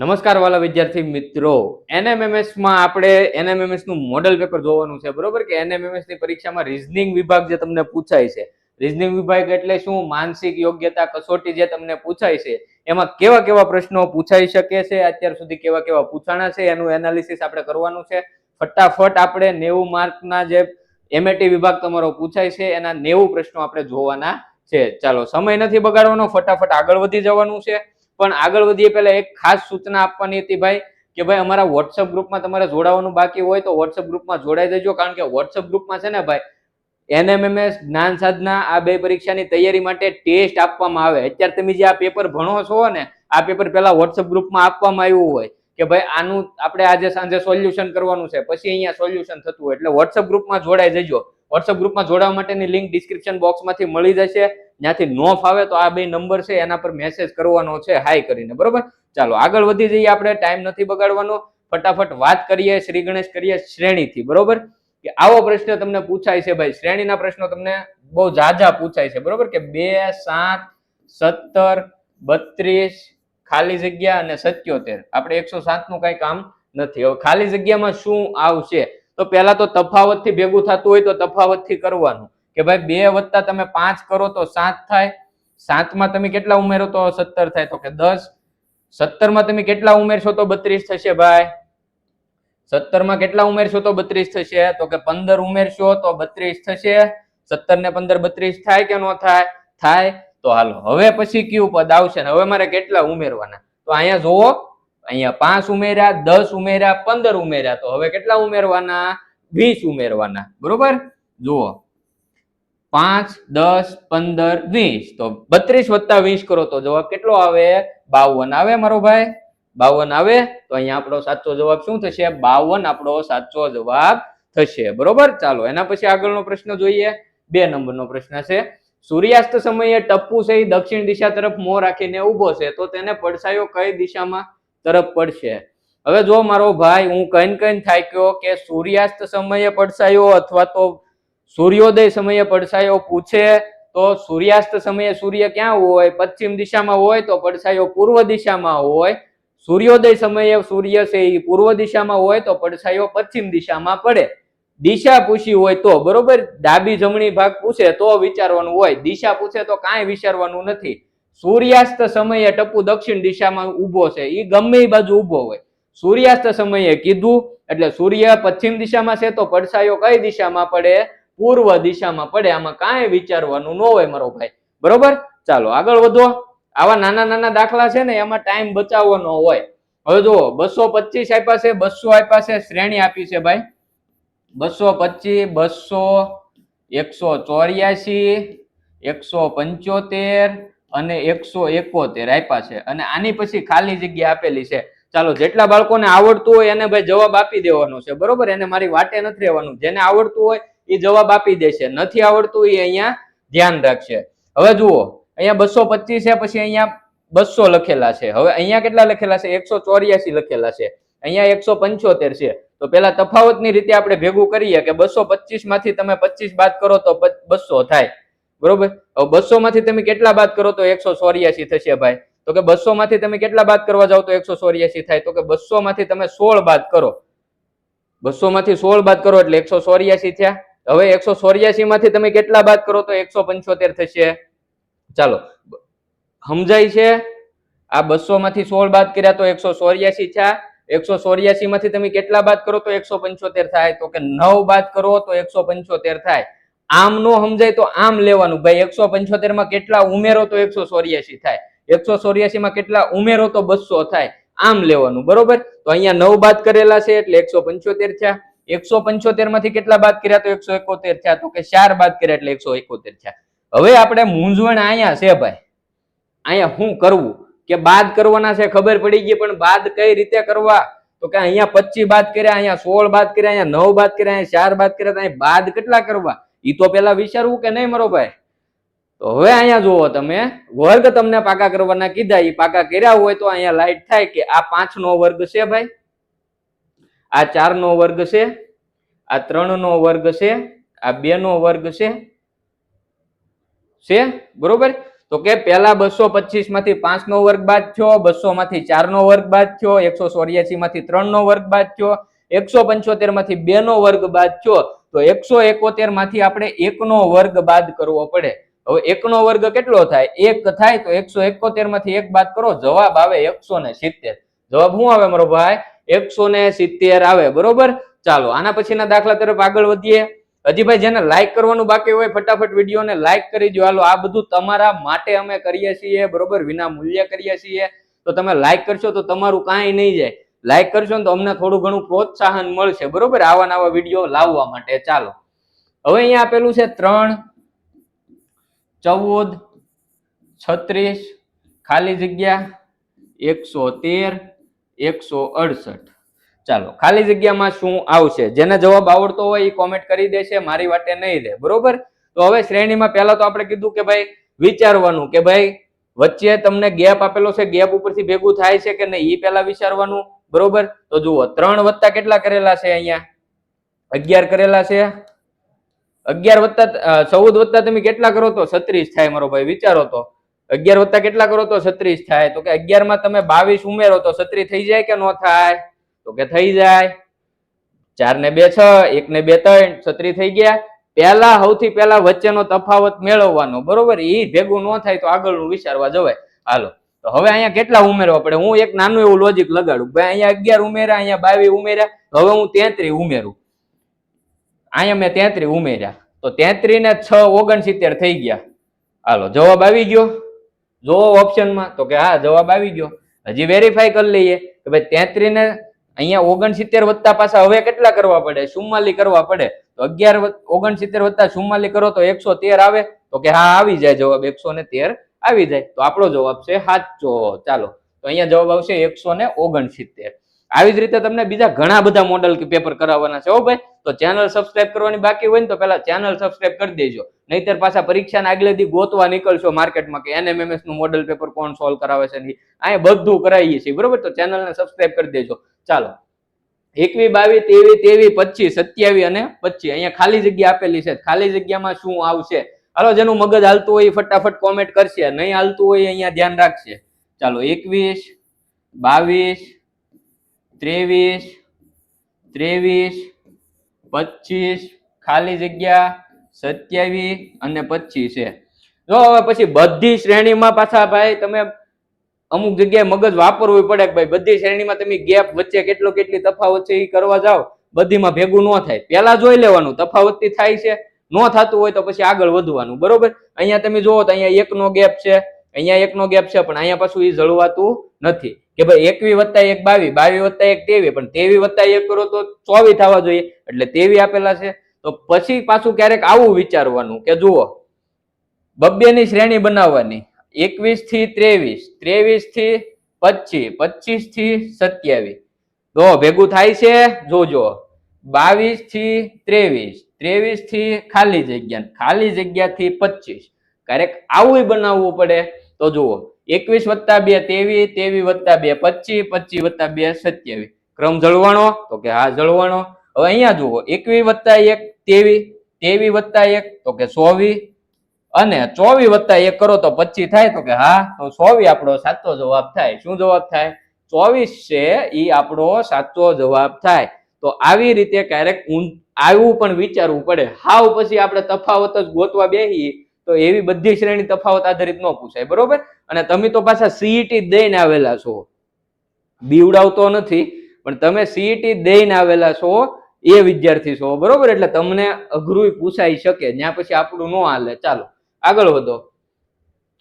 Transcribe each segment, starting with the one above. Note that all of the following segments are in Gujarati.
નમસ્કાર વાલા વિદ્યાર્થી મિત્રો, એનએમએમએસ માં આપણે એનએમએમએસ નું મોડેલ પેપર જોવાનું છે. બરોબર કે એનએમએમએસ ની પરીક્ષામાં રીઝનિંગ વિભાગ જે તમને પૂછાય છે, રીઝનિંગ વિભાગ એટલે શું? માનસિક યોગ્યતા કસોટી જે તમને પૂછાય છે એમાં કેવા કેવા પ્રશ્નો પૂછાઈ શકે છે, અત્યાર સુધી કેવા કેવા પૂછાણા છે, એનું એનાલિસિસ આપણે કરવાનું છે. ફટાફટ આપણે 90 માર્કના જે એમએટી વિભાગ તમારો પૂછાય છે એના 90 પ્રશ્નો આપણે જોવાના છે. ચાલો, સમય નથી બગાડવાનો, ફટાફટ આગળ વધી જવાનું છે. પણ આગળ વધીએ પહેલા એક ખાસ સૂચના આપવાની હતી ભાઈ, કે ભાઈ અમારા વોટ્સઅપ ગ્રુપમાં તમારે જોડાવાનું બાકી હોય તો વોટ્સઅપ ગ્રુપમાં જોડાઈ દેજો. કારણ કે વોટ્સઅપ ગ્રુપમાં છે ને ભાઈ, એનએમએમએસ, જ્ઞાન સાધના આ બે પરીક્ષાની તૈયારી માટે ટેસ્ટ આપવામાં આવે. અત્યારે તમે જે આ પેપર ભણો છો ને, આ પેપર પહેલા વોટ્સઅપ ગ્રુપમાં આપવામાં આવ્યું હોય કે ભાઈ આનું આપણે આજે સાંજે સોલ્યુશન કરવાનું છે, પછી અહીંયા સોલ્યુશન થતું હોય, એટલે વોટ્સઅપ ગ્રુપમાં જોડાઈ જજો. વોટ્સઅપ ગ્રુપમાં જોડાવા માટેની લિંક ડિસ્ક્રિપ્શન બોક્સમાંથી મળી જશે. ત્યાંથી નો ફાવે તો આ બે નંબર છે એના પર મેસેજ કરવાનો છે, હાઈ કરીને. બરોબર, ચાલો આગળ વધી જઈએ. આપણે ટાઈમ નથી બગાડવાનો, ફટાફટ વાત કરીએ. શ્રી ગણેશ કરીએ શ્રેણીથી. બરોબર, કે આવો પ્રશ્ન તમને પૂછાય છે ભાઈ, શ્રેણીના પ્રશ્નો તમને બહુ ઝાઝા પૂછાય છે. બરોબર, કે 2, 7, 17, 32 ખાલી જગ્યા અને 77. આપણે 107 નું કઈ કામ નથી. હવે ખાલી જગ્યામાં શું આવશે? તો પહેલા તો તફાવતથી ભેગું થતું હોય તો તફાવતથી કરવાનું, કે ભાઈ 2 વત્તા તમે 5 કરો તો 7 થાય. 7 માં તમે કેટલા ઉમેરો તો 17 થાય, તો કે 10. 17 માં તમે કેટલા ઉમેરશો તો 32 થશે ભાઈ? 17 માં કેટલા ઉમેરશો તો 32 થશે? તો કે 15 ઉમેરશો તો 32 થશે. 17 ને 15 32 થાય કે ન થાય? થાય. તો હાલો, હવે પછી કયું પદ આવશે ને હવે મારે કેટલા ઉમેરવાના? તો અહીંયા જોવો, અહીંયા 5 ઉમેર્યા, 10 ઉમેર્યા, 15 ઉમેર્યા, તો હવે કેટલા ઉમેરવાના? 20 ઉમેરવાના. બરોબર, જુઓ 5, 10, 15, 20, તો 32 વત્તા 20 કરો તો જવાબ કેટલો આવે? 52 આવે મારો ભાઈ. 52 આવે. તો અહીંયા આપણો સાચો જવાબ શું થશે? 52 આપણો સાચો જવાબ થશે. બરોબર, ચાલો એના પછી આગળનો પ્રશ્ન જોઈએ. 2 નંબરનો પ્રશ્ન છે. સૂર્યાસ્ત સમયે ટપ્પુ છે દક્ષિણ દિશા તરફ મોં રાખીને ઉભો છે, તો તેને પડછાયો કઈ દિશામાં તરફ પડશે? હવે જો મારો ભાઈ, હું કઈ થાક્યો કે સૂર્યાસ્ત સમયે પડછાયો અથવા તો સૂર્યોદય સમયે પડછાયો પૂછે તો સૂર્યાસ્ત સમયે સૂર્ય ક્યાં હોય? પશ્ચિમ દિશામાં હોય તો પડછાયો પૂર્વ દિશામાં હોય. સૂર્યોદય સમયે સૂર્ય છે એ પૂર્વ દિશામાં હોય તો પડછાયો પશ્ચિમ દિશામાં પડે. દિશા પૂછી હોય તો, બરોબર, ડાબી જમણી ભાગ પૂછે તો વિચારવાનું હોય, દિશા પૂછે તો કાંઈ વિચારવાનું નથી. સૂર્યાસ્ત સમયે ટપ્પુ દક્ષિણ દિશામાં ઉભો છે, એ ગમે એ બાજુ ઉભો હોય. સૂર્યાસ્ત સમયે કીધું એટલે સૂર્ય પશ્ચિમ દિશામાં છે તો પડછાયો કઈ દિશામાં પડે? પૂર્વ દિશામાં પડે. આમાં કાંઈ વિચારવાનું ન હોય મારો ભાઈ. બરોબર, ચાલો આગળ વધો. આવા નાના નાના દાખલા છે ને એમાં ટાઈમ બચાવવાનો હોય. હવે જુઓ, 225 આપ્યા છે, 200 આપ્યા છે, શ્રેણી આપી છે ભાઈ. 225, 200, 184, 175 અને 171 આપ્યા છે, અને આની પછી ખાલી જગ્યા આપેલી છે. ચાલો, જેટલા બાળકોને આવડતું હોય એને ભાઈ જવાબ આપી દેવાનો છે. બરોબર, એને મારી વાટે નથી રહેવાનું. જેને આવડતું હોય એ જવાબ આપી દેશે, નથી આવડતું એ અહીંયા ધ્યાન રાખશે. હવે જુઓ, અહીંયા 225 છે, પછી અહીંયા 200 લખેલા છે. હવે અહીંયા કેટલા લખેલા છે? 184 લખેલા છે. અહીંયા 175 છે. તો પેલા તફાવતની રીતે આપણે ભેગું કરીએ કે 225 માંથી તમે 25 બાદ કરો તો 200 થાય. બરોબર, હવે 200 માંથી તમે કેટલા બાદ કરો તો 184 થશે ભાઈ. તો કે 200 માંથી તમે કેટલા બાદ કરવા જાવ તો 184 થાય. તો કે 200 માંથી તમે 16 બાદ કરો. 200 માંથી 16 બાદ કરો એટલે 184 થયા. હવે 184 માંથી તમે કેટલા બાદ કરો તો 175 થશે. ચાલો, સમજાય છે? આ 200 માંથી 16 બાદ કર્યા તો 184 થયા. 184 માંથી તમે કેટલા બાદ કરો તો 175 થાય. તો કે 9 બાદ કરો તો 175 થાય. આમ નો સમજાય તો આમ લેવાનું ભાઈ. 175 માં કેટલા ઉમેરો તો 184 થાય. 184 માં કેટલા ઉમેરો તો 200 થાય. આમ લેવાનું. બરોબર, તો અહીંયા 9 બાદ કરેલા છે એટલે 175 થયા. 175 માંથી કેટલા બાદ કર્યા તો 171 થયા. તો કે 4 બાદ કર્યા એટલે 171 થયા. હવે આપણે મૂંઝવણ અહીંયા છે ભાઈ. અહીંયા શું કરવું? કે બાદ કરવાના છે, ખબર પડી ગઈ, પણ બાદ કઈ રીતે કરવા? તો કે અહીંયા 25 બાદ કર્યા, અહીંયા 16 બાદ કર્યા, અહીંયા 9 બાદ કર્યા, અહીંયા 4 બાદ કર્યા, તો અહીંયા બાદ કેટલા કરવા? ઈ તો પેલા વિચારવું કે નહીં મારો ભાઈ? તો હવે અહીંયા જુઓ તમે, વર્ગ તમને પાકા કરવાના કીધા, એ પાકા કર્યા હોય તો અહીંયા લાઈટ થાય કે આ 5 નો વર્ગ છે ભાઈ, આ 4 નો વર્ગ છે, આ 3 નો વર્ગ છે, આ 2 નો વર્ગ છે. બરોબર, તો કે પેલા 225 માંથી 5 નો વર્ગ બાદ થયો, 200 માંથી 4 નો વર્ગ બાદ થયો, 184 માંથી 3 નો વર્ગ બાદ થયો, 175 માંથી 2 નો વર્ગ બાદ થયો, તો 171 માંથી આપણે 1 નો વર્ગ બાદ કરવો પડે. હવે 1 નો વર્ગ કેટલો થાય? 1 થાય. તો 171 માંથી 1 બાદ કરો, જવાબ આવે 170. જવાબ શું આવે મારો ભાઈ? 170 આવે. બરોબર. ચાલો આના પછીના દાખલા તરફ આગળ વધીએ. હજી ભાઈ જેને લાઈક કરવાનું બાકી હોય ફટાફટ વિડીયોને લાઈક કરી દો. હાલો આ બધું તમારા માટે અમે કરીએ છીએ, બરોબર, વિના મૂલ્ય કરીએ છીએ. તો તમે લાઈક કરશો તો તમારું કાંઈ નહીં જાય. લાઈક કરશો ને તો અમને થોડું ઘણું પ્રોત્સાહન મળશે, બરોબર, આવા નવા વિડીયો લાવવા માટે. ચાલો હવે અહીંયા આપેલું છે 3, 14, 36, ખાલી જગ્યા 113, 168. ચાલો ખાલી જગ્યામાં શું આવશે? જેને જવાબ આવડતો હોય એ કોમેન્ટ કરી દેશે, મારી વાટે નહીં રહે. બરોબર. તો હવે શ્રેણીમાં પહેલા તો આપણે કીધું કે ભાઈ વિચારવાનું કે ભાઈ વચ્ચે તમને ગેપ આપેલો છે, ગેપ ઉપરથી ભેગું થાય છે કે નહીં એ પહેલા વિચારવાનું. બરોબર. તો જુઓ 3 વત્તા કેટલા કરેલા છે? અહીંયા 11 કરેલા છે. 11 વત્તા 14 વત્તા તમે કેટલા કરો તો 36 થાય મારો ભાઈ. વિચારો તો 11 વત્તા કેટલા કરો તો 36 થાય. તો કે 11 માં તમે 22 ઉમેરો તો 36 થઈ જાય કે ન થાય? તો કે થઈ જાય. 4 ને 2 6, 1 ને 2 3, 36 થઈ ગયા. પહેલા સૌથી પહેલા વચ્ચેનો તફાવત મેળવવાનો. બરોબર. એ ભેગું ન થાય તો આગળનું વિચારવા જવાય. હાલો તો હવે અહીંયા કેટલા ઉમેરવા પડે? હું એક નાનું એવું લોજિક લગાડું. ભાઈ અહીંયા 11 ઉમેર્યા, અહીંયા 22 ઉમેર્યા, હવે હું 33 ઉમેરું. અહીંયા મેં 33 ઉમેર્યા તો 33 ને 6 69 થઈ ગયા. હાલો જવાબ આવી ગયો? જોવો ઓપ્શનમાં. તો કે હા જવાબ આવી ગયો. હજી વેરીફાઈ કરી લઈએ કે ભાઈ 33 ને અહીંયા 69 વત્તા પાછા હવે કેટલા કરવા પડે? 44 કરવા પડે. તો 11 69 વત્તા 44 કરો તો 113 આવે. તો કે હા આવી જાય જવાબ, 113 આવી જાય. તો આપણો જવાબ છે સાચો. ચાલો તો અહીંયા જવાબ આવશે 169. આવી જ રીતે તમને બીજા ઘણા બધા મોડલ પેપર કરાવવાના છે હો ભાઈ. તો ચેનલ સબસ્ક્રાઇબ કરવાની બાકી હોય ને તો પહેલા ચેનલ સબસ્ક્રાઇબ કરી દેજો, નહીતર પાછા પરીક્ષાના આગલે દી ગોતવા નીકળશો માર્કેટમાં કે NMMS નું મોડલ પેપર કોણ સોલ્વ કરાવે છે. અહીંયા બધું કરાવીએ છીએ, બરોબર. તો ચેનલને સબસ્ક્રાઇબ કરી દેજો. ચાલો 21, 22, 23, 24, 27 અને 25 અહીંયા ખાલી જગ્યા આપેલી છે. ખાલી જગ્યામાં શું આવશે? હાલો જેનું મગજ હાલતું હોય ફટાફટ કોમેન્ટ કરશે, નહીં હાલતું હોય અહીંયા ધ્યાન રાખશે. ચાલો 21, 22, 23, 23, 25, ખાલી જગ્યા 27 અને 25 છે. જો હવે પછી બધી શ્રેણીમાં પાછા ભાઈ તમે અમુક જગ્યાએ મગજ વાપરવું પડે કે ભાઈ બધી શ્રેણીમાં તમે ગેપ વચ્ચે કેટલી તફાવત છે એ કરવા જાઓ, બધીમાં ભેગું ન થાય. પહેલા જોઈ લેવાનું તફાવતથી થાય છે, ન થતું હોય તો પછી આગળ વધવાનું. બરોબર. અહીંયા તમે જુઓ તો અહીંયા 1 નો ગેપ છે, અહીંયા 1 નો ગેપ છે, પણ અહીંયા પાછું એ જળવાતું નથી કે ભાઈ 21 વત્તા 1 22, 22 વત્તા 1 23, પણ 23 વત્તા 1 કરો તો 24 થવા જોઈએ, એટલે 23 આપેલા છે. તો પછી પાછું ક્યારેક આવું વિચારવાનું કે જુઓ બબ્બેની શ્રેણી બનાવવાની, 21 થી 23, 23 થી 25, 25 થી 27. તો ભેગું થાય છે જોજો 22 થી 23, 23 થી ખાલી જગ્યા થી 25. ક્યારેક આવું બનાવવું પડે. તો જુઓ 21 વત્તા 2 23, 23 વત્તા 2 25, 25 વત્તા 2 27. ક્રમ જળવાણો? તો કે હા જળવાણો. હવે અહીંયા જુઓ 21 વત્તા 1 23, 23 વત્તા 1 તો કે 24 અને 24 વત્તા 1 કરો તો 25 થાય. તો કે હા, તો 24 આપણો સાચો જવાબ થાય. શું જવાબ થાય? 24 છે એ આપણો સાચો જવાબ થાય. તો આવી રીતે ક્યારેક આવું પણ વિચારવું પડે. હાવ પછી આપણે તફાવત જ ગોતવા બેહીએ તો એવી બધી શ્રેણી તફાવત આધારિત ન પૂછાય. બરોબર. અને તમે તો પાછા CET દઈને આવેલા છો, બીવડાવતો નથી, પણ તમે CET દઈને આવેલા છો એ વિદ્યાર્થી છો. બરોબર. એટલે તમને અઘરું પૂછાઈ શકે, ત્યાં પછી આપણું ન હાલે. ચાલો આગળ વધો.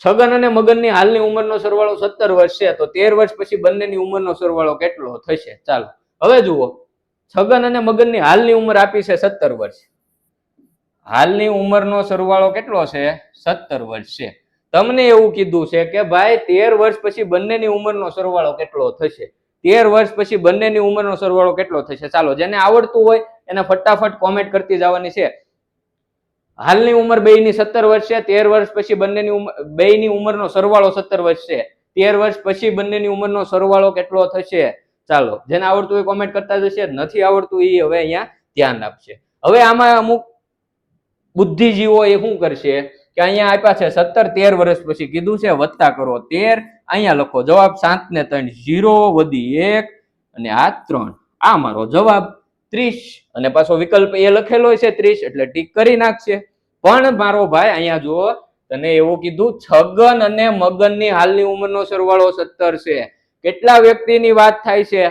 છગન અને મગનની હાલની ઉંમરનો સરવાળો 17 વર્ષ છે, તો 13 વર્ષ પછી બંનેની ઉંમરનો સરવાળો કેટલો થશે? ચાલો હવે જુઓ, છગન અને મગનની હાલની ઉંમર આપી છે 17 વર્ષ. હાલની ઉંમરનો સરવાળો કેટલો છે? 17 વર્ષ છે. તમને એવું કીધું છે કે ભાઈ 13 વર્ષ પછી બંનેની ઉંમરનો સરવાળો કેટલો થશે? 13 વર્ષ પછી બંનેની ઉંમરનો સરવાળો કેટલો થશે? ચાલો જેને આવડતું હોય એને ફટાફટ કોમેન્ટ કરતી જવાની છે. હાલની ઉંમર બેયની 17 વર્ષ છે. 13 વર્ષ પછી બંનેની ઉંમર, બેયની ઉંમરનો સરવાળો 17 વર્ષ છે. 13 વર્ષ પછી બંનેની ઉંમરનો સરવાળો કેટલો થશે? ચાલો જેને આવડતું હોય કોમેન્ટ કરતા જશે, નથી આવડતું એ હવે અહીંયા ધ્યાન આપશે. હવે આમાં અમુક બુદ્ધિજીવો એ શું કરશે કે અહીંયા આપ્યા છે 17, 13 વર્ષ પછી કીધું છે વત્તા કરો 13, અહીંયા લખો જવાબ 7 ને 3 0 વધી 1 અને આ 3, આ મારો જવાબ 30. અને પાછો વિકલ્પ એ લખેલો છે 30 એટલે ટીક કરી નાખશે. પણ મારો ભાઈ અહીંયા જુઓ, તને એવું કીધું છગન અને મગનની હાલની ઉંમરનો સરવાળો 17 છે. કેટલા વ્યક્તિની વાત થાય છે?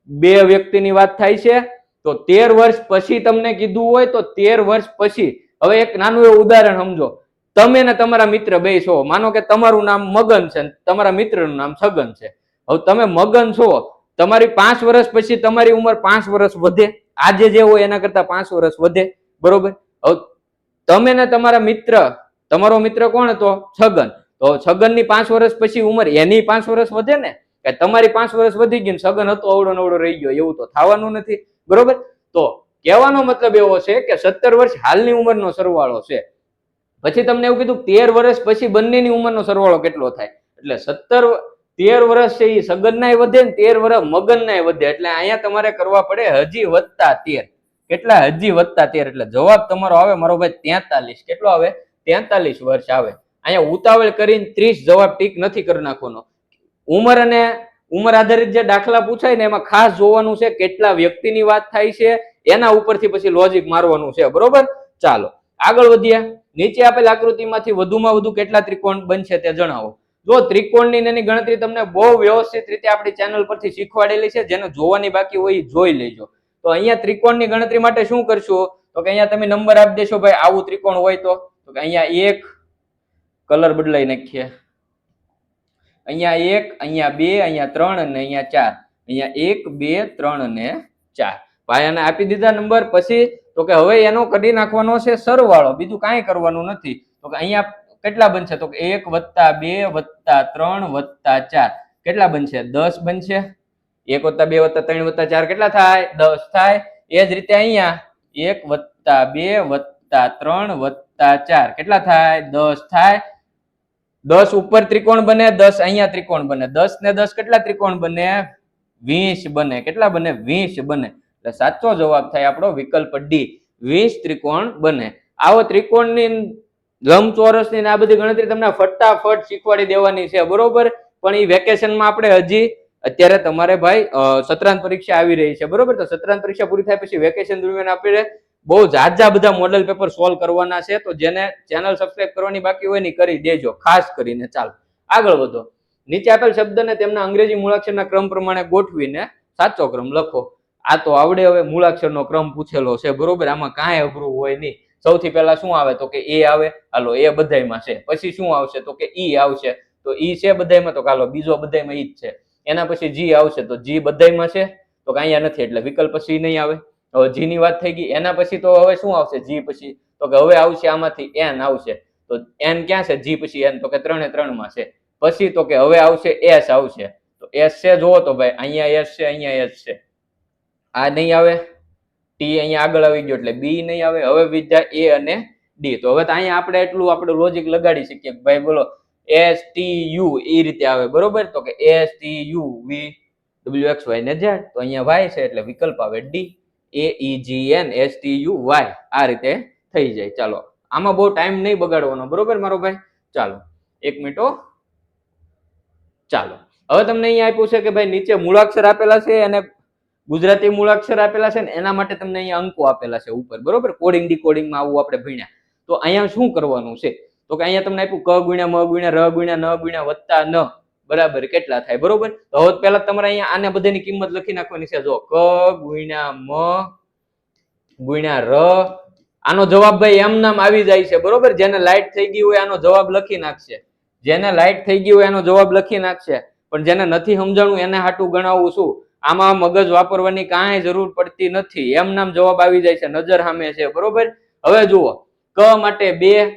2 વ્યક્તિની વાત થાય છે. તો 13 વર્ષ પછી તમને કીધું હોય તો 13 વર્ષ પછી. હવે એક નાનું એવું ઉદાહરણ સમજો. તમે ને તમારા મિત્ર બે છો, માનો કે તમારું નામ મગન છે, તમારા મિત્રનું નામ છગન છે. હવે તમે મગન છો, તમારી 5 વર્ષ પછી તમારી ઉંમર 5 વર્ષ વધે, આજે જે હોય એના કરતા 5 વર્ષ વધે, બરોબર? હવે તમે ને તમારા મિત્ર, તમારો મિત્ર કોણ હતો? છગન. તો છગનની 5 વર્ષ પછી ઉંમર એની 5 વર્ષ વધે ને, કે તમારી 5 વર્ષ વધી ગઈ, છગન હતો અવડો નવડો રહી ગયો, એવું તો થવાનું નથી, બરોબર? તો કહેવાનો મતલબ એવો છે કે 17 વર્ષ હાલની ઉંમરનો સરવાળો છે. પછી તમને એવું કીધું 13 વર્ષ પછી બંનેની ઉંમરનો સરવાળો કેટલો થાય, એટલે 13 વર્ષ છે એ સગનનાય વધે ને 13 વર્ષ મગનનાય વધે, એટલે અહીંયા તમારે કરવા પડે હજી વત્તા 13. કેટલા? હજી વત્તા 13, એટલે જવાબ તમારો આવે મારો ભાઈ 43. કેટલો આવે? 43 વર્ષ આવે. અહીંયા ઉતાવળ કરીને 30 જવાબ ટીક નથી કરી નાખવાનો. ઉંમર અને ઉંમર આધારિત જે દાખલા પૂછાય ને એમાં ખાસ જોવાનું છે કેટલા વ્યક્તિની વાત થાય છે, એના ઉપરથી પછી લોજિક મારવાનું છે, બરોબર? ચાલો આગળ વધીએ. નીચે આપેલ આકૃતિમાંથી વધુમાં વધુ કેટલા ત્રિકોણ બનશે તે જણાવો. જો ત્રિકોણની એની ગણતરી તમને બહુ વ્યવસ્થિત રીતે આપણી ચેનલ પરથી શીખવાડેલી છે, જેને જોવાની બાકી હોય એ જોઈ લેજો. તો અહીંયા ત્રિકોણની ગણતરી માટે શું કરશું? તો કે અહીંયા તમે નંબર આપી દેશો, ભાઈ આવું ત્રિકોણ હોય તો કે અહીંયા 1, કલર બદલાઈ નાખીએ, અહીંયા 1, અહીંયા 2, અહીંયા 3 અને અહીંયા 4. અહીંયા 1, 2, 3 અને 4. ભાઈ આને આપી દીધા નંબર. પછી તો કે હવે એનો કરી નાખવાનો છે સરવાળો, બીજું કાંઈ કરવાનું નથી. તો કે અહીંયા કેટલા બનશે? તો કે 1 + 2 + 3 + 4 કેટલા બનશે? 10 બનશે. 1 + 2 + 3 + 4 કેટલા થાય? 10 થાય. એ જ રીતે અહીંયા 1 + 2 + 3 + 4 કેટલા થાય? 10 થાય. 10 ઉપર ત્રિકોણ બને, 10 અહીંયા ત્રિકોણ બને, 10 ને 10 કેટલા ત્રિકોણ બને? 20 બને. કેટલા બને? 20 બને. એટલે સાચો જવાબ થાય આપણો વિકલ્પ ડી, 20 ત્રિકોણ બને. આવો ત્રિકોણની લંબચોરસની આ બધી ગણતરી તમને ફટાફટ શીખવાડી દેવાની છે, બરોબર? પણ એ વેકેશનમાં આપણે હજી અત્યારે તમારે ભાઈ સત્રાંત પરીક્ષા આવી રહી છે, બરોબર? તો સત્રાંત પરીક્ષા પૂરી થાય પછી વેકેશન દરમિયાન આપણે બહુ જાજા બધા મોડેલ પેપર સોલ્વ કરવાના છે. તો જેને ચેનલ સબસ્ક્રાઇબ કરવાની બાકી હોય ને કરી દેજો ખાસ કરીને. ચાલો આગળ વધો. નીચે આપેલ શબ્દને તેમના અંગ્રેજી મૂળાક્ષરના ક્રમ પ્રમાણે ગોઠવીને સાચો ક્રમ લખો. આ તો આવડે, હવે મૂળાક્ષરનો ક્રમ પૂછેલો છે, બરોબર? આમાં કાંઈ અઘરું હોય નહીં. સૌથી પહેલા શું આવે? તો કે એ આવે. હાલો એ બધાયમાં છે. પછી શું આવશે? તો કે ઈ આવશે. તો ઈ છે બધાયમાં, તો હાલો બીજો બધાયમાં ઈ જ છે. એના પછી જી આવશે, તો જી બધાયમાં છે, તો કે અહીંયા નથી એટલે વિકલ્પ સી નહીં આવે. હવે જી ની વાત થઈ ગઈ. એના પછી તો હવે શું આવશે? જી પછી તો કે હવે આવશે આમાંથી એન આવશે. તો એન ક્યાં છે? જી પછી એન, તો કે 3 એ 3 માં છે. પછી તો કે હવે આવશે એસ આવશે. તો એસ છે, જોવો તો ભાઈ અહીંયા એસ છે, અહીંયા એસ છે. આ નહીં આવે. ટી અહીંયા આગળ આવી ગયો એટલે બી નહીં આવે. હવે વિદ્યા એ અને ડી. તો હવે તો અહીંયા આપણે એટલું આપણે લોજિક લગાડી શકીએ ભાઈ બોલો એસ ટી યુ એ રીતે આવે, બરોબર? તો કે S T U V W X Y ને ઝેડ. તો અહીંયા વાય છે એટલે વિકલ્પ આવે D, A E G N S T U Y. આ રીતે થઈ જાય. ચાલો આમાં બહુ ટાઈમ નહીં બગાડવાનો, બરોબર મારો ભાઈ? ચાલો 1 મિનિટ. ચાલો હવે તમને અહીંયા આપ્યું છે કે ભાઈ નીચે મૂળાક્ષર આપેલા છે અને ગુજરાતી મૂળાક્ષર આપેલા છે ને એના માટે તમને અહીંયા અંકો આપેલા છે ઉપર, બરોબર? કોડિંગ ડીકોડિંગમાં આવું આપણે ભણ્યા. તો અહીંયા શું કરવાનું છે? તો કે અહીંયા તમને આપ્યું ક ગુણ્યા મ ગુણ્યા ર ગુણ્યા ન ગુણ્યા વત્તા ન બરાબર કેટલા થાય, બરોબર? તો હવે પહેલા તમારે અહીંયા આને બધાની કિંમત લખી નાખવાની છે. જો ક ગુણ્યા મ ગુણ્યા ર, આનો જવાબ ભાઈ એમ નામ આવી જાય છે, બરોબર? જેને લાઈટ થઈ ગઈ હોય આનો જવાબ લખી નાખશે. જેને લાઈટ થઈ ગઈ હોય એનો જવાબ લખી નાખશે. પણ જેને નથી સમજાણું એને હાટું ગણાવું છું. આમાં મગજ વાપરવાની કાંઈ જરૂર પડતી નથી, એમ નામ જવાબ આવી જાય છે, નજર સામે છે, બરોબર? હવે જુઓ ક માટે 2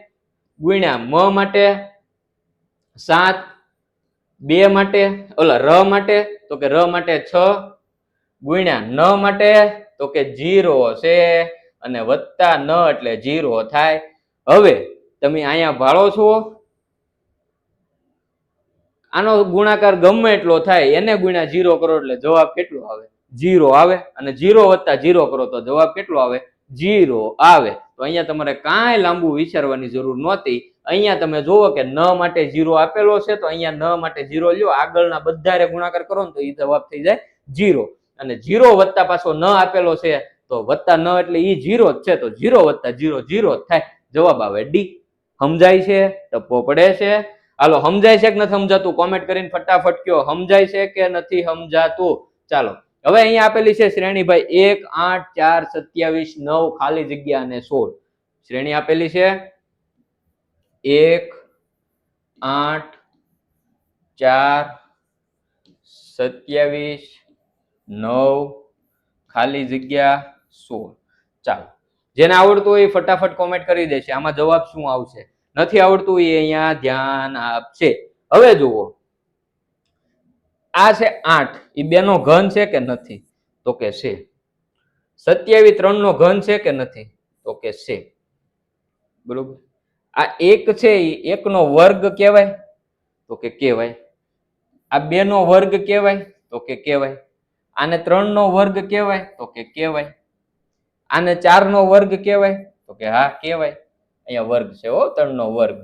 ગુણ્યા મ માટે 7, 2 માટે ઓલા ર માટે તો કે ર માટે 6 ગુણ્યા ન માટે તો કે 0 છે અને વત્તા ન એટલે 0 થાય. હવે તમે અહીંયા ભાળો છો, આનો ગુણાકાર ગમે એટલો થાય એને ગુણ્યા 0 કરો એટલે જવાબ કેટલો આવે? 0 આવે. અને 0 વત્તા 0 કરો તો જવાબ કેટલો આવે? 0 આવે. તો અહીંયા તમારે કાંઈ લાંબુ વિચારવાની જરૂર નહોતી અહીંયા તમે જુઓ કે ન માટે 0 આપેલો છે તો અહીંયા ન માટે 0 લ્યો, આગળના બધારે ગુણાકાર કરો ને તો એ જવાબ થઈ જાય 0. અને 0 વત્તા પાછો ન આપેલો છે તો વત્તા ન એટલે ઈ 0 જ છે, તો 0 વત્તા 0 0 જ થાય. જવાબ આવે ડી. સમજાય છે? ટપ્પો પડે છે? હાલો, સમજાય છે કે નથી સમજાતું કોમેન્ટ કરીને ફટાફટ કયો, સમજાય છે કે નથી સમજાતું? ચાલો, હવે અહીંયા આપેલી છે શ્રેણી ભાઈ 1 8 4 27 9 ખાલી જગ્યા અને 16. શ્રેણી આપેલી છે 1 8 4 27 9 ખાલી જગ્યા 16. ચાલો, જેને આવડતું હોય ફટાફટ કોમેન્ટ કરી દેશે. આમાં જવાબ શું આવશે? નથી આવડતું એ અહીંયા ધ્યાન આપશે. હવે જુઓ, આ છે 8, એ 2 નો ઘન છે કે નથી? તો કે છે. 27 3 નો ઘન છે કે નથી? તો કે છે. બરોબર. આ 1 છે એ 1 નો વર્ગ કહેવાય? તો કે કહેવાય. આ 2 નો વર્ગ કહેવાય? તો કે કહેવાય. આને 3 નો વર્ગ કહેવાય? તો કે કહેવાય. આને 4 નો વર્ગ કહેવાય? તો કે હા કહેવાય. અહીંયા વર્ગ છે હો, 3 નો વર્ગ.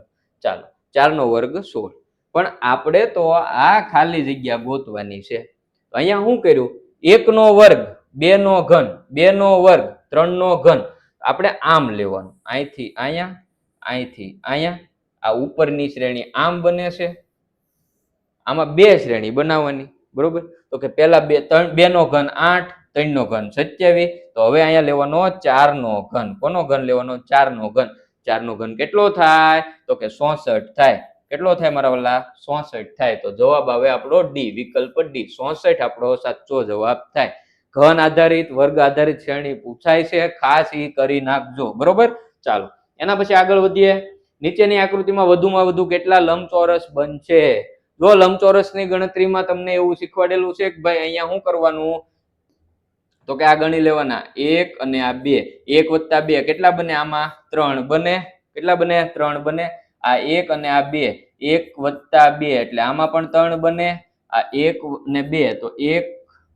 ચાલો, 4 નો વર્ગ 16. પણ આપણે તો આ ખાલી જગ્યા ગોતવાની છે. તો અહીંયા શું કર્યું? 1 નો વર્ગ, 2 નો ઘન, 2 નો વર્ગ, 3 નો ઘન. આપણે આમ લેવાનું, અહીંથી અહીંયા, અહીંથી અહીંયા. આ ઉપરની શ્રેણી આમ બને છે, આમાં 2 શ્રેણી બનાવવાની. બરોબર. તો કે પેલા 2 નો ઘન 8, 3 નો ઘન 27. તો હવે અહીંયા લેવાનો 4 નો ઘન. કોનો ઘન લેવાનો? 4 નો ઘન. 4 નો ઘન કેટલો થાય? તો કે 66 થાય. કેટલો થાય મારા વાલા? 66 થાય. તો જવાબ આવે આપણો ડી, વિકલ્પ ડી, 66 આપણો સાચો જવાબ થાય. ઘન આધારિત, વર્ગ આધારિત શ્રેણી પૂછાય છે, ખાસ ઈ કરી નાખજો. બરોબર. ચાલો, એના પછી આગળ વધીએ. નીચેની આકૃતિમાં વધુમાં વધુ કેટલા લંબચોરસ બનશે? જો લંબચોરસની ગણતરીમાં તમને એવું શીખવાડેલું છે કે ભાઈ અહીંયા શું કરવાનું? તો કે આ ગણી લેવાના 1 અને આ 2. 1 વત્તા 2 કેટલા બને? આમાં 3 બને. કેટલા બને? 3 બને. આ 1 અને આ 2, 1 વત્તા 2 એટલે આમાં પણ 3 બને. આ 1 ને 2 તો 1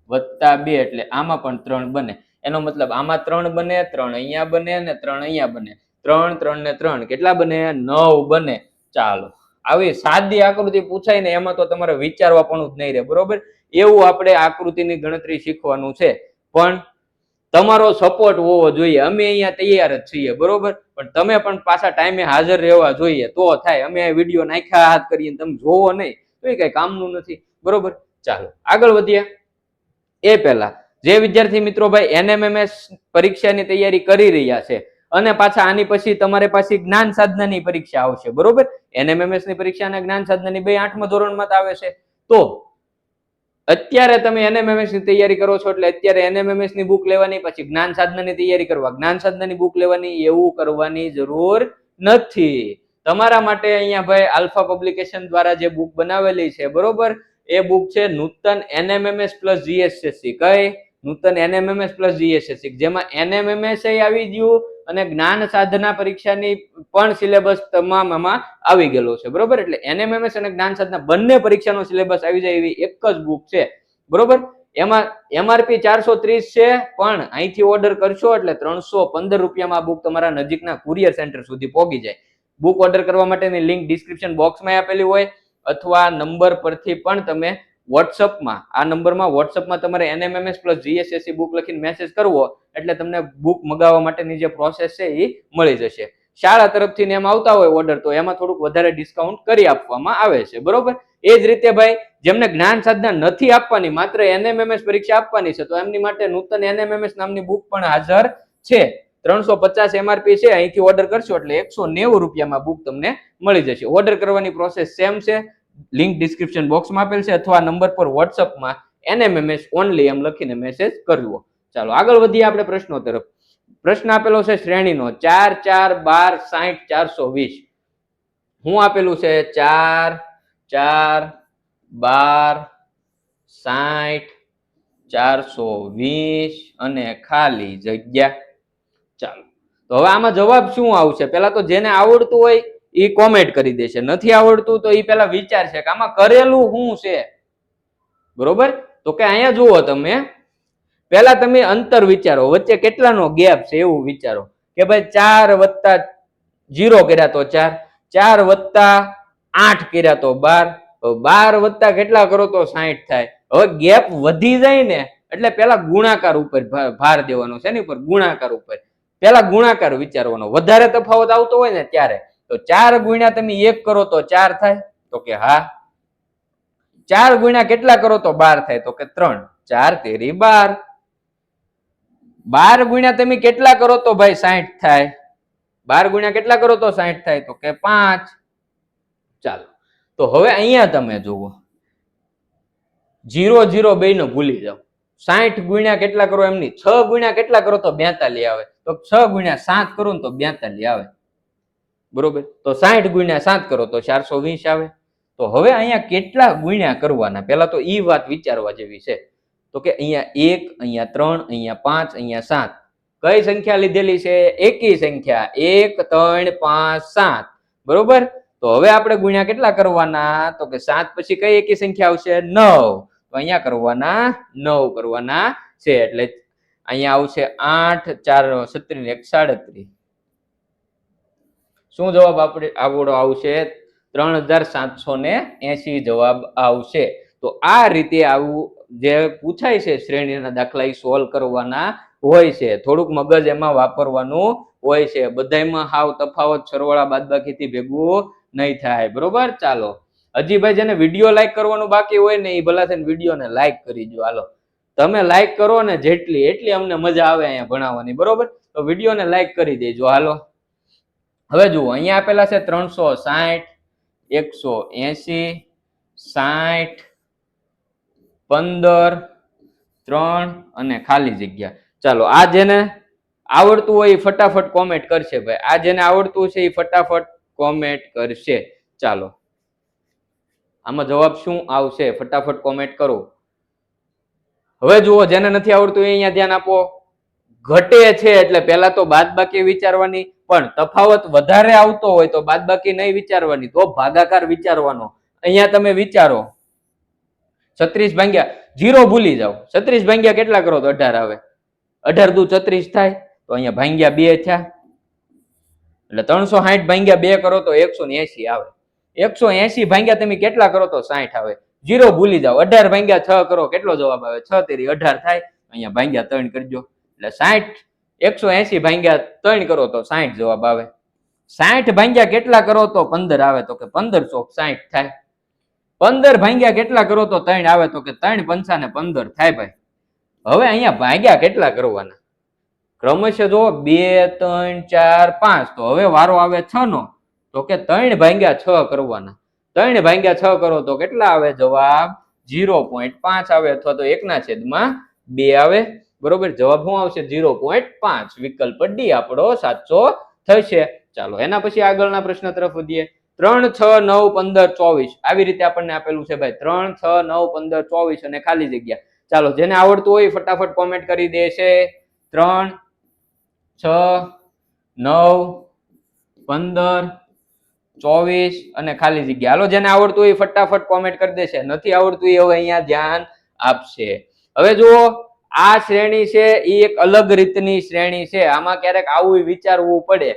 વત્તા 2 એટલે આમાં પણ 3 બને. એનો મતલબ આમાં 3 બને, 3 અહીંયા બને ને 3 અહીંયા બને. 3 3 ને 3 કેટલા બને? 9 બને. ચાલો, આવી સાદી આકૃતિ પૂછાય ને એમાં તો તમારે વિચારવા પણ જ નહીં રહે. બરોબર. એવું આપણે આકૃતિની ગણતરી શીખવાનું છે, પણ તમારો સપોર્ટ હોવો જોઈએ. અમે અહીંયા તૈયાર જ છીએ. બરોબર. પણ તમે પણ પાછા ટાઈમે હાજર રહેવા જોઈએ તો થાય. અમે આ વિડીયો નાખ્યા હાથ કરીને તમે જોવો નહીં તો એ કઈ કામનું નથી. બરોબર. ચાલો, આગળ વધીએ. એ પહેલા જે વિદ્યાર્થી મિત્રો ભાઈ એનએમએમએસ પરીક્ષાની તૈયારી કરી રહ્યા છે અને પાછા આની પછી તમારે પાછી જ્ઞાન સાધનાની પરીક્ષા આવશે. બરોબર. એનએમએમએસ ની પરીક્ષા અને જ્ઞાન સાધનાની બે 8મા ધોરણમાં આવે છે. તો અત્યારે તમે એનએમએમએસ ની તૈયારી કરો છો એટલે અત્યારે એનએમએમએસ ની બુક લેવાની, પછી જ્ઞાન સાધનાની તૈયારી કરવા જ્ઞાન સાધનાની બુક લેવાની, એવું કરવાની જરૂર નથી. તમારા માટે અહીંયા ભાઈ આલ્ફા પબ્લિકેશન દ્વારા જે બુક બનાવેલી છે, બરોબર, એ બુક છે નૂતન એનએમએમએસ પ્લસ જીએસએસસી. કઈ? નૂતન એનએમએમએસ પ્લસ જીએસએસસી, જેમાં એનએમએમએસ આવી ગયું અને જ્ઞાન સાધના પરીક્ષાની પણ સિલેબસ તમામમાં આવી ગયેલો છે. બરોબર. એટલે એનએમએમએસ અને જ્ઞાન સાધના બંને પરીક્ષાનો સિલેબસ આવી જાય એવી એક જ બુક છે. બરોબર. એમાં એમઆરપી 430 છે, પણ અહીંથી ઓર્ડર કરશો એટલે 315 રૂપિયામાં આ બુક તમારા નજીકના કુરિયર સેન્ટર સુધી પહોંચી જાય. બુક ઓર્ડર કરવા માટેની લિંક ડિસ્ક્રિપ્શન બોક્સમાં આપેલી હોય અથવા નંબર પરથી પણ તમે વોટ્સઅપમાં, આ નંબરમાં વોટ્સઅપમાં તમારે એનએમએમએસ પ્લસ જીએસએસસી બુક લખીને મેસેજ કરવો એટલે તમને બુક મગાવવા માટેની જે પ્રોસેસ છે એ મળી જશે. શાળા તરફથી એમ આવતા હોય ઓર્ડર તો એમાં થોડુંક વધારે ડિસ્કાઉન્ટ કરી આપવામાં આવે છે. બરોબર. એ જ રીતે ભાઈ જેમને જ્ઞાન સાધના નથી આપવાની, માત્ર એનએમએમએસ પરીક્ષા આપવાની છે, તો એમની માટે નૂતન એનએમએમએસ નામની બુક પણ હાજર છે. 350 એમઆરપી છે. અહીંથી ઓર્ડર કરશો એટલે 190 રૂપિયામાં બુક તમને મળી જશે. ઓર્ડર કરવાની પ્રોસેસ સેમ છે. લિંક ડિસ્ક્રિપ્શન બોક્સમાં આપેલ છે અથવા નંબર પર વોટ્સઅપમાં એનએમએમએસ ઓનલી એમ લખીને મેસેજ કરવો. ચાલો, આગળ વધીએ આપણે પ્રશ્નો તરફ. પ્રશ્ન આપેલો છે શ્રેણીનો 4 4 12 60 420. હું આપેલું છે 4 4 12 60 420 અને ખાલી જગ્યા. ચાલો, તો હવે આમાં જવાબ શું આવશે? પેલા તો જેને આવડતું હોય એ કોમેન્ટ કરી દેશે, નથી આવડતું તો એ પેલા વિચારશે કે આમાં કરેલું શું છે. બરોબર. તો કે અહીંયા જુઓ, તમે પેલા તમે અંતર વિચારો, વચ્ચે કેટલાનો ગેપ છે એવું વિચારો કે ભાઈ 4 વત્તા 0 કર્યા તો 4, 4 વત્તા 8 કર્યા તો 12. 12 વત્તા કેટલા કરો તો 60 થાય. હવે ગેપ વધી જાય ને એટલે પેલા ગુણાકાર ઉપર ભાર દેવાનો છે, એની ઉપર ગુણાકાર ઉપર પેલા ગુણાકાર વિચારવાનો. વધારે તફાવત આવતો હોય ને ત્યારે તો 4 ગુણ્યા તમે 1 કરો તો 4 થાય, તો કે હા. 4 ગુણ્યા કેટલા કરો તો 12 થાય, તો કે 3. 4 તેરી 12. 12 ગુણ્યા તમે કેટલા કરો તો ભાઈ 60 થાય. 12 ગુણ્યા કેટલા કરો તો 60 થાય, તો કે 5. ચાલો તો હવે અહીંયા તમે જુઓ 0 0 બે નો ભૂલી જાઓ. 60 ગુણ્યા કેટલા કરો એમની 6 ગુણ્યા કેટલા કરો તો 42 આવે, તો 6 ગુણ્યા 7 કરો ને તો 42 આવે. બરોબર, તો 60 ગુણ્યા 7 કરો તો 420 આવે. તો હવે અહીંયા કેટલા ગુણ્યા કરવાના, પેલા તો ઈ વાત વિચારવા જેવી છે. તો કે અહીંયા 1, અહીંયા 3, અહીંયા 5, અહીંયા 7. કઈ સંખ્યા લીધેલી છે? એકી સંખ્યા. 1 3 5 7. બરોબર, તો હવે આપણે ગુણ્યા કેટલા કરવાના? તો કે 7 પછી કઈ એકી સંખ્યા આવશે? 9. તો અહીંયા કરવાના 9 કરવાના છે. એટલે અહીંયા આવશે 8 4 37 37. શું જવાબ આપણે આવડો આવશે? 3780 જવાબ આવશે. તો આ રીતે આવું જે પૂછાય છે શ્રેણીના દાખલા એ સોલ્વ કરવાના હોય છે. થોડુંક મગજ એમાં વાપરવાનું હોય છે. બધામાં હાવ તફાવત સરવાળા બાદબાકીથી ભેગું નહીં થાય. બરોબર, ચાલો હજી ભાઈ જેને વિડીયો લાઈક કરવાનું બાકી હોય ને એ ભલા થઈને વિડીયોને લાઈક કરી દો. હાલો તમે લાઈક કરો ને જેટલી એટલી અમને મજા આવે અહીંયા ભણાવવાની. બરોબર, તો વિડીયોને લાઈક કરી દેજો. હાલો હવે જુઓ અહીંયા આપેલા છે 360 180 60 15 3 અને ખાલી જગ્યા. ચાલો આ જેને આવડતું હોય એ ફટાફટ કોમેન્ટ કરશે ભાઈ. આ જેને આવડતું છે એ ફટાફટ કોમેન્ટ કરશે. ચાલો આમાં જવાબ શું આવશે ફટાફટ કોમેન્ટ કરો. હવે જુઓ જેને નથી આવડતું એ અહીંયા ધ્યાન આપો. ઘટે છે એટલે પેલા તો બાદબાકી વિચારવાની, પણ તફાવત વધારે આવતો હોય તો બાદબાકી નહીં વિચારવાની, તો ભાગાકાર વિચારવાનો. અહીંયા તમે વિચારો 36 ભાગ્યા 0 ભૂલી જાઓ. 36 ભાગ્યા કેટલા કરો તો 18 આવે. 18 દુ 36 થાય, તો અહીંયા ભાગ્યા 2 થયા. એટલે 360 ભાગ્યા 2 કરો તો 180 આવે. 180 ભાગ્યા તમે કેટલા કરો તો 60 આવે. 0 ભૂલી જાઓ. 18 ભાગ્યા 6 કરો કેટલો જવાબ આવે? 6 તેરી 18 થાય. અહીંયા ભાગ્યા 3 કરજો એટલે 60. 180 ભાગ્યા 3 કરો તો 60 જવાબ આવે. 60 ભાગ્યા કેટલા કરો તો 15 આવે, તો કે 15 ચોક 60 થાય. 15 ભાગ્યા કેટલા કરો તો 3 આવે, તો કે 3 પંચા ને 15 થાય ભાઈ. હવે અહીંયા ભાગ્યા કેટલા કરવાના? ક્રમશઃ જો 2 3 4 5. તો હવે વારો આવે 6 નો, તો કે 3 ભાગ્યા 6 કરવાના. 3 ભાગ્યા 6 કરો તો કેટલા આવે જવાબ? 0.5 આવે, અથવા તો 1/2 આવે. બરોબર, જવાબ શું આવશે? 0.5. વિકલ્પ ડી આપણો સાચો થશે. ચાલો એના પછી આગળના પ્રશ્ન તરફ વધીએ. 3 6 9 15 24 આવી રીતે આપણને આપેલું છે ભાઈ. 3 6 9 15 24 અને ખાલી જગ્યા. ચાલો જેને આવડતું હોય ફટાફટ કોમેન્ટ કરી દેશે. 3 6 9 15 24 અને ખાલી જગ્યા. હાલો જેને આવડતું હોય ફટાફટ કોમેન્ટ કરી દેશે. નથી આવડતું એ હવે અહીંયા ધ્યાન આપશે. હવે જુઓ આ શ્રેણી છે એ એક અલગ રીતની શ્રેણી છે. આમાં ક્યારેક આવું વિચારવું પડે.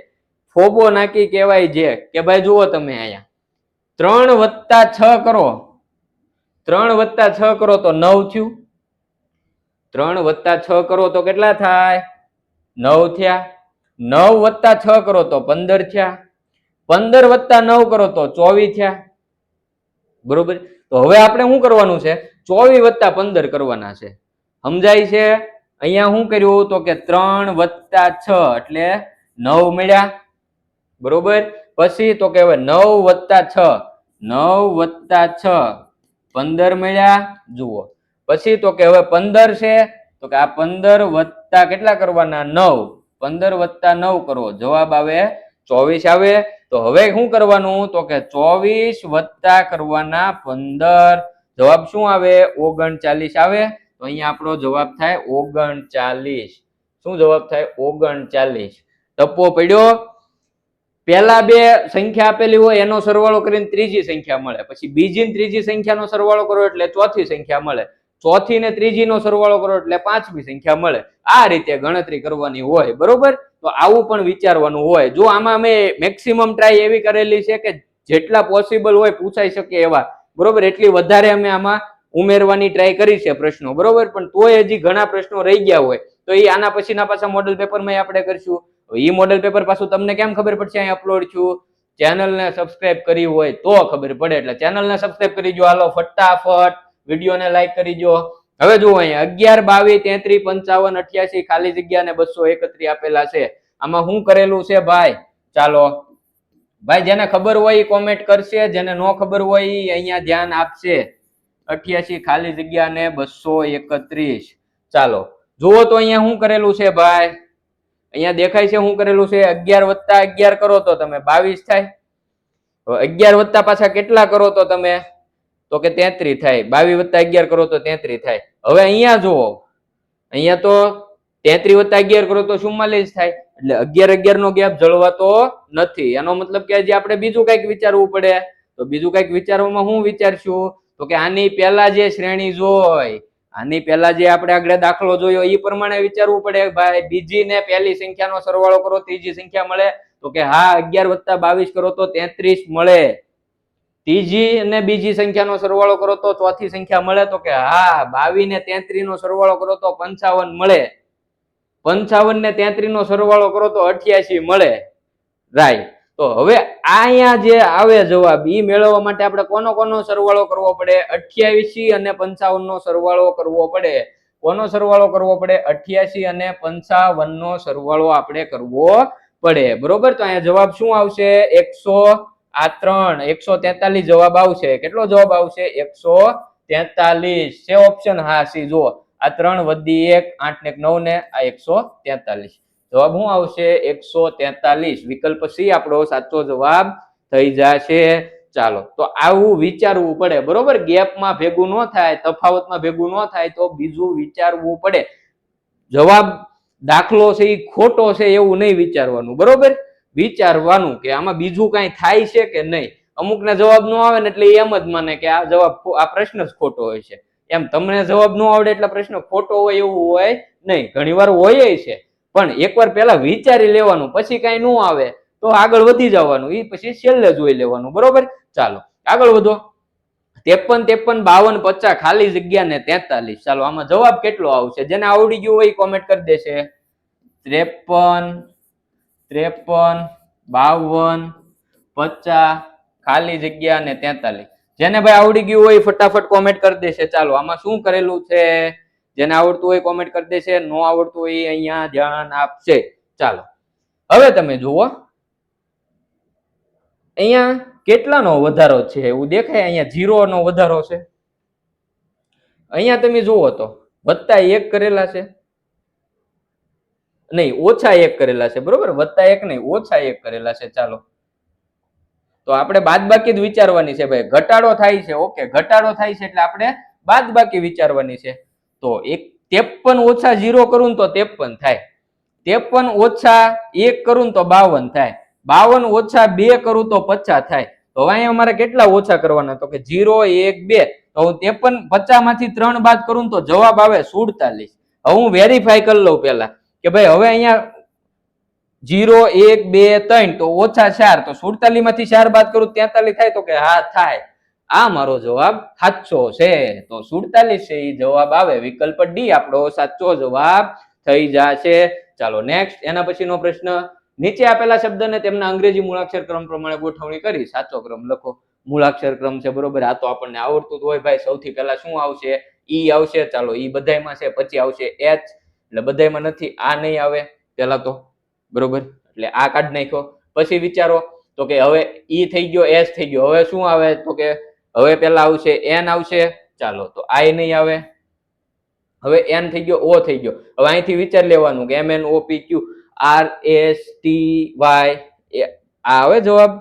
ફોબોનાકી કહેવાય છે કે ભાઈ જુઓ તમે અહીંયા 3 વત્તા 6 કરો. 3 વત્તા 6 કરો તો 9 થયું. 3 વત્તા 6 કરો તો કેટલા થાય? 9 થયા. 9 વત્તા 6 કરો તો 15 થયા. 15 વત્તા 9 કરો તો 24 થયા. બરોબર, તો હવે આપણે શું કરવાનું છે? 24 વત્તા 15 કરવાના છે. સમજાય છે? અહીંયા શું કર્યું તો કે 3 વત્તા 6 એટલે 9 મળ્યા. બરોબર, પછી તો કે હવે 9 વત્તા 6 9 વત્તા 6 15 મળ્યા. જુઓ પછી તો કે હવે 15 છે, તો કે આ 15 વત્તા કેટલા કરવાના? 9. 15 વત્તા 9 કરો, જવાબ આવે 24 આવે. તો હવે શું કરવાનું? તો કે 24 વત્તા કરવાના 15, જવાબ શું આવે? 39 આવે. તો અહીંયા આપણો જવાબ થાય 39. શું જવાબ થાય? 39. ટપ્પો પડ્યો. પહેલા બે સંખ્યા આપેલી હોય એનો સરવાળો કરીને ત્રીજી સંખ્યા મળે, પછી બીજી ને ત્રીજી સંખ્યાનો સરવાળો કરો એટલે ચોથી સંખ્યા મળે, ચોથી ને ત્રીજી નો સરવાળો કરો એટલે પાંચમી સંખ્યા મળે. આ રીતે ગણતરી કરવાની હોય. બરોબર, તો આવું પણ વિચારવાનું હોય. જો આમાં અમે મેક્સિમમ ટ્રાય એવી કરેલી છે કે જેટલા પોસિબલ હોય પૂછાઈ શકે એવા, બરોબર, એટલી વધારે અમે આમાં ઉમેરવાની ટ્રાય કરી છે પ્રશ્નો, બરોબર, પણ તોય હજી ઘણા પ્રશ્નો રહી ગયા હોય તો એ આના પછીના પાછા મોડલ પેપરમાં આપણે કરશું. એ મોડલ પેપર પાછું તમને કેમ ખબર પડશે? અહીં અપલોડ છું. ચેનલને સબસ્ક્રાઇબ કરી હોય તો ખબર પડે, એટલે ચેનલને સબસ્ક્રાઇબ કરી જો. હાલો ફટાફટ વિડીયોને લાઈક કરી જો. હવે જુઓ અહીંયા 11, 22, 33, 55, 88 ખાલી જગ્યા ને 231 આપેલા છે. આમાં શું કરેલું છે ભાઈ? ચાલો ભાઈ, જેને ખબર હોય એ કોમેન્ટ કરશે, જેને ન ખબર હોય એ અહીંયા ધ્યાન આપશે. 88 ખાલી જગ્યા ને 231. ચાલો જુઓ તો અહીંયા શું કરેલું છે ભાઈ? અહીંયા દેખાય છે શું કરેલું છે? 11 + 11 કરો તો તમે 22 થાય. 11 વત્તા પાછા કેટલા કરો તો તમે? તો કે 33 થાય. 22 + 11 કરો તો 33 થાય. હવે અહીંયા જુઓ, અહીંયા તો 33 + 11 કરો તો 44 થાય. એટલે 11 11 નો ગેપ જળવાતો નથી. એનો મતલબ કે હજી આપણે બીજું કંઈક વિચારવું પડે. તો બીજું કંઈક વિચારવામાં શું વિચારશું? તો કે આની પહેલા જે શ્રેણી જોઈ, આની પહેલા જે આપણે આગળ દાખલો જોયો એ પ્રમાણે વિચારવું પડે ભાઈ. બીજી ને પહેલી સંખ્યાનો સરવાળો કરો ત્રીજી સંખ્યા મળે? તો કે હા. 11 + 22 કરો તો 33 મળે. ત્રીજી અને બીજી સંખ્યાનો સરવાળો કરો તો ચોથી સંખ્યા મળે? તો કે હા. 22 ને 33 નો સરવાળો કરો તો 55 મળે. 55 ને 33 નો સરવાળો કરો તો 88 મળે. રાઈટ. તો હવે અહીંયા જે આવે જવાબ ઈ મેળવવા માટે આપણે કોનો સરવાળો કરવો પડે? 88 અને 55 નો સરવાળો કરવો પડે. કોનો સરવાળો કરવો પડે? 88 અને 55 નો સરવાળો આપણે કરવો પડે, બરોબર. તો અહીંયા જવાબ શું આવશે? 143 જવાબ આવશે. કેટલો જવાબ આવશે? 143 છે ઓપ્શન. હા સી. જુઓ આ 3 વધી 1 8 ને 9 ને આ 143. જવાબ શું આવશે? 143. વિકલ્પ સી આપણો સાચો જવાબ થઈ જશે. ચાલો તો આવું વિચારવું પડે, બરોબર. ગેપમાં ભેગું ન થાય, તફાવતમાં ભેગું ન થાય તો બીજું વિચારવું પડે. જવાબ દાખલો છે એ ખોટો છે એવું નહીં વિચારવાનું, બરોબર. વિચારવાનું કે આમાં બીજું કઈ થાય છે કે નહીં. અમુકને જવાબ ન આવે ને એટલે એમ જ માને કે આ જવાબ, આ પ્રશ્ન જ ખોટો હોય છે. એમ તમને જવાબ ન આવડે એટલે પ્રશ્ન ખોટો હોય એવું હોય નહીં. ઘણીવાર હોય છે, પણ એકવાર પહેલા વિચારી લેવાનું, પછી કઈ ન આવે તો આગળ વધી જવાનું, એ પછી છેલ્લે જોઈ લેવાનું, બરોબર. ચાલો આગળ વધો. 53, 53, 52, 50 ખાલી જગ્યા ને 43. ચાલો આમાં જવાબ કેટલો આવશે? જેને આવડી ગયું હોય કોમેન્ટ કરી દેશે. 53, 53, 52, 50 ખાલી જગ્યા ને 43. જેને ભાઈ આવડી ગયું હોય ફટાફટ કોમેન્ટ કરી દેશે. ચાલો આમાં શું કરેલું છે? જેને આવડતું હોય કોમેન્ટ કરી દેશે, નો આવડતું હોય અહીંયા ધ્યાન આપશે. ચાલો હવે તમે જુઓ, અહીંયા કેટલાનો વધારો છે એવું દેખાય? અહીંયા 0 નો વધારો છે. અહીંયા તમે જુઓ તો +1 કરેલા છે, નહીં -1 કરેલા છે, બરોબર. +1 નહીં, -1 કરેલા છે. ચાલો તો આપણે બાદબાકી જ વિચારવાની છે ભાઈ. ઘટાડો થાય છે, ઓકે, ઘટાડો થાય છે એટલે આપણે બાદબાકી વિચારવાની છે. તો 53 - 0 કરું તો 53 થાય. 53 - 1 કરું તો 52 થાય. 52 - 2 કરું તો 50 થાય. તો અહીંયા અમારે કેટલા ઓછા કરવાના? તો કે 0 1 2. તો હું 53 50 માંથી 3 બાદ કરું તો જવાબ આવે 47. હવે હું વેરીફાઈ કરી લઉં પેલા કે ભાઈ હવે અહીંયા 0 1 2 3 તો -4 તો 47 માંથી 4 બાદ કરું 43 થાય. તો કે હા થાય. આ મારો જવાબ સાચો છે. તો 47 છે એ જવાબ આવે. વિકલ્પ ડી આપણો સાચો જવાબ થઈ જશે. ચાલો નેક્સ્ટ. એના પછીનો પ્રશ્ન, નીચે આપેલા શબ્દને તેમના અંગ્રેજી મૂળાક્ષર ક્રમ પ્રમાણે ગોઠવણી કરી સાચો ક્રમ લખો. મૂળાક્ષર ક્રમ છે, બરોબર. આ તો આપણને આવડતું હોય ભાઈ. સૌથી પહેલા શું આવશે? ઈ આવશે. ચાલો ઈ બધાયમાં છે. પછી આવશે એચ, એટલે બધાયમાં નથી. આ નહીં આવે પેલા તો, બરોબર. એટલે આ કાઢ નાખ્યો. પછી વિચારો તો કે હવે ઈ થઈ ગયો, એસ થઈ ગયો. હવે શું આવે? તો કે હવે પેલા આવશે એન આવશે. ચાલો તો આઈ નહીં આવે. હવે એન થઈ ગયો, ઓ થઈ ગયો. હવે અહીંથી વિચાર લેવાનું કે M N O P Q R S T Y આ આવે જવાબ,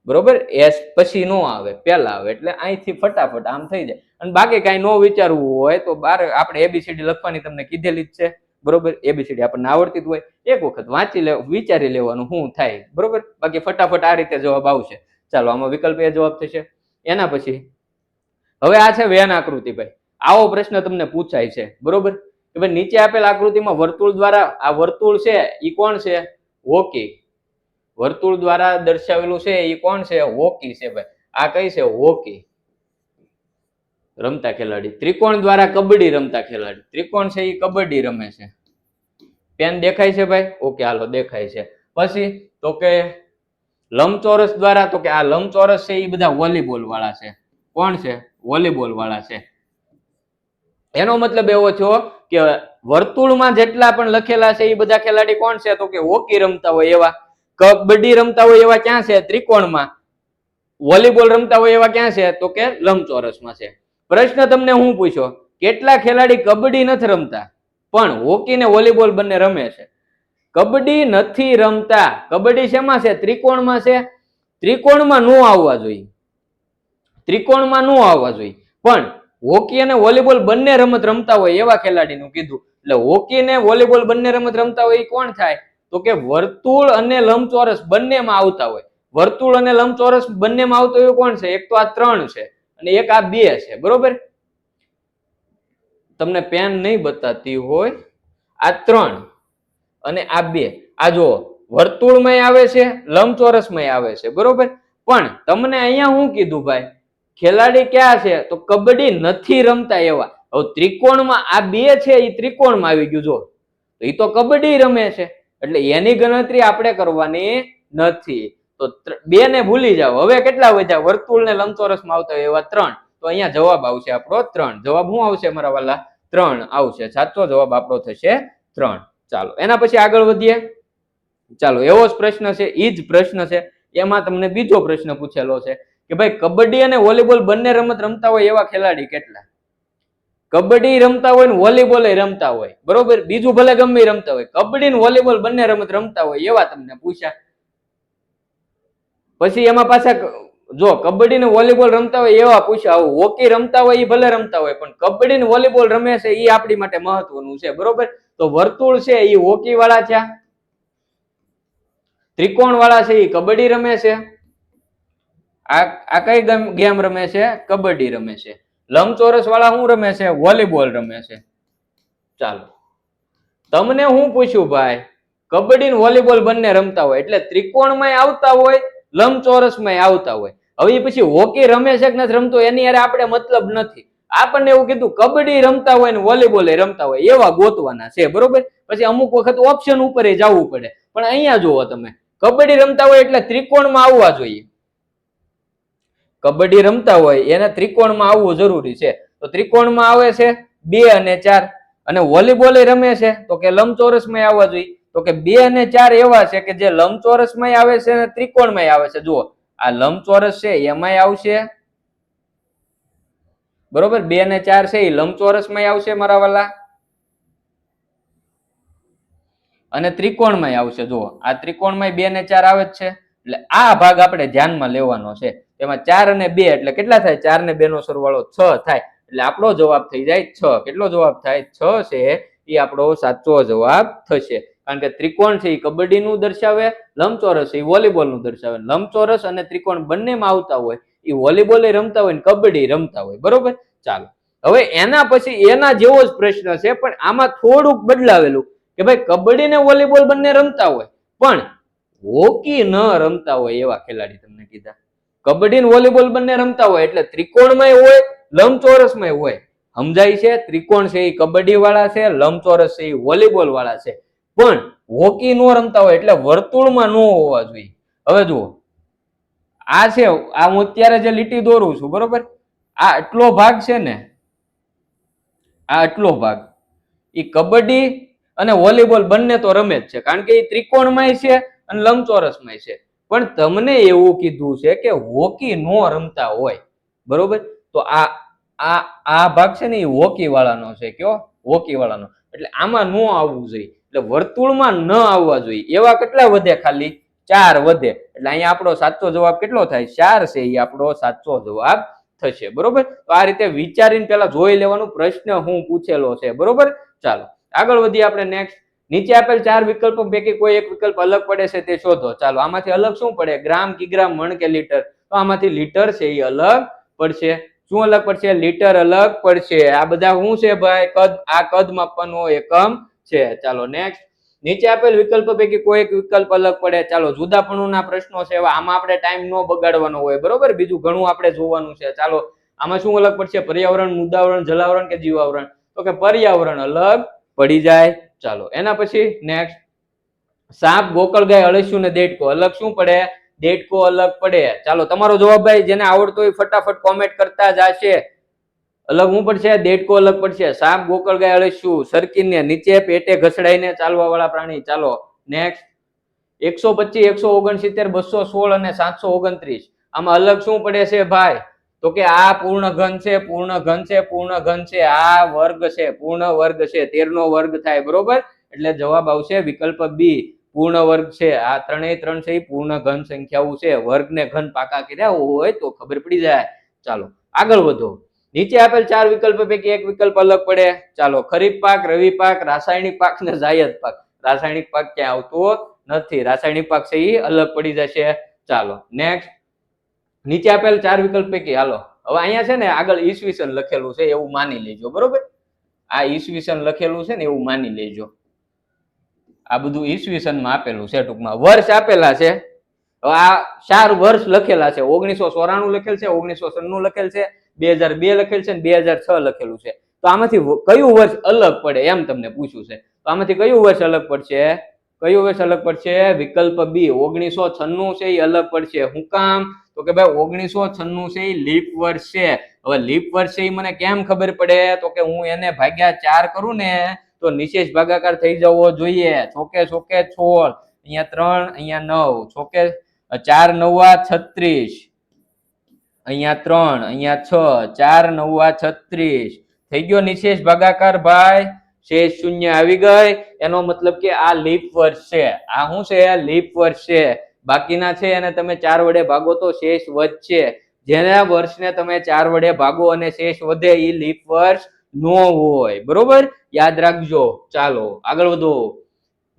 બરોબર. એસ પછી નો આવે, પેલા આવે. એટલે અહીંથી ફટાફટ આમ થઈ જાય. અને બાકી કઈ નો વિચારવું હોય તો બાર આપણે એબીસીડી લખવાની તમને કીધેલી જ છે, બરોબર. એબીસીડી આપણને આવડતી જ હોય. એક વખત વાંચી લે, વિચારી લેવાનું શું થાય, બરોબર. બાકી ફટાફટ આ રીતે જવાબ આવશે. ચાલો આમાં વિકલ્પ એ જવાબ થશે. એના પછી હવે આ છે વેન આકૃતિ ભાઈ. આવો પ્રશ્ન તમને પૂછાય છે, બરોબર. કે ભાઈ નીચે આપેલ આકૃતિમાં વર્તુળ દ્વારા, આ વર્તુળ છે એ કોણ છે? હોકી. વર્તુળ દ્વારા દર્શાવેલું છે એ કોણ છે? હોકી છે ભાઈ. આ કઈ છે? હોકી રમતા ખેલાડી. ત્રિકોણ દ્વારા કબડ્ડી રમતા ખેલાડી. ત્રિકોણ છે એ કબડ્ડી રમે છે. પેન દેખાય છે ભાઈ? ઓકે હાલો દેખાય છે. પછી તો કે લંબચોરસ દ્વારા, તો કે આ લંબચોરસ છે એ બધા વોલીબોલ વાળા છે. કોણ છે? વોલીબોલ વાળા છે. એનો મતલબ એવો થયો કે વર્તુળમાં જેટલા પણ લખેલા છે એ બધા ખેલાડી કોણ છે? તો કે હોકી રમતા હોય એવા. કબડ્ડી રમતા હોય એવા ક્યાં છે? ત્રિકોણમાં. વોલીબોલ રમતા હોય એવા ક્યાં છે? તો કે લંબચોરસમાં છે. પ્રશ્ન તમને હું પૂછ્યો, કેટલા ખેલાડી કબડ્ડી નથી રમતા પણ હોકી ને વોલીબોલ બંને રમે છે? કબડ્ડી નથી રમતા. કબડ્ડી શેમાં છે? ત્રિકોણમાં છે. ત્રિકોણમાં નો આવવા જોઈએ. ત્રિકોણમાં નો આવવા જોઈએ. પણ હોકી અને વોલીબોલ બંને રમત રમતા હોય એવા ખેલાડીનું કીધું. એટલે હોકી ને વોલીબોલ બંને રમત રમતા હોય એ કોણ થાય? તો કે વર્તુળ અને લંબચોરસ બંનેમાં આવતા હોય. વર્તુળ અને લંબચોરસ બંનેમાં આવતો હોય કોણ છે? એક તો આ 3 છે અને એક આ 2 છે. બરોબર? તમને પેન નહીં બતાતી હોય, આ 3 અને આ 2. આ જો વર્તુળમાં આવે છે, લંબચોરસમાં આવે છે. બરોબર? પણ તમને અહીંયા શું કીધું ભાઈ? ખેલાડી ક્યાં છે? તો કબડ્ડી નથી રમતા એવા. હવે ત્રિકોણમાં આ 2 છે એ ત્રિકોણમાં આવી ગયું. જો તો એ તો કબડ્ડી રમે છે એટલે એની ગણતરી આપણે કરવાની નથી. તો 2 ને ભૂલી જાઓ. હવે કેટલા વધ્યા? વર્તુળ ને લંબચોરસમાં આવતા હોય એવા 3. તો અહીંયા જવાબ આવશે આપણો 3. જવાબ શું આવશે મારા વાલા? 3 આવશે. સાચો જવાબ આપણો થશે 3. ચાલો એના પછી આગળ વધીએ. ચાલો એવો જ પ્રશ્ન છે, એ જ પ્રશ્ન છે. એમાં તમને બીજો પ્રશ્ન પૂછેલો છે કે ભાઈ કબડ્ડી અને વોલીબોલ બંને રમત રમતા હોય એવા ખેલાડી કેટલા? કબડ્ડી રમતા હોય ને વોલીબોલ રમતા હોય. બરોબર? બીજું ભલે ગમે રમતા હોય, કબડ્ડી ને વોલીબોલ બંને રમત રમતા હોય એવા તમને પૂછ્યા. પછી એમાં પાછા જો કબડ્ડી ને વોલીબોલ રમતા હોય એવા પૂછ્યા. હોકી રમતા હોય એ ભલે રમતા હોય પણ કબડ્ડી ને વોલીબોલ રમે છે એ આપણી માટે મહત્વનું છે. બરોબર? તો વર્તુળ છે એ હોકી વાળા છે, ત્રિકોણ વાળા છે એ કબડ્ડી રમે છે. આ કઈ ગેમ રમે છે? કબડ્ડી રમે છે. લંબચોરસ વાળા શું રમે છે? વોલીબોલ રમે છે. ચાલો તમને હું પૂછ્યું ભાઈ, કબડ્ડી ને વોલીબોલ બંને રમતા હોય એટલે ત્રિકોણમાં આવતા હોય, લંબચોરસમાં આવતા હોય. હવે પછી હોકી રમે છે કે નથી રમતો એની યાર આપણે મતલબ નથી. આપણને એવું કીધું કબડ્ડી રમતા હોય ને વોલીબોલ રમતા હોય એવા ગોતવાના છે. બરોબર? પછી અમુક વખત ઓપ્શન ઉપર જવું પડે. પણ અહીંયા જુઓ તમે, કબડ્ડી રમતા હોય એટલે ત્રિકોણમાં આવવા જોઈએ. કબડ્ડી રમતા હોય એને ત્રિકોણમાં આવવું જરૂરી છે. તો ત્રિકોણમાં આવે છે 2 અને 4. અને વોલીબોલ રમે છે તો કે લંબચોરસમાં આવવા જોઈએ. તો કે 2 અને 4 એવા છે કે જે લંબચોરસમાં આવે છે અને ત્રિકોણમાં આવે છે. જુઓ આ લંબચોરસ છે એમાંય આવશે. બરોબર? 2 અને 4 છે એ લંબચોરસમાં આવશે મારા વાલા, અને ત્રિકોણમાં આવશે. જુઓ આ ત્રિકોણમાં 2 અને 4 આવે જ છે. એટલે આ ભાગ આપણે ધ્યાનમાં લેવાનો છે. એમાં 4 અને 2 એટલે કેટલા થાય? 4 ને 2 નો સરવાળો 6 થાય. એટલે આપણો જવાબ થઈ જાય 6. કેટલો જવાબ થાય? 6 છે એ આપણો સાચો જવાબ થશે. કારણ કે ત્રિકોણ છે એ કબડ્ડી નું દર્શાવે, લંબચોરસ એ વોલીબોલ નું દર્શાવે. લંબચોરસ અને ત્રિકોણ બંનેમાં આવતા હોય એ વોલીબોલ રમતા હોય ને કબડ્ડી રમતા હોય. બરોબર? ચાલો હવે એના પછી એના જેવો જ પ્રશ્ન છે પણ આમાં થોડુંક બદલાવેલું કે ભાઈ કબડ્ડી ને વોલીબોલ બંને રમતા હોય પણ હોકી ન રમતા હોય એવા ખેલાડી તમને કીધા. કબડ્ડી ને વોલીબોલ બંને રમતા હોય એટલે ત્રિકોણમાં હોય, લંબચોરસમાં હોય. સમજાય છે? ત્રિકોણ છે એ કબડ્ડી વાળા છે, લંબચોરસ છે એ વોલીબોલ વાળા છે. પણ હોકી નો રમતા હોય એટલે વર્તુળમાં નો હોવા જોઈએ. હવે જુઓ આ છે, આ હું અત્યારે જે લીટી દોરું છું, બરોબર? આ આટલો ભાગ છે ને, આ આટલો ભાગ એ કબડ્ડી અને વોલીબોલ બંને તો રમે જ છે કારણ કે એ ત્રિકોણમાં છે અને લંબચોરસમાં છે. પણ તમને એવું કીધું છે કે હોકી નો રમતા હોય. બરોબર? તો આ ભાગ છે ને એ હોકી વાળાનો છે. કયો? હોકી વાળાનો. એટલે આમાં નો આવવું જોઈએ. એટલે વર્તુળમાં ન આવવા જોઈએ. એવા કેટલા વધે? ખાલી 4 વધે. એટલે અહીંયા આપણો સાચો જવાબ કેટલો થાય? 4 છે એ આપણો સાચો જવાબ થશે. બરોબર? તો આ રીતે વિચારીને પેલા જોઈ લેવાનું પ્રશ્ન હું પૂછેલો છે. બરોબર? ચાલો આગળ વધીએ આપણે નેક્સ્ટ. નીચે આપેલ 4 વિકલ્પો પૈકી કોઈ એક વિકલ્પ અલગ પડે છે તે શોધો. ચાલો આમાંથી અલગ શું પડે? ગ્રામ, કિગ્રા, મણ કે લીટર? તો આમાંથી લીટર છે એ અલગ પડશે. શું અલગ પડશે? લીટર અલગ પડશે. આ બધા શું છે ભાઈ? કદ. આ કદ માપવાનો એકમ છે. ચાલો નેક્સ્ટ. નીચે આપેલ વિકલ્પ પૈકી કોઈ એક વિકલ્પ અલગ પડે. ચાલો જુદાપણુંના પ્રશ્નો છે. આમાં આપણે ટાઈમ ન બગાડવાનો હોય, બરોબર? બીજું ઘણું આપણે જોવાનું છે. ચાલો આમાં શું અલગ પડશે? પર્યાવરણ, મૃદાવરણ, જલાવરણ કે જીવાવરણ? તો કે પર્યાવરણ અલગ પડી જાય. ચાલો એના પછી નેક્સ્ટ. સાપ, ગોકળ ગાય, અળસિયું ને દેડકો અલગ શું પડે? દેડકો અલગ પડે. ચાલો તમારો જવાબ ભાઈ જેને આવડતો હોય ફટાફટ કોમેન્ટ કરતા જશે. અલગ શું પડશે? દેડકો અલગ પડશે. સાપ, ગોકળ ગાય, અળસિયું સરકીને નીચે પેટે ઘસડાઈને ચાલવા વાળા પ્રાણી. ચાલો નેક્સ્ટ. 125, 169, 216 અને 729 આમાં અલગ શું પડે છે ભાઈ? તો કે આ પૂર્ણ ઘન છે, પૂર્ણ ઘન છે, પૂર્ણ ઘન છે. આ વર્ગ છે, પૂર્ણ વર્ગ છે. 13 નો વર્ગ થાય, બરોબર? એટલે જવાબ આવશે વિકલ્પ બી, પૂર્ણ વર્ગ છે. આ ત્રણેય ત્રણ છે પૂર્ણ ઘન સંખ્યાઓ છે. વર્ગને ઘન પાકા કર્યા હોય તો ખબર પડી જાય. ચાલો આગળ વધો. નીચે આપેલ 4 વિકલ્પ પૈકી એક વિકલ્પ અલગ પડે. ચાલો ખરીફ પાક, રવિ પાક, રાસાયણિક પાક ને જાયદ પાક. રાસાયણિક પાક ક્યાં આવતો નથી. રાસાયણિક પાક છે એ અલગ પડી જશે. ચાલો નેક્સ્ટ. નીચે આપેલ 4 વિકલ્પ પૈકી હાલો હવે અહીંયા છે ને આગળ ઈસવીસન લખેલું છે એવું માની લેજો, બરોબર? આ ઈસવીસન લખેલું છે ને એવું માની લેજો. આ બધું ઈસવીસન માં આપેલું છે. ટૂંકમાં વર્ષ આપેલા છે. આ 4 વર્ષ લખેલા છે. 1994 લખેલ છે, 1996 લખેલ છે, 2002 લખેલ છે, 2006 લખેલું છે. તો આમાંથી કયું વર્ષ અલગ પડે એમ તમને પૂછ્યું છે. તો આમાંથી કયું વર્ષ અલગ પડશે? કયું વર્ષ અલગ પડશે? વિકલ્પ બી 1996 છે એ અલગ પડશે. શું કામ? તો કે ભાઈ 1996 છે એ લીપ વર્ષ છે. હવે લીપ વર્ષ છે એ મને કેમ ખબર પડે? તો કે હું એને ભાગ્યા 4 કરું ને તો નિશેષ ભાગાકાર થઈ જવો જોઈએ. ચોકે ચોકે 16, અહીંયા 3, અહીંયા 9, ચોકે 4 9 36, અહીંયા 3, અહીંયા 6, 4 9 36 થઈ ગયો નિશેષ ભાગાકાર ભાઈ. શેષ શૂન્ય આવી ગઈ. એનો મતલબ કે આ લીપ વર્ષ છે. આ શું છે? લીપ વર્ષ છે. બાકીના છે અને તમે 4 વડે ભાગો તો શેષ વધશે. જેના વર્ષને તમે 4 વડે ભાગો અને શેષ વધે એ લીપ વર્ષ નો હોય, બરોબર? યાદ રાખજો. ચાલો આગળ વધો.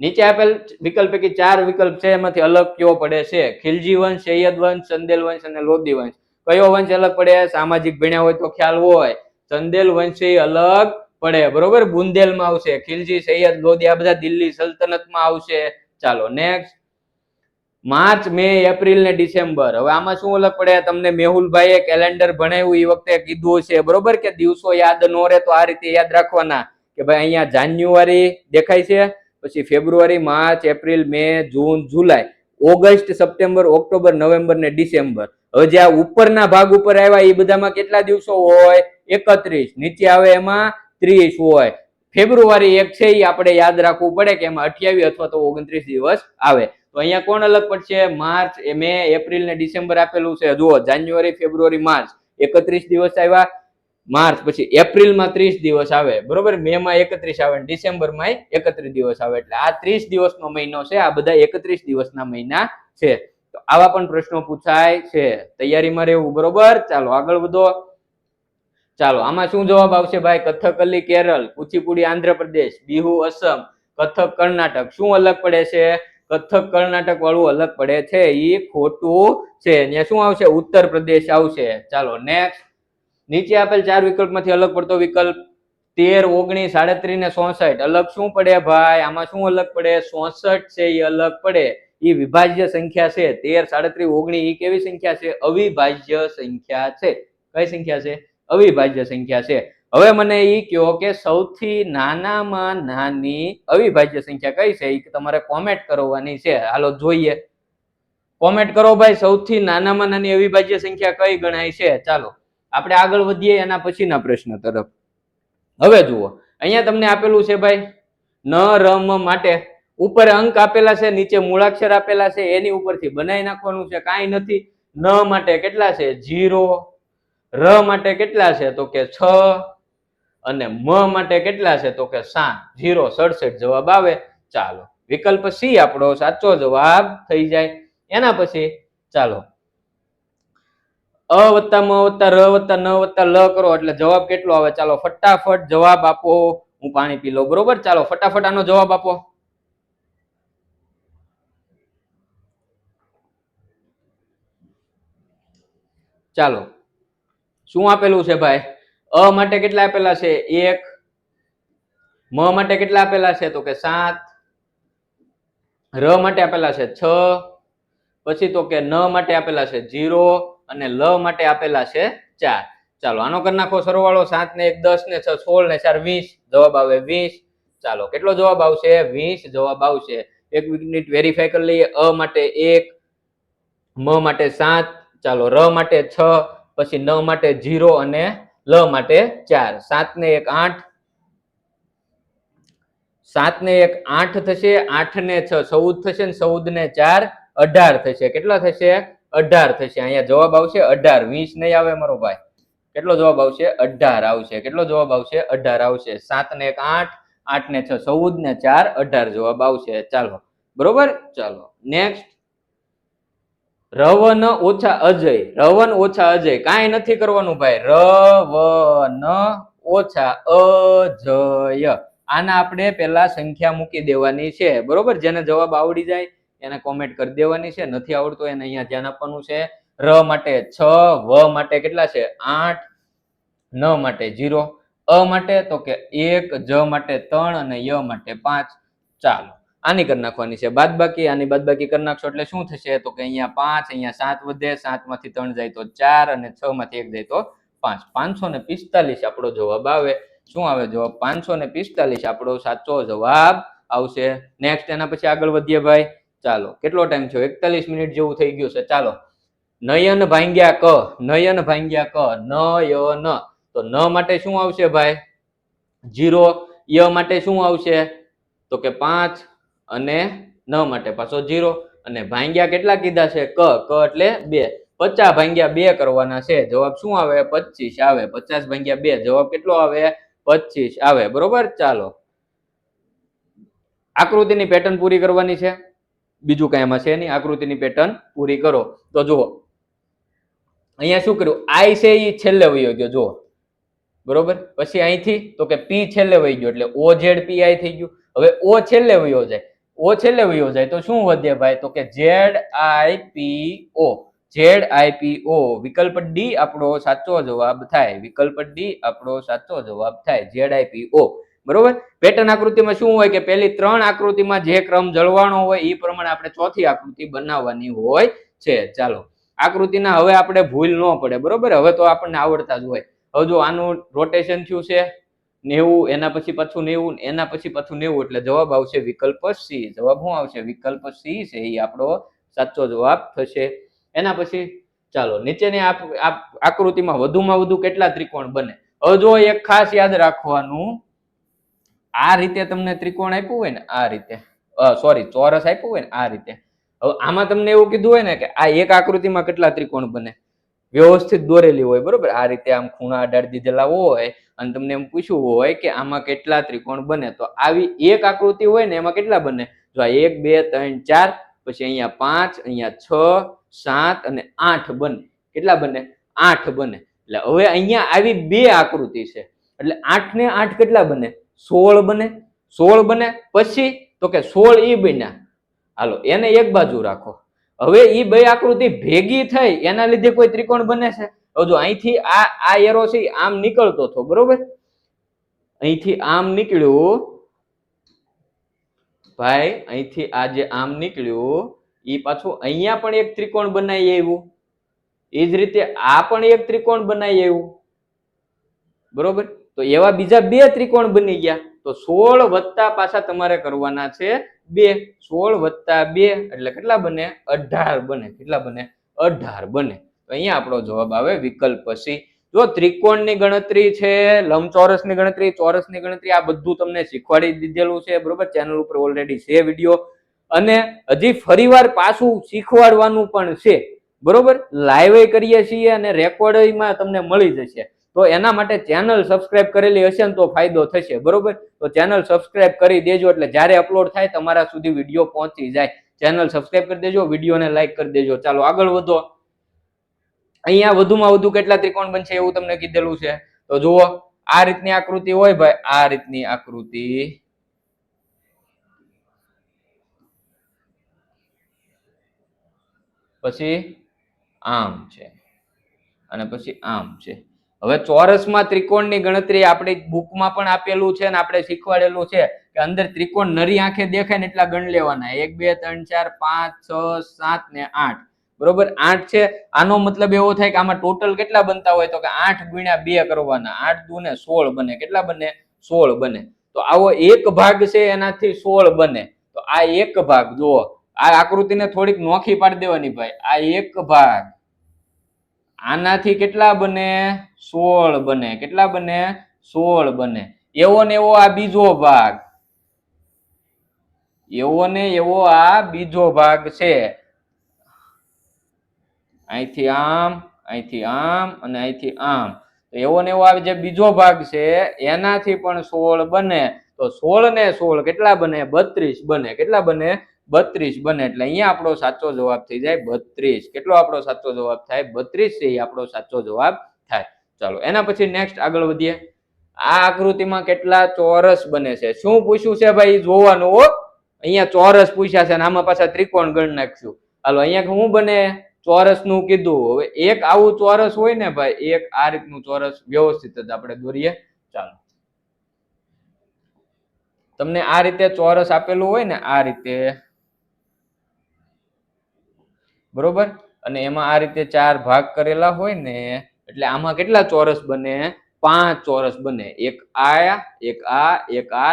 નીચે આપેલ વિકલ્પ પૈકી 4 વિકલ્પ છે એમાંથી અલગ કયો પડે છે? ખિલજી વંશ, સૈયદ વંશ, ચંદેલ વંશ અને લોધી વંશ. કયો વંશ અલગ પડે? સામાજિક ભણ્યા હોય તો ખ્યાલ હોય. ચંદેલ વંશ અલગ પડે, બરોબર? બુંદેલમાં આવશે. ખિલજી, સૈયદ, લોધી આ બધા દિલ્હી સલ્તનતમાં આવશે. ચાલો નેક્સ્ટ. માર્ચ, મે, એપ્રિલ ને ડિસેમ્બર. હવે આમાં શું અલગ પડે? તમને મેહુલભાઈએ કેલેન્ડર ભણાવ્યું એ વખતે કીધું છે, બરોબર? કે દિવસો યાદ ન રહે તો આ રીતે યાદ રાખવાના કે ભાઈ અહીંયા જાન્યુઆરી દેખાય છે, પછી ફેબ્રુઆરી, માર્ચ, એપ્રિલ, મે, જૂન, જુલાઈ, ઓગસ્ટ, સપ્ટેમ્બર, ઓક્ટોબર, નવેમ્બર ને ડિસેમ્બર. હવે જે આ ઉપરના ભાગ ઉપર આવ્યા એ બધામાં કેટલા દિવસો હોય? 31. નીચે આવે એમાં 30 હોય. ફેબ્રુઆરી 1 છે એ આપણે યાદ રાખવું પડે કે એમાં 28 અથવા તો 29 દિવસ આવે. તો અહીંયા કોણ અલગ પડશે? માર્ચ, મે, એપ્રિલ ને ડિસેમ્બર આપેલું છે. જુઓ, જાન્યુઆરી, ફેબ્રુઆરી, માર્ચ 31 દિવસ આવ્યા. માર્ચ પછી એપ્રિલમાં 30 દિવસ આવે, બરોબર? મે માં 31 આવે, ડિસેમ્બર માં 31 દિવસ આવે. એટલે આ 30 દિવસનો મહિનો છે. આ બધા 31 દિવસના મહિના છે. તો આવા પણ પ્રશ્નો પૂછાય છે. તૈયારીમાં રહેવું, બરોબર? ચાલો આગળ વધો. ચાલો આમાં શું જવાબ આવશે ભાઈ? કથકલી કેરળ, કુચીપુડી આંધ્રપ્રદેશ, બિહુ અસમ, કથક કર્ણાટક. શું અલગ પડે છે? કથક કર્ણાટક વાળું અલગ પડે છે. એ ખોટું છે. અહીંયા શું આવશે? ઉત્તર પ્રદેશ આવશે. ચાલો નેક્સ્ટ. નીચે આપેલ 4 વિકલ્પમાંથી અલગ પડતો વિકલ્પ 13, 19, 37 ને 64 અલગ શું પડે ભાઈ? આમાં શું અલગ પડે? 64 છે એ અલગ પડે. એ વિભાજ્ય સંખ્યા છે. 13, 37, 19 એ કેવી સંખ્યા છે? અવિભાજ્ય સંખ્યા છે. કઈ સંખ્યા છે? અવિભાજ્ય સંખ્યા છે. હવે મને એ કહો કે સૌથી નાનામાં નાની અવિભાજ્ય સંખ્યા કઈ છે? એ તમારે કોમેન્ટ કરવાની છે. હાલો જોઈએ. કોમેન્ટ કરો ભાઈ. સૌથી નાનામાં નાની અવિભાજ્ય સંખ્યા કઈ ગણાય છે? ચાલો આપણે આગળ વધીએ એના પછીના પ્રશ્ન તરફ. હવે જુઓ, અહીંયા તમને આપેલું છે ભાઈ ન રમ માટે ઉપર અંક આપેલા છે, નીચે મૂળાક્ષર આપેલા છે, એની ઉપરથી બનાવી નાખવાનું છે. કાંઈ નથી. ન માટે કેટલા છે? 0. ર માટે કેટલા છે? તો કે 6. અને મ માટે કેટલા છે? તો કે 7. 0 67 જવાબ આવે. ચાલો વિકલ્પ સી આપણો સાચો જવાબ થઈ જાય. એના પછી ચાલો અ વત્તા મ વત્તા ર વત્તા ન વત્તા લ કરો એટલે જવાબ કેટલો આવે? ચાલો ફટાફટ જવાબ આપો. હું પાણી પી લઉં, બરોબર? ચાલો ફટાફટ આનો જવાબ આપો. ચાલો શું આપેલું છે ભાઈ? અ માટે કેટલા આપેલા છે? 1. મ માટે કેટલા આપેલા છે? તો કે 7. ર માટે આપેલા છે 6. પછી તો કે ન માટે આપેલા છે 0 અને લ માટે આપેલા છે 4. ચાલો આનો કરી નાખો સરવાળો. 7 ને 1 10 ને 6 16 ને 4 20. જવાબ આવે 20. ચાલો કેટલો જવાબ આવશે? 20 જવાબ આવશે. એક મિનિટ વેરીફાઈ કરી લઈએ. અ માટે 1, મ માટે 7, ચાલો ર માટે 6, પછી ન માટે 0 અને લ માટે 4. 7 ને 1 8, 7 ને 1 8 થશે, 8 ને 6 14 થશે ને 14 ને 4 18 થશે. કેટલા થશે? 18 થશે. અહીંયા જવાબ આવશે 18. 20 નહીં આવે મારો ભાઈ. કેટલો જવાબ આવશે? 18 આવશે. કેટલો જવાબ આવશે? 18 આવશે. 7 ને 1 8, 8 ને 6 14 ને 4 18 જવાબ આવશે. ચાલો બરોબર. ચાલો નેક્સ્ટ. રવન ઓછા અજય. રવન ઓછા અજય. કાંઈ નથી કરવાનું ભાઈ. રવન ઓછા અજય. આના આપણે પેલા સંખ્યા મૂકી દેવાની છે. બરોબર. જેને જવાબ આવડી જાય એને કોમેન્ટ કરી દેવાની છે. નથી આવડતું એને અહીંયા ધ્યાન આપવાનું છે. ર માટે 6, વ માટે કેટલા છે? 8, ન માટે 0, અ માટે તો કે 1, જ માટે 3 અને ય માટે 5. ચાલો આની કરી નાખવાની છે બાદબાકી. આની બાદબાકી કરી નાખશો એટલે શું થશે? તો કે અહીંયા 5, અહીંયા 7 વધે, 7 માંથી 3 જાય તો 4 અને 6 માંથી 1 જાય તો 5. 545 આપણો જવાબ આવે. શું આવે જવાબ? 545 આપણો સાચો જવાબ આવશે. નેક્સ્ટ એના પછી આગળ વધીએ ભાઈ. ચાલો કેટલો ટાઈમ થયો? 41 મિનિટ જેવું થઈ ગયું છે. ચાલો નયન ભાંગ્યા ક. નયન ભાંગ્યા ક. નયન. તો ન માટે શું આવશે ભાઈ? 0. ય માટે શું આવશે? તો કે 5 અને ન માટે પાછો 0 અને ભાંગ્યા કેટલા કીધા છે? ક. ક એટલે 2. 50 ભાંગ્યા 2 કરવાના છે. જવાબ શું આવે? 25 આવે. 50 ભાંગ્યા 2 જવાબ કેટલો આવે? 25 આવે. બરોબર. ચાલો આકૃતિની પેટર્ન પૂરી કરવાની છે. બીજું કઈ એમાં છે નહીં. આકૃતિની પેટર્ન પૂરી કરો. તો જુઓ અહીંયા શું કર્યું? આઈ છે એ છેલ્લે વયો ગયો. જુઓ બરોબર. પછી અહીંથી તો કે પી છેલ્લે વહી ગયો એટલે ઓ ઝેડ પી આઈ થઈ ગયું. હવે ઓ છેલ્લે વયો જાય. ઓ છેલ્લે વયો જાય તો શું વધે ભાઈ? તો કે ઝેડ આઈ પી ઓ. ઝેડ આઈ પી ઓ. વિકલ્પ ડી આપણો સાચો જવાબ થાય. વિકલ્પ ડી આપણો સાચો જવાબ થાય. ઝેડ આઈ પી ઓ. બરોબર. પેટર્ન આકૃતિમાં શું હોય કે પેલી 3 આકૃતિમાં જે ક્રમ જળવાણો હોય એ પ્રમાણે આપણે ચોથી આકૃતિ બનાવવાની હોય છે. ચાલો આકૃતિના હવે આપણે ભૂલ ન પડે. બરોબર. હવે તો આપણને આવડતા જ હોય. હવે જો આનું રોટેશન થયું છે 90, એના પછી પાછું 90, એના પછી પાછું 90 એટલે જવાબ આવશે વિકલ્પ સી. જવાબ શું આવશે? વિકલ્પ સી છે એ આપણો સાચો જવાબ થશે. એના પછી ચાલો નીચેની આકૃતિમાં વધુમાં વધુ કેટલા ત્રિકોણ બને? હવે જો એક ખાસ યાદ રાખવાનું, આ રીતે તમને ત્રિકોણ આપ્યું હોય ને, આ રીતે સોરી ચોરસ આપ્યું હોય ને આ રીતે, હવે આમાં તમને એવું કીધું હોય ને કે આ એક આકૃતિમાં કેટલા ત્રિકોણ બને, વ્યવસ્થિત દોરેલી હોય. બરોબર. આ રીતે આમ ખૂણા અડાડી દીધેલા હોય અને તમને એમ પૂછ્યું હોય કે આમાં કેટલા ત્રિકોણ બને, તો આવી એક આકૃતિ હોય ને એમાં કેટલા બને? જો આ 1 2 3 4, પછી અહીંયા 5, અહીંયા 6 7 અને 8 બને. કેટલા બને? 8 બને. એટલે હવે અહીંયા આવી બે આકૃતિ છે એટલે 8 ને 8 કેટલા બને? 16 બને. 16 બને. પછી તો કે 16 ઈ બન્યા. હાલો એને એક બાજુ રાખો. હવે ઈ બે આકૃતિ ભેગી થઈ એના લીધે કોઈ ત્રિકોણ બને છે? હવે જો અહીંથી આ એરો છે આમ નીકળતો હતો. બરોબર. અહીંથી આમ નીકળ્યું ભાઈ, અહીંથી આ જે આમ નીકળ્યું ઈ પાછું અહીંયા પણ એક ત્રિકોણ બનાવી આવ્યું. એ જ રીતે આ પણ એક ત્રિકોણ બનાવી આવ્યું. બરોબર. તો એવા બીજા બે ત્રિકોણ બની ગયા. તો 16 વત્તા પાછા તમારે કરવાના છે 2. 16 વત્તા 2 એટલે કેટલા બને? 18 બને. કેટલા બને? 18 બને. તો અહીંયા આપણો જવાબ આવે વિકલ્પ સી. જો ત્રિકોણની ગણતરી છે, લંબચોરસની ગણતરી, ચોરસની ગણતરી, આ બધું તમને શીખવાડી દીધેલું છે. બરોબર. ચેનલ ઉપર ઓલરેડી છે વિડીયો અને હજી ફરીવાર પાછું શીખવાડવાનું પણ છે. બરોબર. લાઈવ કરીએ છીએ અને રેકોર્ડિંગમાં તમને મળી જશે. તો એના માટે ચેનલ સબસ્ક્રાઇબ કરેલી હશે ને તો ફાયદો થશે. બરોબર. તો ચેનલ સબસ્ક્રાઇબ કરી દેજો એટલે જ્યારે અપલોડ થાય તમારા સુધી વિડીયો પહોંચી જાય. ચેનલ સબસ્ક્રાઇબ કરી દેજો, વિડીયોને લાઈક કરી દેજો. ચાલો આગળ વધો. અહીંયા વધુમાં વધુ કેટલા ત્રિકોણ બનશે એવું તમને કીધેલું છે. તો જુઓ આ રીતની આકૃતિ હોય ભાઈ, આ રીતની આકૃતિ, પછી આમ છે અને પછી આમ છે. હવે ચોરસમાં ત્રિકોણની ગણતરી આપણી બુકમાં પણ આપેલું છે ને આપણે શીખવાડેલું છે કે અંદર ત્રિકોણ નરી આંખે દેખાય ને એટલા ગણ લેવાના 1 2 3 4 5 6 7 ને 8 બરોબર 8 છે આનો મતલબ એવો થાય કે આમાં ટોટલ કેટલા બનતા હોય તો કે 8 ગુણ્યા 2 કરવાના 8 દુ ને 16 બને કેટલા બને 16 બને તો આવો એક ભાગ છે એનાથી 16 બને તો આ એક ભાગ જુઓ આ આકૃતિને થોડીક નોખી પાડી દેવાની ભાઈ આ એક ભાગ આનાથી કેટલા બને 16 બને કેટલા બને 16 બને એવો ને એવો આ બીજો ભાગ એવો ને એવો આ બીજો ભાગ છે અહીંથી આમ અને અહીંથી આમ એવો ને એવો આ જે બીજો ભાગ છે એનાથી પણ 16 બને તો 16 ને 16 કેટલા બને 32 બને કેટલા બને 32 બને એટલે અહીંયા આપણો સાચો જવાબ થઈ જાય 32 કેટલો આપણો સાચો જવાબ થાય 32 છે એ આપણો સાચો જવાબ થાય ચાલો એના પછી નેક્સ્ટ આગળ વધીએ આ આકૃતિમાં કેટલા ચોરસ બને છે શું પૂછ્યું છે ભાઈ જોવાનું હો અહીંયા ચોરસ પૂછ્યા છે અને આમાં પાછા ત્રિકોણ ગણ નાખશું હાલો અહીંયા શું બને ચોરસ નું કીધું હવે એક આવું ચોરસ હોય ને ભાઈ એક આ રીતનું ચોરસ વ્યવસ્થિત જ આપણે દોરીએ ચાલો તમને આ રીતે ચોરસ આપેલું હોય ને આ રીતે બરોબર અને એમાં આ રીતે 4 ભાગ કરેલા હોય ને એટલે આમાં કેટલા ચોરસ બને 5 ચોરસ બને એક આ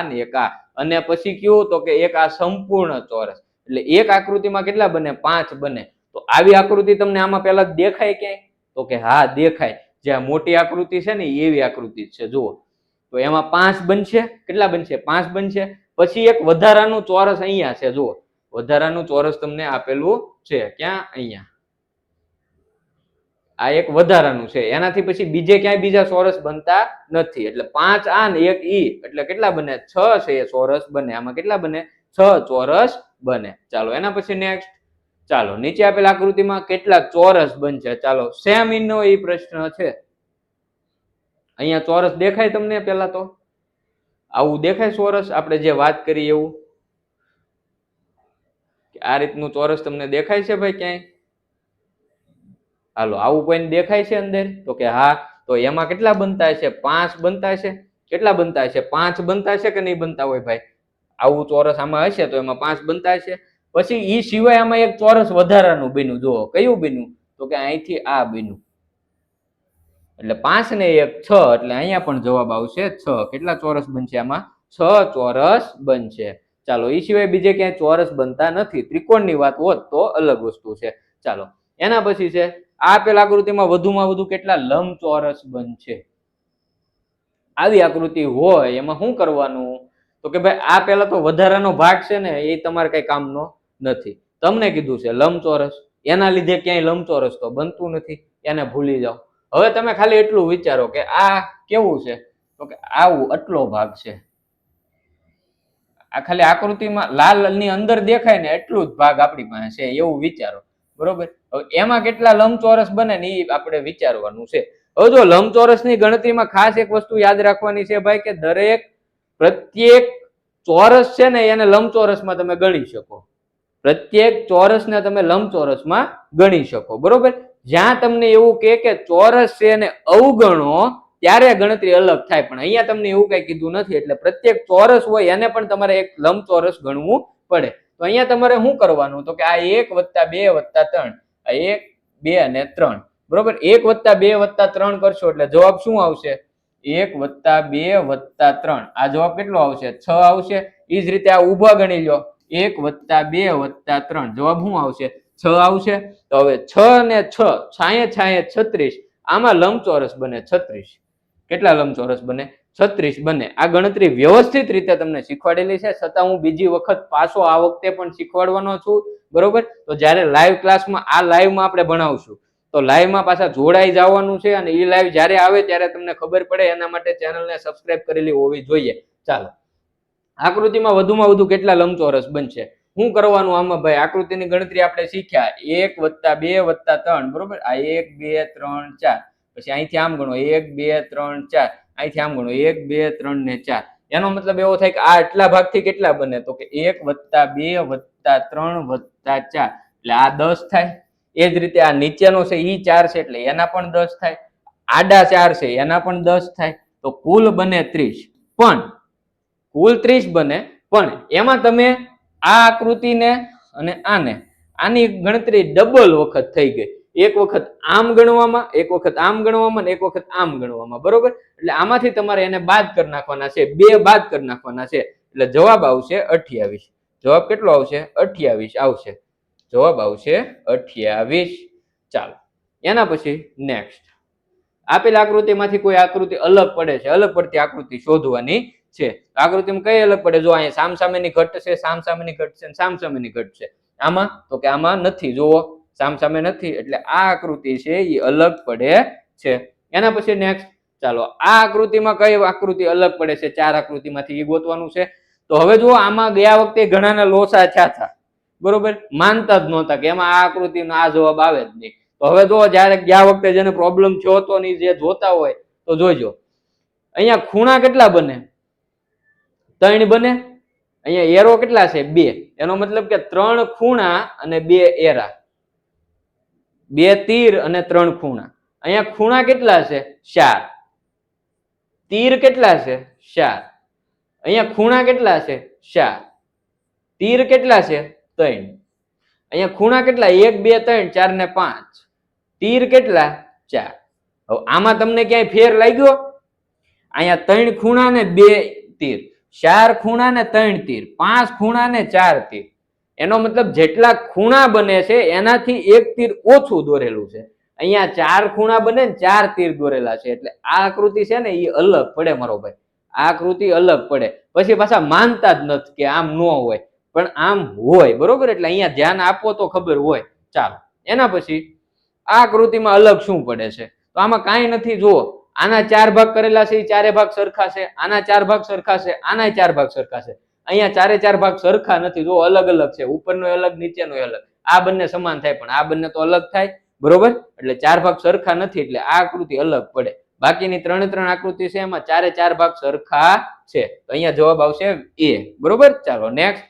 ને એક આ અને પછી કયું તો કે એક આ સંપૂર્ણ ચોરસ એટલે એક આકૃતિમાં કેટલા બને 5 બને તો આવી આકૃતિ તમને આમાં પહેલા દેખાય ક્યાંય તો કે હા દેખાય જે આ મોટી આકૃતિ છે ને એવી આકૃતિ છે જુઓ તો એમાં 5 બનશે કેટલા બનશે 5 બનશે પછી એક વધારાનું ચોરસ અહીંયા છે જુઓ વધારાનું ચોરસ તમને આપેલું છે ક્યાં અહીંયા આ એક વધારાનું છે એનાથી પછી બીજે ક્યાંય બીજા ચોરસ બનતા નથી એટલે 5 આ ને 1 ઈ એટલે કેટલા બને 6 છે એ ચોરસ બને આમાં કેટલા બને 6 ચોરસ બને ચાલો એના પછી નેક્સ્ટ ચાલો નીચે આપેલ આકૃતિમાં કેટલા ચોરસ બનશે ચાલો સેમ ઇનનો એ પ્રશ્ન છે અહીંયા ચોરસ દેખાય તમને પહેલા તો આવું દેખાય ચોરસ આપણે જે વાત કરી એવું આ રીતનું ચોરસ તમને દેખાય છે ભાઈ ક્યાંય હાલો આવું કોઈને દેખાય છે અંદર તો કે હા તો એમાં કેટલા બનતા છે 5 બનતા છે કેટલા બનતા છે 5 બનતા છે કે નહીં બનતા હોય ભાઈ આવું ચોરસ આમાં હશે તો એમાં 5 બનતા છે પછી ઈ સિવાય આમાં એક ચોરસ વધારાનું બન્યું જુઓ કયું બન્યું તો કે અહીંથી આ બન્યું એટલે 5 ને 1 6 એટલે અહીંયા પણ જવાબ આવશે 6 કેટલા ચોરસ બનશે આમાં 6 ચોરસ બનશે ચાલો એ સિવાય બીજે ક્યાંય ચોરસ બનતા નથી ત્રિકોણની વાત હોત તો અલગ વસ્તુ છે ચાલો એના પછી છે આ આપેલ આકૃતિમાં વધુમાં વધુ કેટલા લંબચોરસ બનશે આવી આકૃતિ હોય એમાં શું કરવાનું તો કે ભાઈ આ પેલા તો વધારાનો ભાગ છે ને એ તમારે કઈ કામનો નથી તમને કીધું છે લંબચોરસ એના લીધે ક્યાંય લંબચોરસ તો બનતું નથી એને ભૂલી જાઓ હવે તમે ખાલી એટલું વિચારો કે આ કેવું છે તો કે આવું આટલો ભાગ છે આ ખાલી આકૃતિમાં લાલ ની અંદર દેખાય ને એટલું જ ભાગ આપણી પાસે છે એવું વિચારો બરોબર હવે એમાં કેટલા લંબચોરસ બને ને એ આપણે વિચારવાનું છે હવે જો લંબચોરસની ગણતરીમાં ખાસ એક વસ્તુ યાદ રાખવાની છે ભાઈ કે દરેક પ્રત્યેક ચોરસ છે ને એને લંબચોરસમાં તમે ગણી શકો પ્રત્યેક ચોરસને તમે લંબચોરસમાં ગણી શકો બરોબર જ્યાં તમને એવું કે ચોરસ છે એને અવગણો ત્યારે ગણતરી અલગ થાય પણ અહીંયા તમને એવું કઈ કીધું નથી એટલે પ્રત્યેક ચોરસ હોય એને પણ તમારે એક લંબચોરસ ગણવું પડે તો અહીંયા તમારે શું કરવાનું તો કે આ 1 + 2 + 3 આ 1 2 અને 3 બરોબર 1 + 2 + 3 કરશો એટલે જવાબ શું આવશે 1 + 2 + 3 આ જવાબ કેટલો આવશે 6 આવશે એ જ રીતે આ ઊભા ગણી લો 1 + 2 + 3 જવાબ શું આવશે 6 આવશે તો હવે 6 ને 6 છાંયે 36 આમાં લંબચોરસ બને 36 કેટલા લંબચોરસ બને 36 બને આ ગણતરી વ્યવસ્થિત રીતે તમને શીખવાડેલી છે છતાં હું બીજી વખત પાછો આ વખતે પણ શીખવાડવાનો છું બરોબર તો જ્યારે લાઈવ ક્લાસમાં આ લાઈવમાં આપણે ભણાવશું તો લાઈવમાં પાછા જોડાઈ જવાનું છે અને એ લાઈવ જ્યારે આવે ત્યારે તમને ખબર પડે એના માટે ચેનલને સબસ્ક્રાઇબ કરેલી હોવી જોઈએ ચાલો આકૃતિમાં વધુમાં વધુ કેટલા લંબચોરસ બનશે શું કરવાનું આમાં ભાઈ આકૃતિની ગણતરી આપણે શીખ્યા 1 + 2 + 3 બરોબર આ 1 2 3 4 પછી અહીંથી આમ ગણો 1 2 3 4 અહીંથી આમ ગણો 1 2 3 ને 4 એનો મતલબ એવો થાય કે આ આટલા ભાગથી કેટલા બને તો કે 1 + 2 + 3 + 4 એટલે આ 10 થાય એ જ રીતે આ નીચેનો છે ઈ 4 છે એટલે એના પણ 10 થાય આડા 4 છે એના પણ 10 થાય, તો કુલ બને 30. પણ કુલ 30 બને, પણ એમાં તમે આ આકૃતિને અને આની ગણતરી ડબલ વખત થઈ ગઈ. એક વખત આમ ગણવામાં, એક વખત આમ ગણવામાં, એક વખત આમ ગણવામાં, બરોબર. એટલે આમાંથી તમારે એને બાદ કરી નાખવાના છે, 2 બાદ કરી નાખવાના છે, એટલે જવાબ આવશે 28. જવાબ કેટલો આવશે? 28 આવશે. જવાબ આવશે 28. ચાલો એના પછી નેક્સ્ટ, આપેલ આકૃતિમાંથી કોઈ આકૃતિ અલગ પડે છે, અલગ પડતી આકૃતિ શોધવાની છે. આકૃતિમાં કઈ અલગ પડે? જો અહીંયા સામસામેની ઘટ છે, સામસામેની ઘટ છે, સામસામેની ઘટ છે. આમાં તો કે આમાં નથી, જુઓ સામસામે નથી, એટલે આ આકૃતિ છે એ અલગ પડે છે. એના પછી નેક્સ્ટ, ચાલો આ આકૃતિમાં કઈ આકૃતિ અલગ પડે છે? 4 આકૃતિમાંથી એ ગોતવાનું છે. તો હવે જુઓ આમાં ગયા વખતે ઘણાના લોસા થયા હતા, બરોબર, માનતા જ નહોતા કે એમાં આ આકૃતિનો આ જવાબ આવે જ નહીં. તો હવે જો જયારે ગયા વખતે જેને પ્રોબ્લેમ થયો હતો ને જે જોતા હોય તો જોઈજો, અહીંયા ખૂણા કેટલા બને? 3 બને. અહીંયા એરો કેટલા છે? 2. એનો મતલબ કે 3 ખૂણા અને 2 એરા, 2 તીર અને 3 ખૂણા. અહીંયા ખૂણા કેટલા છે? 4. તીર કેટલા છે? 4. અહીંયા ખૂણા કેટલા છે? 4. તીર કેટલા છે? 3. અહીંયા ખૂણા કેટલા? 1 2 3 4 ને 5. તીર કેટલા? 4. હવે આમાં તમને ક્યાંય ફેર લાગ્યો? અહીંયા 3 ખૂણા ને 2 તીર, 4 ખૂણા ને 3 તીર, 5 ખૂણા ને 4 તીર. એનો મતલબ જેટલા ખૂણા બને છે એનાથી 1 તીર ઓછું દોરેલું છે. અહીંયા 4 ખૂણા બને ને 4 તીર દોરેલા છે, એટલે આ આકૃતિ છે ને એ અલગ પડે મારો ભાઈ. આ આકૃતિ અલગ પડે. પછી પાછા માનતા જ નથી કે આમ ન હોય, પણ આમ હોય, બરોબર. એટલે અહીંયા ધ્યાન આપો તો ખબર હોય. ચાલો એના પછી આ આકૃતિમાં અલગ શું પડે છે? તો આમાં કાંઈ નથી. જુઓ આના 4 ભાગ કરેલા છે, એ 4 ભાગ સરખા છે. આના 4 ભાગ સરખા છે, આના 4 ભાગ સરખા છે. અહીંયા 4 ભાગ સરખા નથી, જો અલગ અલગ છે, ઉપરનો અલગ, નીચેનો અલગ. આ બંને સમાન થાય પણ આ બંને તો અલગ થાય, બરોબર. એટલે 4 ભાગ સરખા નથી, એટલે આ આકૃતિ અલગ પડે. બાકીની 3 આકૃતિ છે એમાં 4 ભાગ સરખા છે, તો અહીંયા જવાબ આવશે A, બરોબર. ચાલો નેક્સ્ટ,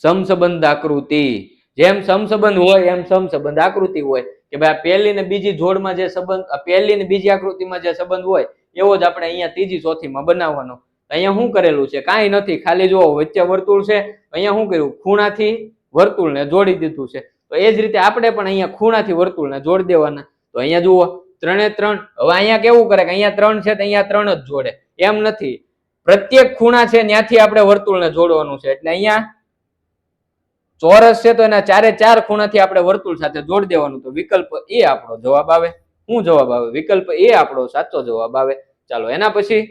સમસંબંધ આકૃતિ. જેમ સમસંબંધ હોય એમ સમસંબંધ આકૃતિ હોય કે ભાઈ પહેલી ને બીજી જોડમાં જે સંબંધ, પહેલી ને બીજી આકૃતિમાં જે સંબંધ હોય એવો જ આપણે અહીંયા ત્રીજી ચોથીમાં બનાવવાનો. અહીંયા શું કરેલું છે? કાંઈ નથી, ખાલી જો વચ્ચે વર્તુળ છે, અહીંયા શું કર્યું? ખૂણાથી વર્તુળને જોડી દીધું છે. તો એ જ રીતે આપણે પણ અહીંયા ખૂણાથી વર્તુળને જોડી દેવાના. તો અહીંયા જુઓ 3 3. હવે અહીંયા કેવું કરે કે અહીંયા 3 છે તો અહીંયા 3 જ જોડે, એમ નથી. પ્રત્યેક ખૂણા છે ત્યાંથી આપણે વર્તુળને જોડવાનું છે. એટલે અહીંયા ચોરસ છે તો એના 4 ખૂણાથી આપણે વર્તુળ સાથે જોડી દેવાનું. તો વિકલ્પ A આપણો જવાબ આવે. શું જવાબ આવે? વિકલ્પ A આપણો સાચો જવાબ આવે. ચાલો એના પછી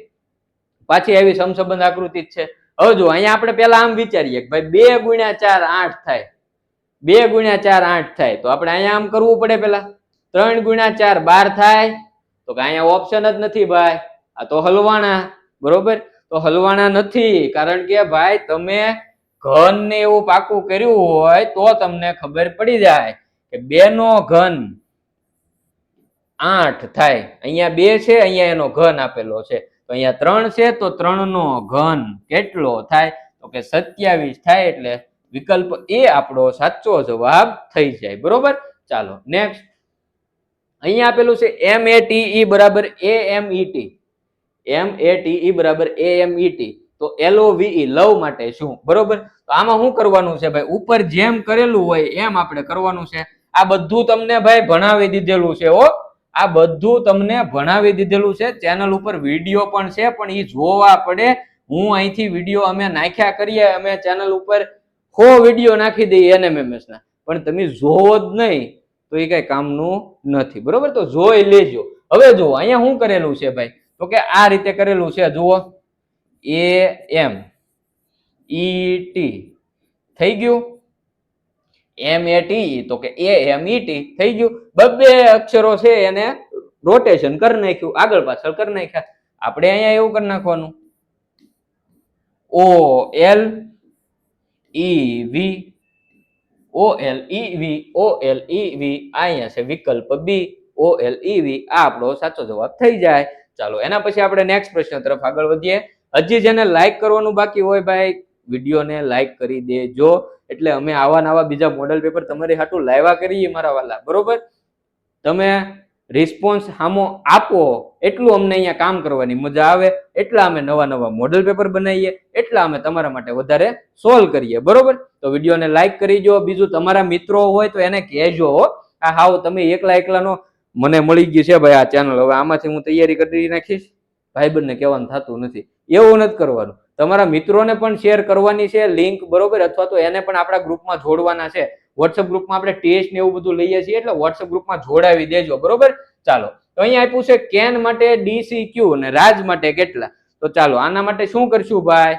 પાછી આવી સમસંબંધ આકૃતિ જ છે. હવે જો અહીંયા આપણે પેલા આમ વિચારીએ કે ભાઈ 2 × 4 8 થાય, 2 × 4 8 થાય. તો આપણે અહીંયા આમ કરવું પડે પેલા. 3 × 4 12 થાય. તો કે અહીંયા ઓપ્શન જ નથી ભાઈ, આ તો હલવાણા, બરોબર. તો હલવાણા નથી, કારણ કે ભાઈ તમે ઘન ને એવું પાકું કર્યું હોય તો તમને ખબર પડી જાય કે 2 નો ઘન 8 થાય. અહીંયા 2 છે, અહીંયા એનો ઘન આપેલો છે. તો અહીંયા 3 છે તો 3 નો ઘન કેટલો થાય? તો કે 27 થાય. એટલે વિકલ્પ A આપણો સાચો જવાબ થઈ જાય, બરોબર. ચાલો નેક્સ્ટ, અહીંયા આપેલું છે MATE બરાબર AMET. MATE બરાબર AMET. તો LOVE લવ માટે શું? બરોબર. તો આમાં શું કરવાનું છે ભાઈ? ઉપર જેમ કરેલું હોય એમ આપણે કરવાનું છે. આ બધું તમને ભાઈ ભણાવી દીધેલું છે હો, આ બધું તમને ભણાવી દીધેલું છે. ચેનલ ઉપર વિડીયો પણ છે, પણ એ જોવા પડે. હું અહીંથી વિડીયો અમે નાખ્યા કરીએ, અમે ચેનલ ઉપર 100 વિડીયો નાખી દઈએ NMMS ના, પણ તમે જોવો જ નહીં તો એ કઈ કામનું નથી, બરોબર. તો જોઈ લેજો. હવે જુઓ અહીંયા શું કરેલું છે ભાઈ? તો કે આ રીતે કરેલું છે. જુઓ AMET થઈ ગયું, MATE તો કે AMET થઈ ગયું. બે અક્ષરો છે એને રોટેશન કરી નાખ્યું, આગળ પાછળ કરી નાખ્યા. આપણે અહીંયા એવું કરી નાખવાનું OLEV OLEV OLEV. અહીંયા છે વિકલ્પ B OLEV. આ આપણો સાચો જવાબ થઈ જાય. ચાલો એના પછી આપણે નેક્સ્ટ પ્રશ્ન તરફ આગળ વધીએ. હજી જેને લાઈક કરવાનું બાકી હોય ભાઈ વિડીયોને લાઈક કરી દેજો, એટલે અમે આવા નવા બીજા મોડલ પેપર તમારી હાટું લાવ્યા કરીએ મારા વાલા, બરોબર. તમે રિસ્પોન્સ સામો આપો, એટલું અમને અહીંયા કામ કરવાની મજા આવે, એટલા અમે નવા નવા મોડલ પેપર બનાવીએ, એટલા અમે તમારા માટે વધારે સોલ્વ કરીએ. બરોબર? તો વિડીયોને લાઈક કરી દો. બીજું તમારા મિત્રો હોય તો એને કહેજો. આ હાવ તમે એકલાનો મને મળી ગયું છે ભાઈ આ ચેનલ, હવે આમાંથી હું તૈયારી કરી નાખીશ, ભાઈબંધને કહેવાનું થતું નથી. એવું નથી કરવાનું. તમારા મિત્રોને પણ શેર કરવાની છે લિંક. બરોબર? અથવા તો એને પણ આપણા ગ્રુપમાં જોડવાના છે. વોટ્સઅપ ગ્રુપમાં આપણે ટેસ્ટ ને એવું બધું લઈએ છીએ, એટલે વોટ્સઅપ ગ્રુપમાં જોડાવી દેજો. બરોબર? ચાલો, તો અહીંયા આપ્યું છે કેન માટે DCQ અને રાજ માટે કેટલા. તો ચાલો આના માટે શું કરશું ભાઈ?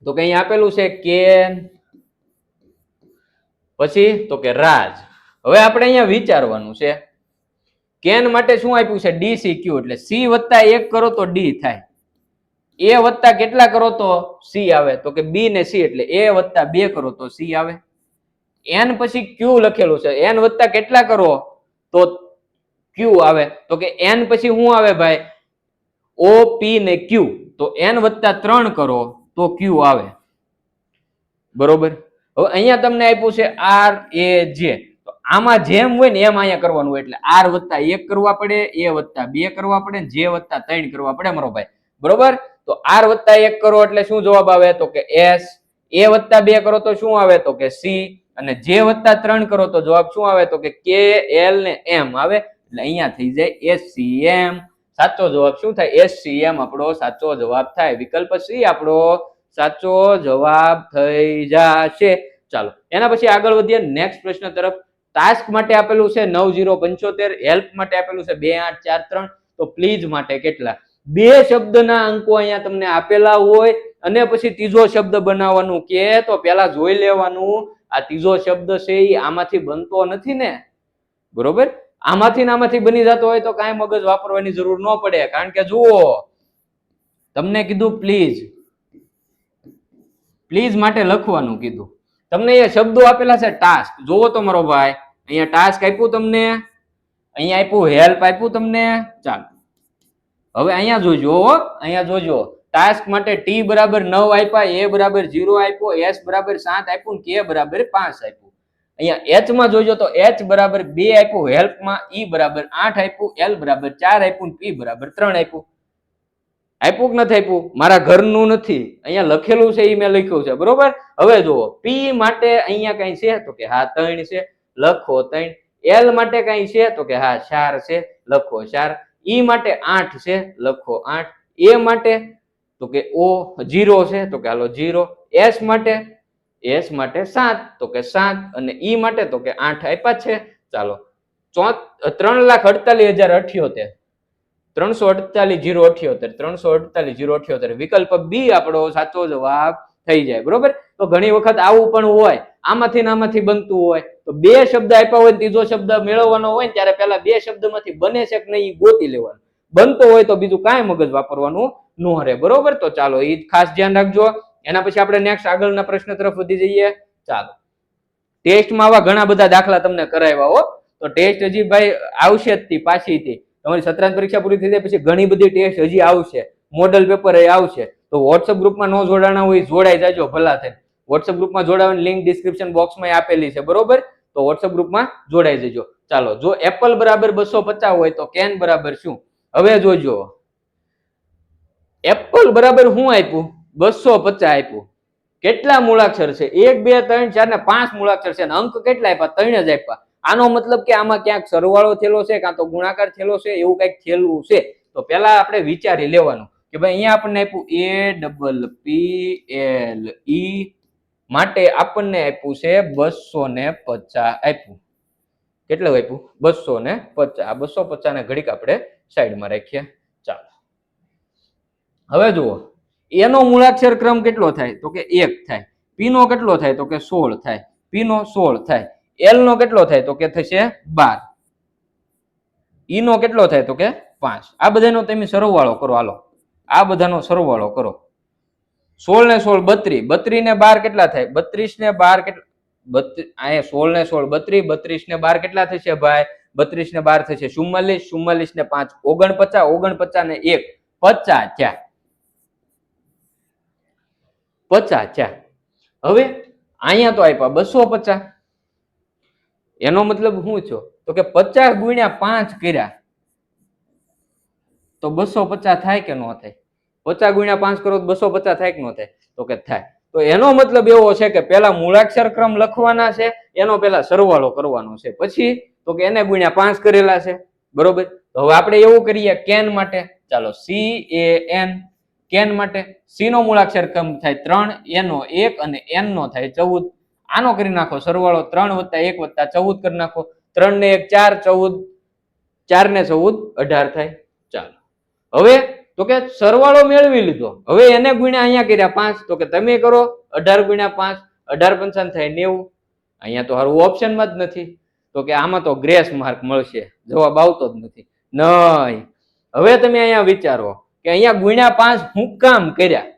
તો કે અહીંયા આપેલું છે કેન, પછી તો કે રાજ. હવે આપણે અહીંયા વિચારવાનું છે કેન માટે શું આપ્યું છે? DCQ, એટલે C વત્તા 1 કરો તો D થાય, A વત્તા કેટલા કરો તો C આવે, તો કે B ને C, એટલે A વત્તા 2 કરો તો C આવે. N પછી Q લખેલું છે, N વત્તા કેટલા કરો તો Q આવે, તો કે N પછી શું આવે ભાઈ? O P ને Q, તો N વત્તા 3 કરો તો Q આવે. બરોબર? હવે અહીંયા તમને આપ્યું છે R A J, તો આમાં જેમ હોય ને એમ અહીંયા કરવાનું હોય, એટલે R વત્તા 1 કરવા પડે, A વત્તા 2 કરવા પડે, J વત્તા 3 કરવા પડે મારો ભાઈ. બરોબર? તો R વત્તા 1 કરો એટલે શું જવાબ આવે? તો કે S. A વત્તા 2 કરો તો શું આવે? તો કે C. અને J વત્તા 3 કરો તો જવાબ શું આવે? તો કે K, L ને M આવે. એટલે અહીંયા થઈ જાય SCM. સાચો જવાબ શું થાય? SCM આપણો સાચો જવાબ થાય. વિકલ્પ C આપણો સાચો જવાબ થઈ જશે. ચાલો એના પછી આગળ વધીએ નેક્સ્ટ પ્રશ્ન તરફ. ટાસ્ક માટે આપેલું છે 9075, હેલ્પ માટે આપેલું છે 2843, તો પ્લીઝ માટે કેટલા? બે શબ્દના અંકો અહીંયા તમને આપેલા હોય અને પછી ત્રીજો શબ્દ બનાવવાનું કે તો પેલા જોઈ લેવાનું આ ત્રીજો શબ્દ છે એ આમાંથી બનતો નથી ને. બરોબર? આમાંથી બની જતો હોય તો કાંઈ મગજ વાપરવાની જરૂર ન પડે, કારણ કે જુઓ તમને કીધું પ્લીઝ માટે લખવાનું કીધું. તમને એ શબ્દો આપેલા છે ટાસ્ક. જોવો તો મારો ભાઈ, અહીંયા ટાસ્ક આપ્યું તમને, અહીંયા આપ્યું હેલ્પ આપ્યું તમને. ચાલો હવે અહીંયા જોજો ટાસ્ક માટે T બરાબર 9 આપ્યા, A બરાબર 0 આપ્યો, S બરાબર 7 આપ્યું, K બરાબર 5 આપ્યું. અહીંયા H માં જોજો તો H બરાબર 2 આપ્યું, હેલ્પમાં E બરાબર 8 આપ્યું, L બરાબર 4 આપ્યું, P બરાબર 3 આપ્યું. આપ્યું કે નથી આપ્યું? મારા ઘરનું નથી, અહીંયા લખેલું છે એ મેં લખ્યું છે. બરોબર? હવે જુઓ P માટે અહીંયા કઈ છે તો કે હા 3 છે, લખો 3. L માટે કઈ છે તો કે હા 4 છે, લખો 4. E માટે 8 છે, લખો 8. A માટે તો કે O 0 છે, તો કે હાલો 0. S માટે 7 તો કે 7, અને E માટે તો કે 8 આપ્યા છે. ચાલો 3,48,078, 348,078, વિકલ્પ B આપણો સાચો જવાબ થઈ જાય. બરોબર? તો ઘણી વખત આવું પણ હોય, આમાંથી બનતું હોય, તો બે શબ્દ આપ્યા હોય ત્રીજો શબ્દ મેળવવાનો હોય ને ત્યારે પેલા બે શબ્દમાંથી બને છે કે નહીં ગોતી લેવાનું. બનતો હોય તો બીજું કાંઈ મગજ વાપરવાનું ન રહે. બરોબર? તો ચાલો એ ખાસ ધ્યાન રાખજો. એના પછી આપણે નેક્સ્ટ આગળના પ્રશ્ન તરફ વધી જઈએ. ચાલો, ટેસ્ટમાં આવા ઘણા બધા દાખલા તમને કરાવ્યા હો, તો ટેસ્ટ હજી ભાઈ આવશે જ પાછીથી. તમારી સત્રાંત પરીક્ષા પૂરી થઈ જાય પછી ઘણી બધી ટેસ્ટ હજી આવશે, મોડલ પેપર આવશે. તો વોટ્સઅપ ગ્રુપમાં ન જોડાણા હોય જોડાઈ જાજો ભલા થાય. વોટ્સઅપ ગ્રુપમાં જોડાવાની લિંક ડિસ્ક્રિપ્શન બોક્સમાં આપેલી છે. બરોબર? તો વોટ્સઅપ ગ્રુપમાં જોડાઈ જજો. ચાલો, જો એપલ બરાબર 250 હોય તો કેન બરાબર શું? હવે જોજો, એપલ બરાબર શું આપ્યું? 250 આપ્યું. કેટલા મૂળાક્ષર છે? 1 2 3 4 ને 5 મૂળાક્ષર છે, અને અંક કેટલા આપ્યા? 3 જ આપ્યા. આનો મતલબ કે આમાં ક્યાંક સરવાળો થયેલો છે, કાં તો ગુણાકાર થયેલો છે, એવું કંઈક થયેલું છે. તો પેલા આપણે વિચારી લેવાનું કે ભાઈ અહીંયા આપણને આપ્યું APPLE માટે આપણને આપ્યું છે 250 આપ્યું. કેટલું આપ્યું? 250. આ 250 ને ઘડીક આપણે સાઈડમાં રાખીએ. ચાલો હવે જુઓ, એનો મૂળાક્ષર ક્રમ કેટલો થાય? તો કે 1 થાય. P નો કેટલો થાય? તો કે 16 થાય. P નો 16 થાય. L નો કેટલો થાય? તો કે થશે 12. E નો કેટલો થાય? તો કે 5. આ બધાનો તમે સરવાળો કરો. હાલો આ બધાનો સરવાળો કરો. 16 ને 16 32, 32 ને 12 કેટલા થાય? 32 ને 12 કેટલા? અહીંયા 16 ને 16 32, 32 ને 12 કેટલા થશે ભાઈ? 32 ને 12 થશે 44, 44 ને 5 49, 49 ને 1 50 થયા. 50 થયા. હવે અહીંયા તો આપ્યા 250, એનો મતલબ શું છો તો કે 50 ગુણ્યા 5 કર્યા તો 250 થાય કે ન થાય? 50 ગુણ્યા 5 કરો તો 250 થાય કે ન થાય? તો કે થાય. તો એનો મતલબ એવો છે કે પેલા મૂળાક્ષર ક્રમ લખવાના છે, એનો પેલા સરવાળો કરવાનો છે, પછી તો કે એને ગુણ્યા 5 કરેલા છે, બરોબર. તો હવે આપણે એવું કરીએ કેન માટે. ચાલો CAN, કેન માટે સી નો મૂળાક્ષર ક્રમ થાય 3, એનો 1 અને એન નો થાય 14. આનો કરી નાખો સરવાળો, 3 + 1 + 14 કરી નાખો. 3 ને 1 4, 14, 4 ને 14 18 થાય. ચાલો હવે તો કે સરવાળો મેળવી લીધો. હવે એને ગુણ્યા અહીંયા કર્યા 5, તો કે તમે કરો 18 ગુણ્યા 5, 18 × 5 થાય 90. અહીંયા તો હારું ઓપ્શનમાં જ નથી, તો કે આમાં તો ગ્રેસ માર્ક મળશે, જવાબ આવતો જ નથી. નહીં. હવે તમે અહીંયા વિચારો કે અહીંયા ગુણ્યા 5 શું કામ કર્યા?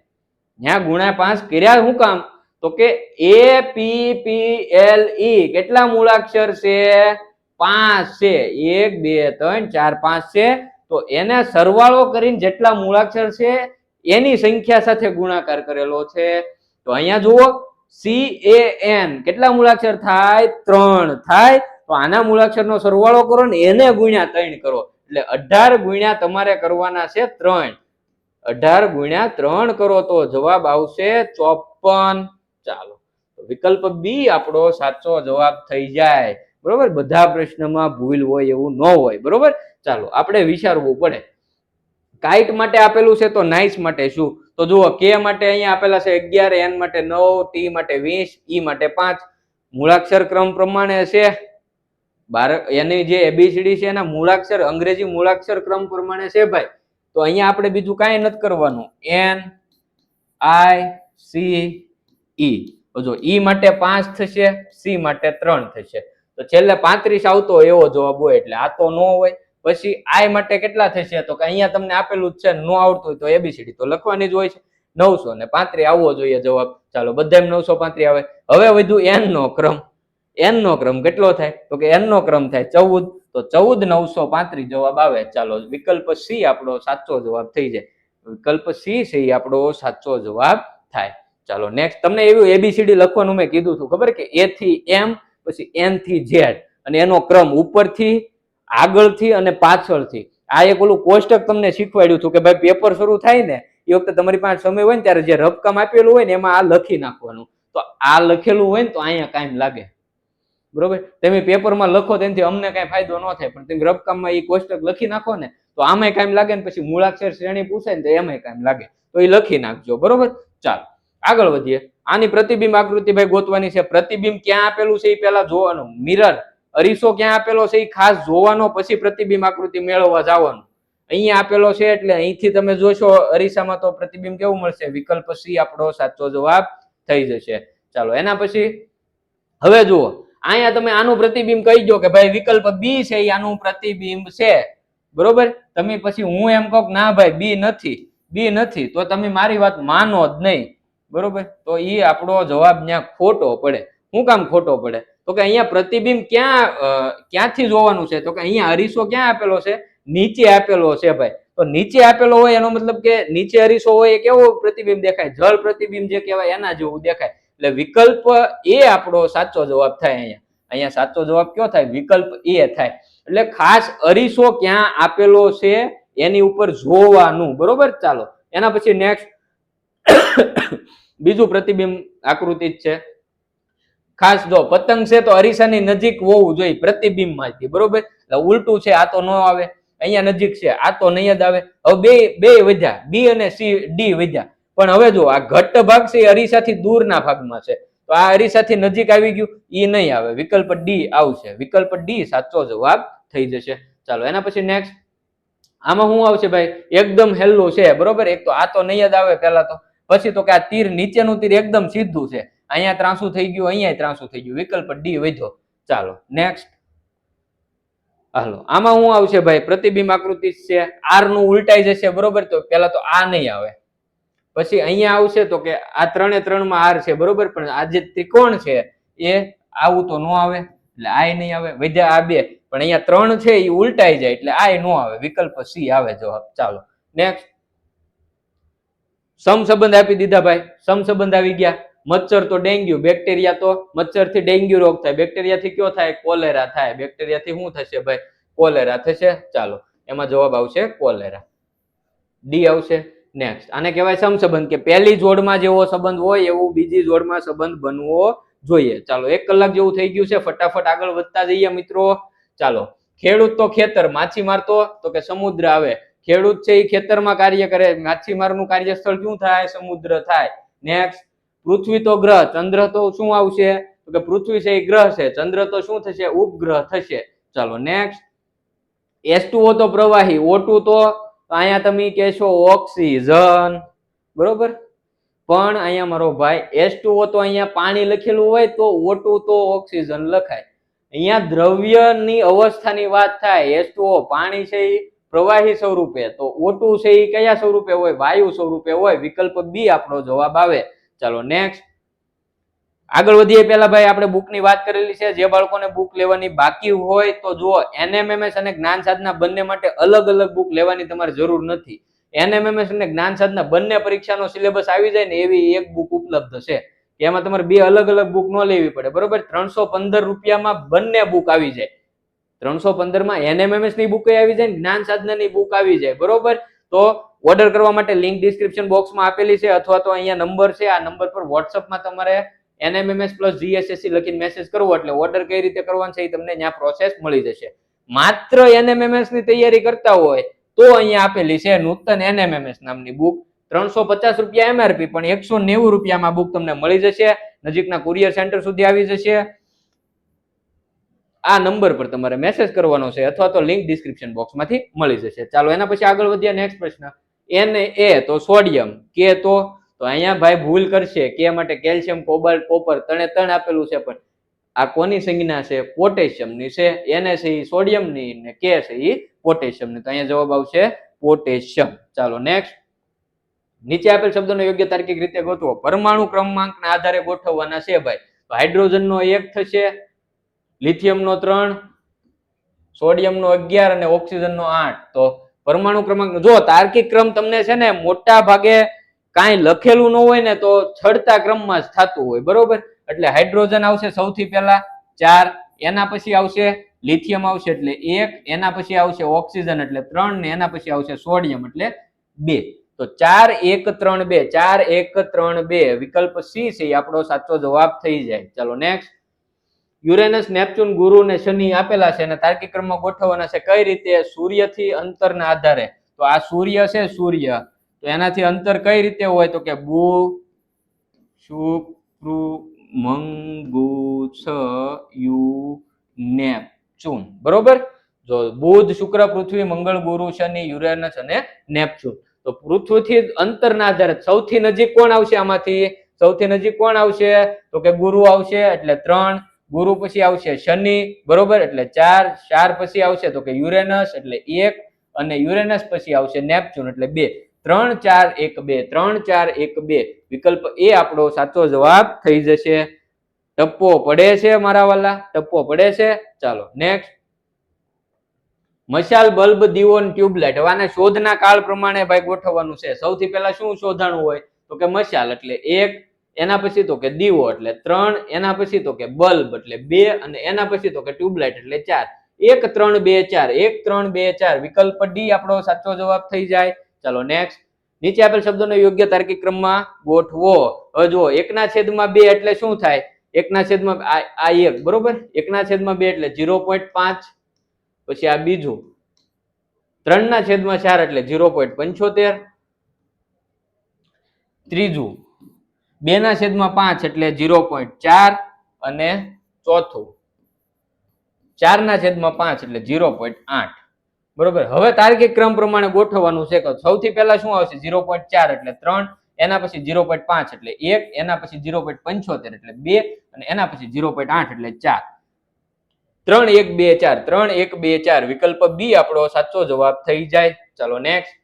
અહીંયા ગુણ્યા 5 કર્યા શું કામ? તો કે APPLE કેટલા મૂળાક્ષર છે? 5 છે. 1 2 3 4 5 છે. તો એને સરવાળો કરીને જેટલા મૂળાક્ષર છે એની સંખ્યા સાથે ગુણાકાર કરેલો છે. તો અહીંયા જુઓ CAN કેટલા મૂળાક્ષર થાય? 3 થાય. તો આના મૂળાક્ષરનો સરવાળો કરો ને એને ગુણ્યા 3 કરો, એટલે 18 ગુણ્યા તમારે કરવાના છે 3. 18 ગુણ્યા 3 કરો તો જવાબ આવશે 54. ચાલો વિકલ્પ બી આપણો સાચો જવાબ થઈ જાય, બરોબર. બધા પ્રશ્નમાં ભૂલ હોય એવું ન હોય, બરોબર. ચાલો આપણે વિચારવું પડે. કાઇટ માટે આપેલું છે તો નાઇસ માટે શું? તો જુઓ કે માટે અહીંયા આપેલા છે 11, એન માટે 9, ટી માટે 20, ઈ માટે 5. મૂળાક્ષર ક્રમ પ્રમાણે છે એની જે એબીસીડી છે એના મૂળાક્ષર અંગ્રેજી મૂળાક્ષર ક્રમ પ્રમાણે છે ભાઈ. તો અહીંયા આપણે બીજું કાંઈ નથી કરવાનું. એન આઈ સી ઈ, જો ઈ માટે 5 થશે, સી માટે 3 થશે. તો છેલ્લે 35 આવતો એવો જવાબ હોય, એટલે આ તો નો હોય. પછી આઈ માટે કેટલા થશે? તો કે અહીંયા તમને આપેલું જ છે, નો આવતું હોય તો એબીસીડી તો લખવાની જ હોય છે. 935 આવવો જોઈએ જવાબ. ચાલો બધામાં 935 આવે. હવે વધુ એન નો ક્રમ. એન નો ક્રમ કેટલો થાય? તો કે એન નો ક્રમ થાય 14. તો 14 935 જવાબ આવે. ચાલો વિકલ્પ સી આપણો સાચો જવાબ થઈ જાય. વિકલ્પ સી છે એ આપણો સાચો જવાબ થાય. ચાલો નેક્સ્ટ. તમને એવું એબીસીડી લખવાનું મેં કીધું હતું, ખબર કે એ થી એમ, પછી એન થી ઝેડ, અને એનો ક્રમ ઉપરથી, આગળથી અને પાછળથી. આ એક ઓલું કોષ્ટક તમને શીખવાડ્યું હતું કે ભાઈ પેપર શરૂ થાય ને એ વખતે તમારી પાસે સમય હોય ને ત્યારે જે રફકામ આપેલું હોય ને એમાં આ લખી નાખવાનું. તો આ લખેલું હોય ને તો અહીંયા કાયમ લાગે, બરોબર. તમે પેપરમાં લખો તેનાથી અમને કઈ ફાયદો ન થાય, પણ તમે રફકામમાં એ કોષ્ટક લખી નાખો ને તો આમાંય કાયમ લાગે ને પછી મૂળાક્ષર શ્રેણી પૂછાય ને તો એમાંય કાયમ લાગે. તો એ લખી નાખજો, બરોબર. ચાલો આગળ વધીએ. આની પ્રતિબિંબ આકૃતિ ભાઈ ગોતવાની છે. પ્રતિબિંબ ક્યાં આપેલું છે એ પહેલા જોવાનું. મિરર અરીસો ક્યાં આપેલો છે એ ખાસ જોવાનો, પછી પ્રતિબિંબ આકૃતિ મેળવવા જવાનું. અહીંયા આપેલો છે એટલે અહીંથી તમે જોશો અરીસામાં તો પ્રતિબિંબ કેવું મળશે? વિકલ્પ સી આપણો સાચો જવાબ થઈ જશે. ચાલો એના પછી હવે જુઓ અહીંયા તમે આનું પ્રતિબિંબ કહી દો કે ભાઈ વિકલ્પ બી છે એ આનું પ્રતિબિંબ છે, બરોબર. તમે પછી હું એમ કહું ના ભાઈ બી નથી, તો તમે મારી વાત માનો જ નહીં, બરોબર. તો એ આપણો જવાબ ત્યાં ખોટો પડે. શું કામ ખોટો પડે? તો કે અહીંયા પ્રતિબિંબ ક્યાંથી જોવાનું છે? તો કે અહીંયા અરીસો ક્યાં આપેલો છે? નીચે આપેલો છે ભાઈ. તો નીચે આપેલો હોય એનો મતલબ કે નીચે અરીસો હોય એ કેવો પ્રતિબિંબ દેખાય? જળ પ્રતિબિંબ જે કહેવાય એના જેવું દેખાય. એટલે વિકલ્પ એ આપણો સાચો જવાબ થાય. અહીંયા સાચો જવાબ કયો થાય? વિકલ્પ એ થાય. એટલે ખાસ અરીસો ક્યાં આપેલો છે એની ઉપર જોવાનું, બરોબર. ચાલો એના પછી નેક્સ્ટ બીજું પ્રતિબિંબ આકૃતિ જ છે. ખાસ જો પતંગ છે તો અરીસાની નજીક હોવું જોઈએ પ્રતિબિંબ માંથી, બરોબર. એટલે ઉલટું છે આ તો ન આવે, અહીંયા નજીક છે આ તો નહીં જ આવે. હવે બે વધ્યા, બી અને સી ડી વધ્યા. પણ હવે જો આ ઘટ્ટ ભાગ છે એ અરીસાથી દૂરના ભાગમાં છે, તો આ અરીસાથી નજીક આવી ગયું, એ નહીં આવે. વિકલ્પ ડી આવશે. વિકલ્પ ડી સાચો જવાબ થઈ જશે. ચાલો એના પછી નેક્સ્ટ. આમાં શું આવશે ભાઈ? એકદમ હેલું છે, બરોબર. એક તો આ તો નહીં જ આવે પેલા તો. પછી તો કે આ તીર નીચેનું તીર એકદમ સીધું છે, અહીંયા ત્રાંસુ થઈ ગયું, અહીંયા ત્રાંસુ થઈ ગયું. વિકલ્પ ડી વધ્યો. ચાલો નેક્સ્ટ. હાલો આમાં શું આવશે ભાઈ? પ્રતિબિંબ આકૃતિ છે, આર નું ઉલટાઈ જશે, બરોબર. તો પેલા તો આ નહીં આવે. પછી અહીંયા આવશે તો કે આ 3 એ 3 માં આર છે, બરોબર. પણ આ જે ત્રિકોણ છે એ આવું તો ન આવે, એટલે આ નહીં આવે. વધ્યા આ 2, પણ અહીંયા 3 છે એ ઉલટાઈ જાય એટલે આ ન આવે. વિકલ્પ સી આવે જવાબ. ચાલો નેક્સ્ટ. સમસંબંધ આપી દીધા ભાઈ, સમસંબંધ આવી ગયા. મચ્છર તો ડેન્ગ્યુ, બેક્ટેરિયા તો મચ્છરથી ડેન્ગ્યુ રોગ થાય, બેક્ટેરિયાથી કયો થાય? કોલેરા થાય, બેક્ટેરિયાથી શું થશે ભાઈ? કોલેરા થશે. ચાલો એમાં જવાબ આવશે કોલેરા, ડી આવશે. નેક્સ્ટ, આને કહેવાય સમસંબંધ, કે પહેલી જોડમાં જેવો સંબંધ હોય એવું બીજી જોડમાં સંબંધ બનવો જોઈએ. ચાલો 1 કલાક જેવું થઈ ગયું છે, ફટાફટ આગળ વધતા જઈએ મિત્રો. ચાલો, ખેડૂત તો ખેતર, માછીમાર તો કે સમુદ્ર આવે. ખેડૂત છે એ ખેતરમાં કાર્ય કરે, માછીમારનું કાર્યસ્થળ શું થાય? સમુદ્ર થાય. નેક્સ્ટ, પૃથ્વી તો ગ્રહ, ચંદ્ર તો શું આવશે? તો કે પૃથ્વી છે એ ગ્રહ છે, ચંદ્ર તો શું થશે? ઉપગ્રહ થશે. ચાલો નેક્સ્ટ, H2O તો પ્રવાહી, O2 તો અહીંયા તમે કહેશો ઓક્સિજન, બરોબર, પણ અહીંયા મારો ભાઈ H2O તો અહીંયા પાણી લખેલું હોય તો O2 તો ઓક્સિજન લખાય. અહીંયા દ્રવ્યની અવસ્થાની વાત થાય. H2O પાણી છે એ પ્રવાહી સ્વરૂપે, તો O2 છે એ કયા સ્વરૂપે હોય? વાયુ સ્વરૂપે હોય. વિકલ્પ બી આપણો જવાબ આવે. ચાલો નેક્સ્ટ, આગળ વધીએ પહેલા ભાઈ આપણે બુકની વાત કરેલી છે. જે બાળકોને બુક લેવાની બાકી હોય તો જુઓ, NMMS અને જ્ઞાન સાધના બંને માટે અલગ અલગ બુક લેવાની તમારે જરૂર નથી. NMMS અને જ્ઞાન સાધના બંને પરીક્ષાનો સિલેબસ આવી જાય ને એવી એક બુક ઉપલબ્ધ છે. એમાં તમારે બે અલગ અલગ બુક ન લેવી પડે, બરોબર. 315 રૂપિયામાં બંને બુક આવી જાય. 315 માં NMMS ની બુક આવી જાય, જ્ઞાન સાધનાની બુક આવી જાય, બરોબર. તો ઓર્ડર કરવા માટે લિંક ડિસ્ક્રિપ્શન બોક્સમાં આપેલી છે, અથવા તો અહીંયા નંબર છે, આ નંબર પર વોટ્સઅપમાં તમારે NMMS + GSSC લખીને મેસેજ કરવો એટલે ઓર્ડર કઈ રીતે કરવાનો છે એ તમને ત્યાં પ્રોસેસ મળી જશે. માત્ર NMMS ની તૈયારી કરતા હોય તો અહીંયા આપેલી છે નૂતન NMMS નામની બુક. 350 રૂપિયા MRP, પણ 190 રૂપિયામાં બુક તમને મળી જશે. નજીકના કુરિયર સેન્ટર સુધી આવી જશે. આ નંબર પર તમારે મેસેજ કરવાનો છે, અથવા તો લિંક ડિસ્ક્રિપ્શન બોક્સમાંથી મળી જશે. ચાલો એના પછી આગળ વધીએ. નેક્સ્ટ પ્રશ્ન, Na તો સોડિયમ, K તો અહીંયા ભાઈ ભૂલ કરશે. કે માટે કેલ્શિયમ, કોબાલ્ટ, કોપર ત્રણે આપેલું છે, પણ આ કોની સંજ્ઞા છે? પોટેશિયમની છે. Na છે એ સોડિયમની ને K છે એ પોટેશિયમની, તો અહીંયા જવાબ આવશે પોટેશિયમ. ચાલો નેક્સ્ટ, નીચે આપેલ શબ્દોનો યોગ્ય તાર્કિક રીતે ગોઠવો. પરમાણુ ક્રમાંકના આધારે ગોઠવવાના છે ભાઈ. તો હાઇડ્રોજનનો 1 થશે, લિથિયમનો 3, સોડિયમનો 11 અને ઓક્સિજનનો 8. તો પરમાણુ ક્રમાંક જો તાર્કિક ક્રમ તમને છે ને મોટા ભાગે કાંઈ લખેલું ન હોય ને તો ચડતા ક્રમમાં જ થતું હોય, બરોબર. એટલે હાઇડ્રોજન આવશે સૌથી પહેલા 4, એના પછી આવશે લિથિયમ આવશે એટલે 1, એના પછી આવશે ઓક્સિજન એટલે 3 ને એના પછી આવશે સોડિયમ એટલે 2. તો 4 1 3 2, 4 1 3 2 વિકલ્પ સી છે એ આપણો સાચો જવાબ થઈ જાય. ચાલો નેક્સ્ટ, યુરેનસ, નેપચ્યુન, ગુરુ ને શનિ આપેલા છે અને તાર્કિક ક્રમમાં ગોઠવવાના છે. કઈ રીતે? સૂર્યથી અંતરના આધારે. તો આ સૂર્ય છે, સૂર્ય, તો એનાથી અંતર કઈ રીતે હોય? તો કે બુધ, શુક્ર, મંગળ, નેપચ્યુન, બરોબર. જો બુધ, શુક્ર, પૃથ્વી, મંગળ, ગુરુ, શનિ, યુરેનસ અને નેપચ્યુન. તો પૃથ્વીથી અંતરના આધારે સૌથી નજીક કોણ આવશે? આમાંથી સૌથી નજીક કોણ આવશે? તો કે ગુરુ આવશે એટલે 3, ગુરુ પછી આવશે શનિ, બરોબર, એટલે 4, 4 પછી આવશે તો કે યુરેનસ એટલે 1, અને યુરેનસ પછી આવશે નેપચ્યુન એટલે 2. 3 4 1 2, 3 4 1 2 વિકલ્પ એ આપણો સાચો જવાબ થઈ જશે. ટપ્પો પડે છે મારા વાલા? ટપ્પો પડે છે. ચાલો નેક્સ્ટ, મશાલ, બલ્બ, દીવો, ટ્યુબલાઇટ. હવે આને શોધના કાળ પ્રમાણે ભાઈ ગોઠવવાનું છે. સૌથી પહેલા શું શોધાણું હોય? તો કે મશાલ એટલે 1, એના પછી તો કે દીવો એટલે 3, એના પછી તો કે બલ્બ એટલે 2, અને એના પછી તો કે ટ્યુબલાઇટ એટલે 4. 1 3 2 4, 1 3 2 4 વિકલ્પ ડી આપણો સાચો જવાબ થઈ જાય. ચાલો નેક્સ્ટ, નીચે આપેલ શબ્દોનો યોગ્ય તાર્કિક ક્રમમાં ગોઠવો. હવે જુઓ, 1/2 એટલે શું થાય? 1/2 આ 1, બરોબર, 1/2 એટલે 0.5, પછી આ બીજું 3/4 એટલે 0.75, ત્રીજું 2/5 એટલે 0.4, અને ચોથું 4/5 એટલે 0.8, બરોબર. હવે તાર્કિક ક્રમ પ્રમાણે ગોઠવવાનું છે. તો સૌથી પહેલા શું આવશે? 0.4 એટલે 3, એના પછી 0.5 એટલે 1, એના પછી 0.75 એટલે 2, અને એના પછી 0.8 એટલે 4. 3 1 2 4, 3 1 2 4 વિકલ્પ બી આપણો સાચો જવાબ થઈ જાય. ચાલો નેક્સ્ટ,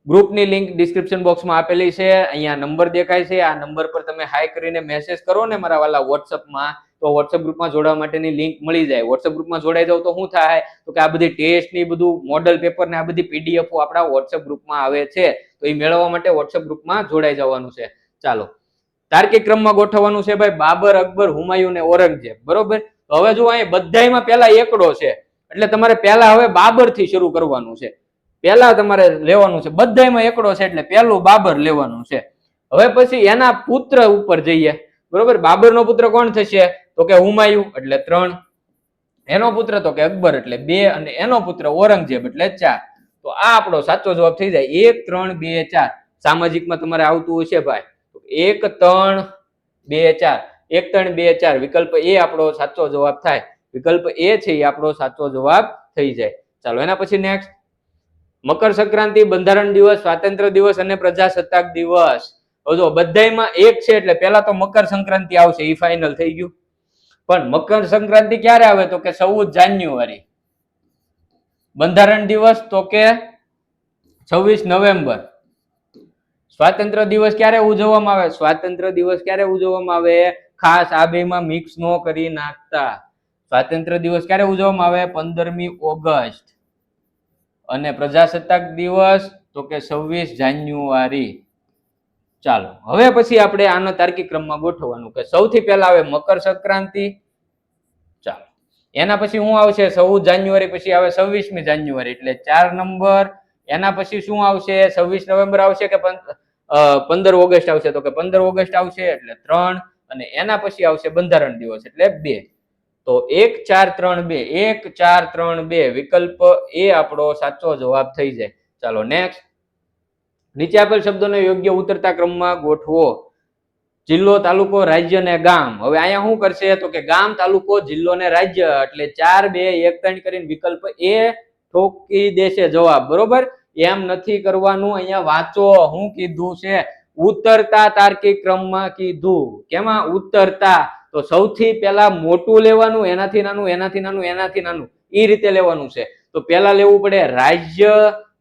ગ્રુપની લિંક ડિસ્ક્રિપ્શન બોક્સમાં આપેલી છે. અહીંયા નંબર દેખાય છે, આ નંબર પર તમે હાઈ કરીને મેસેજ કરો ને મારા વાલા વોટ્સઅપમાં, તો વોટ્સઅપ ગ્રુપમાં જોડાવા માટેની લિંક મળી જાય. વોટ્સઅપ ગ્રુપમાં જોડાઈ જાવ તો શું થાય? તો કે આ બધી ટેસ્ટ ની બધું મોડલ પેપર ને આ બધી પીડીએફ આપણા વોટ્સઅપ ગ્રુપમાં આવે છે. તો એ મેળવવા માટે વોટ્સઅપ ગ્રુપમાં જોડાઈ જવાનું છે. ચાલો તાર્કિક ક્રમમાં ગોઠવવાનું છે ભાઈ બાબર, અકબર, હુમાયુન ને ઔરંગઝેબ, બરોબર. તો હવે જો અહીં બધાયમાં પહેલા એકડો છે એટલે તમારે પહેલા હવે બાબર થી શરૂ કરવાનું છે. પહેલા તમારે લેવાનું છે, બધાયમાં એકડો છે એટલે પહેલું બાબર લેવાનું છે. હવે પછી એના પુત્ર ઉપર જઈએ, બરોબર. બાબરનો પુત્ર કોણ થશે તો કે હુમાયુ એટલે 3, એનો પુત્ર તો કે અકબર એટલે 2 અને એનો પુત્ર ઔરંગઝેબ એટલે 4. તો આ આપણો સાચો જવાબ થઈ જાય 1 3 2 4. સામાજિકમાં તમારે આવતું હશે ભાઈ 1 3 2 4, 1 3 2 4 વિકલ્પ એ આપણો સાચો જવાબ થાય. વિકલ્પ એ છે એ આપણો સાચો જવાબ થઈ જાય. ચાલો એના પછી નેક્સ્ટ મકર સંક્રાંતિ, બંધારણ દિવસ, સ્વાતંત્ર્ય દિવસ અને પ્રજાસત્તાક દિવસ. જો બધાયમાં એક છે એટલે પહેલા તો મકર સંક્રાંતિ આવશે, એ ફાઇનલ થઈ ગયું. પણ મકર સંક્રાંતિ ક્યારે આવે તો કે 14 જાન્યુઆરી. બંધારણ દિવસ તો કે 26 નવેમ્બર. સ્વાતંત્ર્ય દિવસ ક્યારે ઉજવવામાં આવે? સ્વાતંત્ર્ય દિવસ ક્યારે ઉજવવામાં આવે? ખાસ આ બેમાં મિક્સ નો કરી નાખતા. સ્વાતંત્ર્ય દિવસ ક્યારે ઉજવવામાં આવે? 15મી ઓગસ્ટ. અને પ્રજાસત્તાક દિવસ તો કે 26 જાન્યુઆરી. ચાલો હવે પછી આપણે આનો તાર્કિક ક્રમમાં ગોઠવવાનું કે સૌથી પહેલા આવે મકર સંક્રાંતિ. ચાલો એના પછી શું આવશે? 14 જાન્યુઆરી પછી આવે 26મી જાન્યુઆરી એટલે 4 નંબર. એના પછી શું આવશે? 26 નવેમ્બર આવશે કે 15 ઓગસ્ટ આવશે તો કે 15 ઓગસ્ટ આવશે એટલે 3. અને એના પછી આવશે બંધારણ દિવસ એટલે 2. તો 1 4 3 2, 1 4 3 2 વિકલ્પ એ આપણો સાચો જવાબ થઈ જાય. ચાલો નેક્સ્ટ નીચે આપેલ શબ્દોને યોગ્ય ઉતરતા ક્રમમાં ગોઠવો. જિલ્લો, તાલુકો, રાજ્ય ને ગામ. હવે અહીંયા શું કરશે તો કે ગામ, તાલુકો, જિલ્લો ને રાજ્ય એટલે 4 2 1 3 કરીને વિકલ્પ એ ઠોકી દેશે જવાબ, બરોબર. એમ નથી કરવાનું, અહીંયા વાંચો શું કીધું છે. ઉતરતા તાર્કિક ક્રમમાં કીધું. કેમાં ઉતરતા? તો સૌથી પહેલા મોટું લેવાનું, એનાથી નાનું, એનાથી નાનું, એનાથી નાનું, એ રીતે લેવાનું છે. તો પહેલા લેવું પડે રાજ્ય,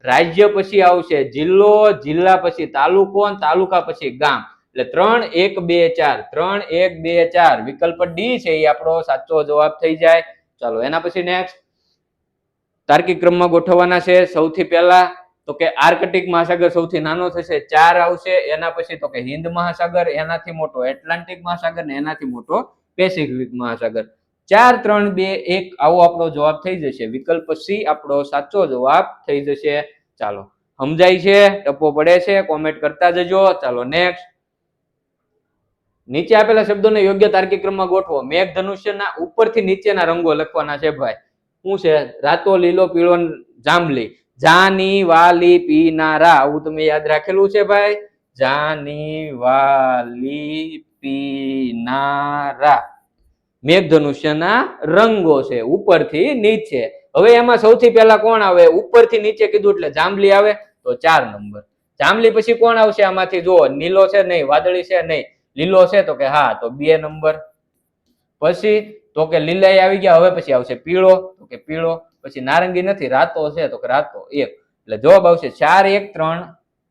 રાજ્ય પછી આવશે જિલ્લો, જિલ્લા પછી તાલુકો, તાલુકા પછી ગામ. એટલે 3 1 2 4, 3 1 2 4 વિકલ્પ ડી છે એ આપણો સાચો જવાબ થઈ જાય. ચાલો એના પછી નેક્સ્ટ તાર્કિક ક્રમમાં ગોઠવવાના છે. સૌથી પહેલા તો કે આર્કટિક મહાસાગર સૌથી નાનો થશે 4 આવશે. એના પછી તો કે હિન્દ મહાસાગર, એનાથી મોટો એટલાન્ટિક મહાસાગર ને એનાથી મોટો પેસિફિક મહાસાગર. 4 3 2 1 આવો આપણો જવાબ થઈ જશે. વિકલ્પ સી આપણો સાચો જવાબ થઈ જશે. ચાલો સમજાય છે? ટપ્પો પડે છે? કોમેન્ટ કરતા જજો. ચાલો નેક્સ્ટ નીચે આપેલા શબ્દોને યોગ્ય તાર્કિક ક્રમમાં ગોઠવો. મેઘધનુષ્યના ઉપરથી નીચેના રંગો લખવાના છે ભાઈ. શું છે? રાતો, લીલો, પીળો, જાંબલી. જાની, વાલી, પીનારા. આવું તમે યાદ રાખેલું છે ભાઈ. જાની, વાલી, પીનારા મેઘધનુષ્યના રંગો છે ઉપરથી નીચે. હવે એમાં સૌથી પહેલા કોણ આવે? ઉપરથી નીચે કીધું એટલે જાંબલી આવે તો 4 નંબર. જાંબલી પછી કોણ આવશે આમાંથી? જો નીલો છે નહીં, વાદળી છે નહીં, લીલો છે તો કે હા તો 2 નંબર. પછી તો કે લીલા આવી ગયા. હવે પછી આવશે પીળો તો કે પીળો. પછી નારંગી નથી, રાતો છે તો કે રાતો 1. એટલે જવાબ આવશે 4 1 3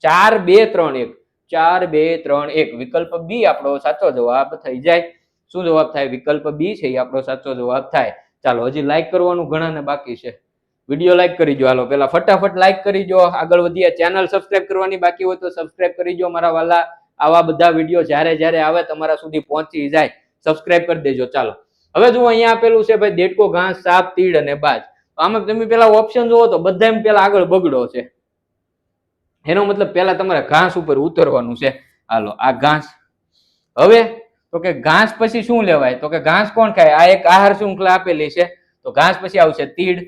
4 2 3 1, 4 2 3 1 વિકલ્પ બી આપણો સાચો જવાબ થઈ જાય. શું જવાબ થાય? વિકલ્પ બી છે એ આપણો સાચો જવાબ થાય. ચાલો હજી લાઈક કરવાનું ઘણાને બાકી છે. વિડીયો લાઈક કરી દો. હાલો પેલા ફટાફટ લાઈક કરી દો, આગળ વધીએ. ચેનલ સબસ્ક્રાઇબ કરવાની બાકી હોય તો સબસ્ક્રાઇબ કરી દો મારા વાલા. આવા બધા વિડીયો જ્યારે જ્યારે આવે તમારા સુધી પહોંચી જાય. સબસ્ક્રાઇબ કરી દેજો. ચાલો હવે જુઓ અહીંયા આપેલું છે ભાઈ દેડકો, ઘાસ, સાપ, તીડ અને બાજ. આમાં તમે પેલા ઓપ્શન જુઓ તો બધામાં પેલા આગળ બગડો છે. એનો મતલબ પેલા તમારે ઘાસ ઉપર ઉતરવાનું છે. હાલો આ ઘાસ. હવે તો કે ઘાસ પછી શું લેવાય? તો કે ઘાસ કોણ ખાય? આ એક આહાર શૃંખલા આપેલી છે તો ઘાસ પછી આવશે તીડ.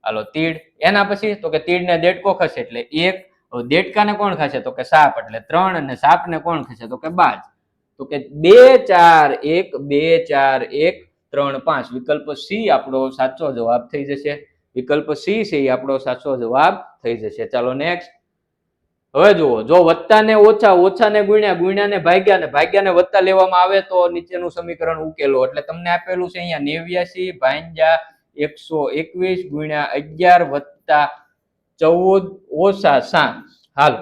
હાલો તીડ. એના પછી તો કે તીડ ને દેડકો ખસે એટલે 1. દેડકાને કોણ ખાશે? તો કે સાપ એટલે 3. અને સાપને કોણ ખાશે? તો કે બાજ. તો કે 2 4 1 2 4 1 3 5 વિકલ્પ સી આપણો સાચો જવાબ થઈ જશે. વિકલ્પ સી છે એ આપણો સાચો જવાબ થઈ જશે. ચાલો નેક્સ્ટ હવે જુઓ, જો વત્તા ને ઓછા, ઓછા ને ગુણ્યા, ગુણ્યા ને ભાગ્યા ને ભાગ્યા ને વત્તા લેવામાં આવે તો નીચેનું સમીકરણ ઉકેલો. એટલે તમને આપેલું છે અહીંયા 89 ભાગ્યા 121 ગુણ્યા 11 વત્તા 14 ઓછા 7. હાલો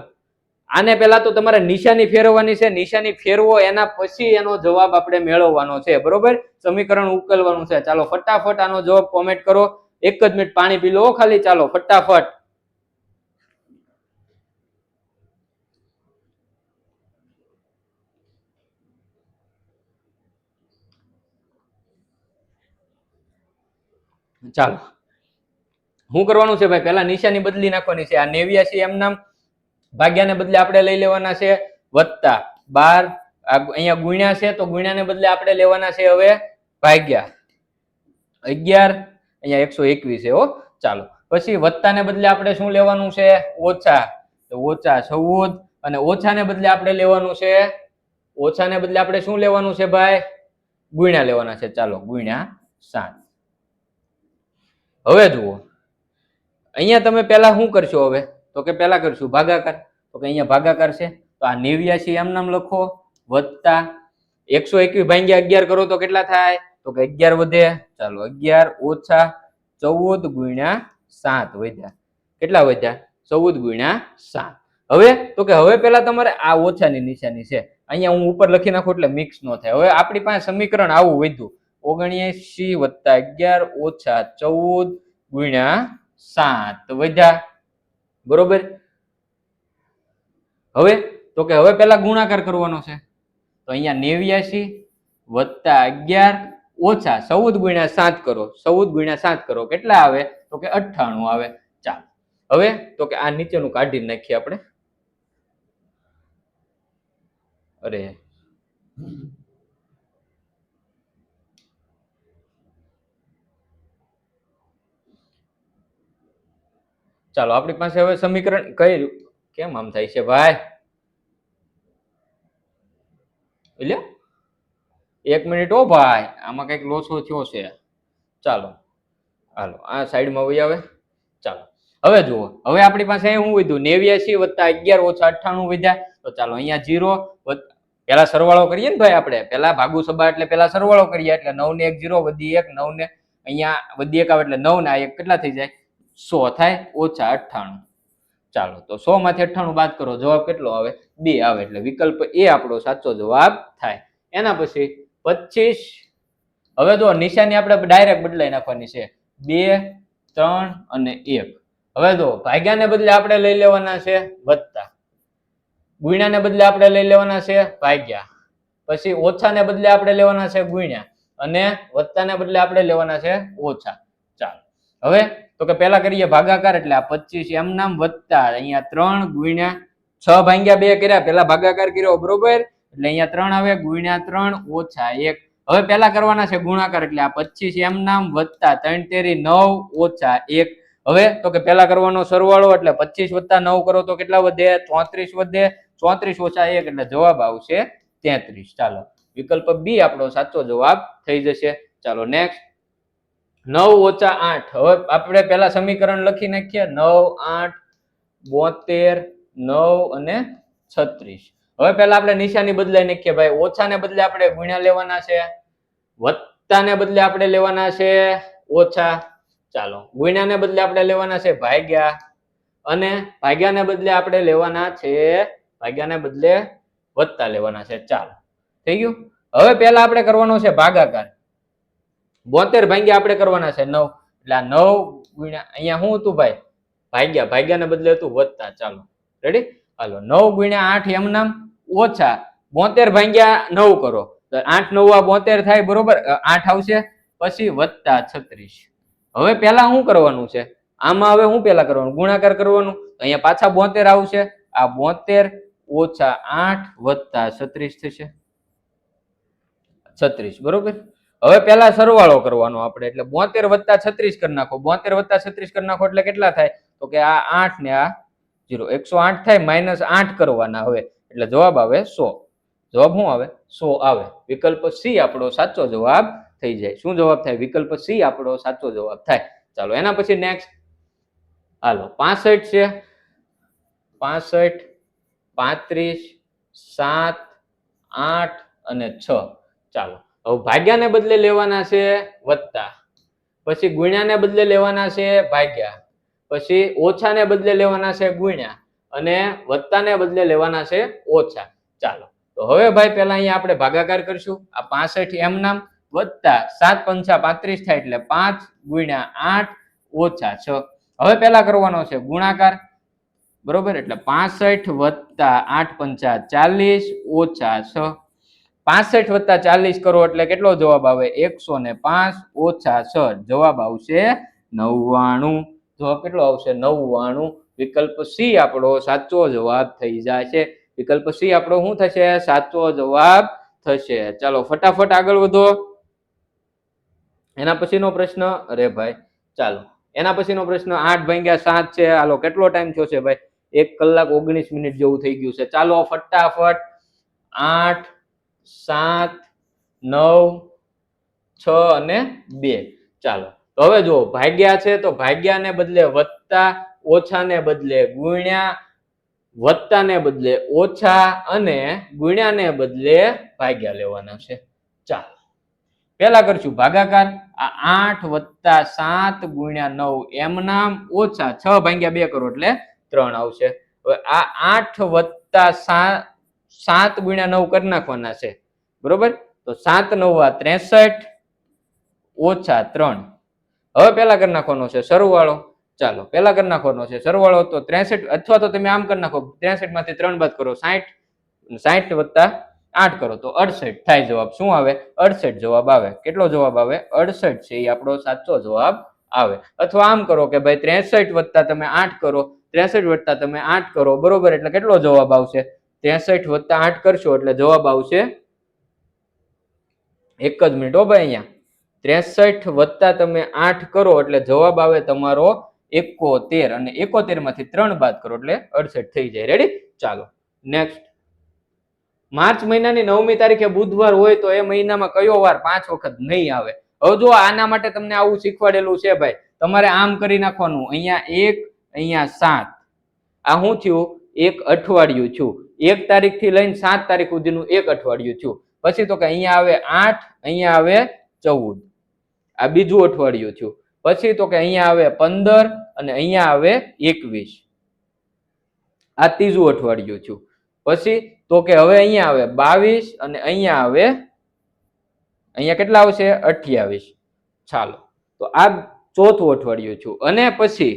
આને પહેલા તો તમારે નિશાની ફેરવવાની છે. નિશાની ફેરવો એના પછી એનો જવાબ આપણે મેળવવાનો છે, બરોબર. સમીકરણ ઉકેલવાનું છે. ચાલો ફટાફટ આનો જવાબ કોમેન્ટ કરો. 1 જ મિનિટ પાણી પી લો ખાલી. ચાલો ફટાફટ. ચાલો શું કરવાનું છે ભાઈ, પેલા નિશાની બદલી નાખવાની છે. આ 89 એમ નામ ભાગ્યાને બદલે આપણે લઈ લેવાના છે વત્તા 12, અહીંયા ગુણ્યા છે તો ગુણ્યાને બદલે આપણે લેવાના છે હવે ભાગ્યા 11, અહીંયા 121 છે હો. ચાલો પછી વત્તાને બદલે આપણે શું લેવાનું છે ઓછા, તો ઓછા 14, અને ઓછાને બદલે આપણે લેવાનું છે, ઓછાને બદલે આપણે શું લેવાનું છે ભાઈ, ગુણ્યા લેવાના છે. ચાલો ગુણ્યા 7. હવે જુઓ અહીંયા તમે પેલા શું કરશો, હવે તો કે પેલા કરશું ભાગાકાર, તો કે અહીંયા ભાગાકાર છે તો આ 89 એમ નામ લખો વત્તા 121 ભાગ્યા 11 કરો તો કેટલા થાય, તો કે 11 વધે. ચાલો 11 ઓછા 14 ગુણ્યા 7 વધ્યા, કેટલા વધ્યા 14 ગુણ્યા 7. હવે તો કે હવે પેલા તમારે આ ઓછાની નિશાની છે અહીંયા હું ઉપર લખી નાખું એટલે મિક્સ ન થાય. હવે આપણી પાસે સમીકરણ આવું વધ્યું 79 વત્તા 11 ઓછા 14 ગુણ્યા 7 વધ્યા, બરોબર. હવે તો કે હવે પેલા ગુણાકાર કરવાનો છે તો અહીંયા 89 વત્તા 11 ઓછા 14 ગુણ્યા 7 કરો, 14 ગુણ્યા 7 કરો કેટલા આવે, તો કે 98 આવે. ચાલો હવે તો કે આ નીચેનું કાઢી નાખીએ આપણે. અરે ચાલો આપણી પાસે હવે સમીકરણ કઈ, કેમ આમ થાય છે ભાઈ, એટલે 1 મિનિટ હો ભાઈ, આમાં કઈક લોસો થયો છે. ચાલો હાલો આ સાઈડમાં વહી આવે. ચાલો હવે જુઓ હવે આપણી પાસે શું વધ્યું 89 વત્તા 11 ઓછા 98 વધ્યા. તો ચાલો અહીંયા 0 પેલા સરવાળો કરીએ ને ભાઈ, આપણે પેલા ભાગુ સબા એટલે પેલા સરવાળો કરીએ એટલે 9 ને 1 0 વધી 1, 9 ને અહીંયા વધી 1 આવે એટલે 9 ને આ 1 કેટલા થઈ જાય 100 થાય ઓછા 98. ચાલો તો 100 માંથી 98 બાદ કરો, જવાબ કેટલો આવે 2 આવે, એટલે વિકલ્પ એ આપણો સાચો જવાબ થાય. એના પછી 25. હવે જો નિશાની આપણે ડાયરેક્ટ બદલાઈ નાખવાની છે 2, 3 અને 1. હવે જો ભાગ્યાને બદલે આપણે લઈ લેવાના છે વત્તા, ગુણ્યાને બદલે આપણે લઈ લેવાના છે ભાગ્યા, પછી ઓછાને બદલે આપણે લેવાના છે ગુણ્યા, અને વત્તાને બદલે આપણે લેવાના છે ઓછા. ચાલો હવે તો કે પેલા કરીએ ભાગાકાર, એટલે આ 25 એમ નામ વત્તા અહીંયા 3 ગુણ્યા 6 ભાગ્યા 2 કર્યા, પેલા ભાગાકાર કર્યો બરોબર, એટલે અહીંયા 3 આવે ગુણ્યા 3 ઓછા 1. હવે પેલા કરવાના છે ગુણાકાર, એટલે આ 25 એમ નામ વત્તા 3 તેરી 9 ઓછા 1. હવે તો કે પેલા કરવાનો સરવાળો, એટલે 25 વત્તા 9 કરો તો કેટલા વધે 34 વધે, 34 ઓછા 1 એટલે જવાબ આવશે 33. ચાલો વિકલ્પ બી આપણો સાચો જવાબ થઈ જશે. ચાલો નેક્સ્ટ 9 ઓછા 8. હવે આપણે પેલા સમીકરણ લખી નાખીએ 9, 8, 72, 9 અને 36. હવે પેલા આપણે નિશાની બદલાઈ નાખીએ ભાઈ, ઓછાને બદલે આપણે ગુણ્યા લેવાના છે, વત્તાને બદલે આપણે લેવાના છે ઓછા, ચાલો ગુણ્યાને બદલે આપણે લેવાના છે ભાગ્યા, અને ભાગ્યાને બદલે આપણે લેવાના છે, ભાગ્યાને બદલે વત્તા લેવાના છે. ચાલો થઈ ગયું. હવે પેલા આપણે કરવાનો છે ભાગાકાર, 72 ભાગ્યા આપણે કરવાના છે 9, એટલે આ 9 ગુણ્યા અહીંયા શું હતું ભાઈ ભાગ્યા, ભાગ્યાને બદલે હતું વત્તા. ચાલો રેડી, હાલો 9 ગુણ્યા 8 એમ નામ ઓછા 72 ભાગ્યા 9 કરો તો 8 9 72 થાય બરોબર, 8 આવશે, પછી વત્તા 36. હવે પેલા શું કરવાનું છે આમાં, હવે શું પેલા કરવાનું ગુણાકાર કરવાનું, અહીંયા પાછા 72 આવશે, આ 72 ઓછા 8 વત્તા 36 થશે 36 બરોબર. હવે પેલા સરવાળો કરવાનો આપણે, એટલે 72 વત્તા 36 કરી નાખો, 72 વત્તા 36 કરી નાખો એટલે કેટલા થાય, તો કે આ 8 ને આ 0 108 થાય, -8 કરવાના હવે એટલે જવાબ આવે 100. જવાબ શું આવે 100 આવે. વિકલ્પ સી આપણો સાચો જવાબ થઈ જાય. શું જવાબ થાય, વિકલ્પ સી આપણો સાચો જવાબ થાય. ચાલો એના પછી નેક્સ્ટ હાલો 65 છે, 65, 35, 7, 8 અને 6. ચાલો હવે ભાગ્યાને બદલે લેવાના છે વત્તા, પછી ગુણ્યાને બદલે લેવાના છે ભાગ્યા, પછી ઓછાને બદલે લેવાના છે ગુણ્યા, અને વત્તાને બદલે લેવાના છે ઓછા. ચાલો તો હવે ભાઈ પેલા અહીંયા આપણે ભાગાકાર કરશું, આ 65 એમ નામ વત્તા 7 પંચા 35 થાય, એટલે 5 ગુણ્યા 8 ઓછા 6. હવે પેલા કરવાનો છે ગુણાકાર બરોબર, એટલે 65 વત્તા 8 પંચા 40 ઓછા 6. 65 વત્તા 40 કરો એટલે કેટલો જવાબ આવે? 105 ઓછા 6, જવાબ આવશે 99. જવાબ કેટલો આવશે? 99. વિકલ્પ સી આપણો સાચો જવાબ થઈ જશે. વિકલ્પ સી આપણો શું થશે? સાચો જવાબ થશે. ચાલો ફટાફટ આગળ વધો. એના પછીનો પ્રશ્ન, અરે ભાઈ ચાલો એના પછીનો પ્રશ્ન 8/7 છે. હાલો કેટલો ટાઈમ થયો છે ભાઈ? 1 કલાક 19 મિનિટ જેવું થઈ ગયું છે. ચાલો ફટાફટ 8, 7, 9, 6 અને 2. ચાલો તો હવે જો ભાગ્યા છે તો ભાગ્યાને બદલે વત્તા, ઓછાને બદલે ગુણ્યા, વત્તાને બદલે ઓછા અને ગુણ્યાને બદલે ભાગ્યા લેવાના છે. ચાલો પેલા કરશું ભાગાકાર. આ 8 + 7 × 9 એમ નામ ઓછા 6/2 કરો એટલે 3 આવશે. હવે આ 8 + 7 × 9 કરી નાખવાના છે, બરોબર? તો 7 × 9 = 63 ઓછા 3. હવે પેલા કરી નાખવાનો છે સરવાળો. ચાલો પેલા કરી નાખવાનો છે સરવાળો. તો 63 અથવા તો તમે આમ કરી નાખો, 63 માંથી 3 બાદ કરો 60, 60 વત્તા 8 કરો તો 68 થાય જવાબ. શું આવે? 68 જવાબ આવે. કેટલો જવાબ આવે? 68 છે એ આપણો સાચો જવાબ આવે. અથવા આમ કરો કે ભાઈ 63 વત્તા તમે 8 કરો, 63 વત્તા તમે 8 કરો, બરોબર? એટલે કેટલો જવાબ આવશે? 63 વત્તા 8 કરશો એટલે જવાબ આવશે, એક જ મિનિટ હો ભાઈ, અહીંયા 63 વત્તા તમે 8 કરો એટલે જવાબ આવે તમારો 71 અને 71 માંથી 3 બાદ કરો એટલે 68 થઈ જાય. રેડી? ચાલો નેક્સ્ટ. માર્ચ મહિનાની 9મી તારીખે બુધવાર હોય તો એ મહિનામાં કયો વાર 5 વખત નહીં આવે? હવે જો આના માટે તમને આવું શીખવાડેલું છે ભાઈ. તમારે આમ કરી નાખવાનું, અહીંયા 1, અહીંયા 7. આ શું થયું? એક અઠવાડિયું થયું. 1 તારીખ થી લઈને 7 તારીખ સુધીનું એક અઠવાડિયું થયું. પછી તો કે અહીંયા આવે 8, અહીંયા આવે 14, આ બીજું અઠવાડિયું થયું. પછી તો કે અહીંયા આવે 15 અને અહીંયા આવે 21, આ ત્રીજું અઠવાડિયું થયું. પછી તો કે હવે અહીંયા આવે 22 અને અહીંયા આવે, અહીંયા કેટલા આવશે? 28. ચાલો તો આ ચોથું અઠવાડિયું થયું. અને પછી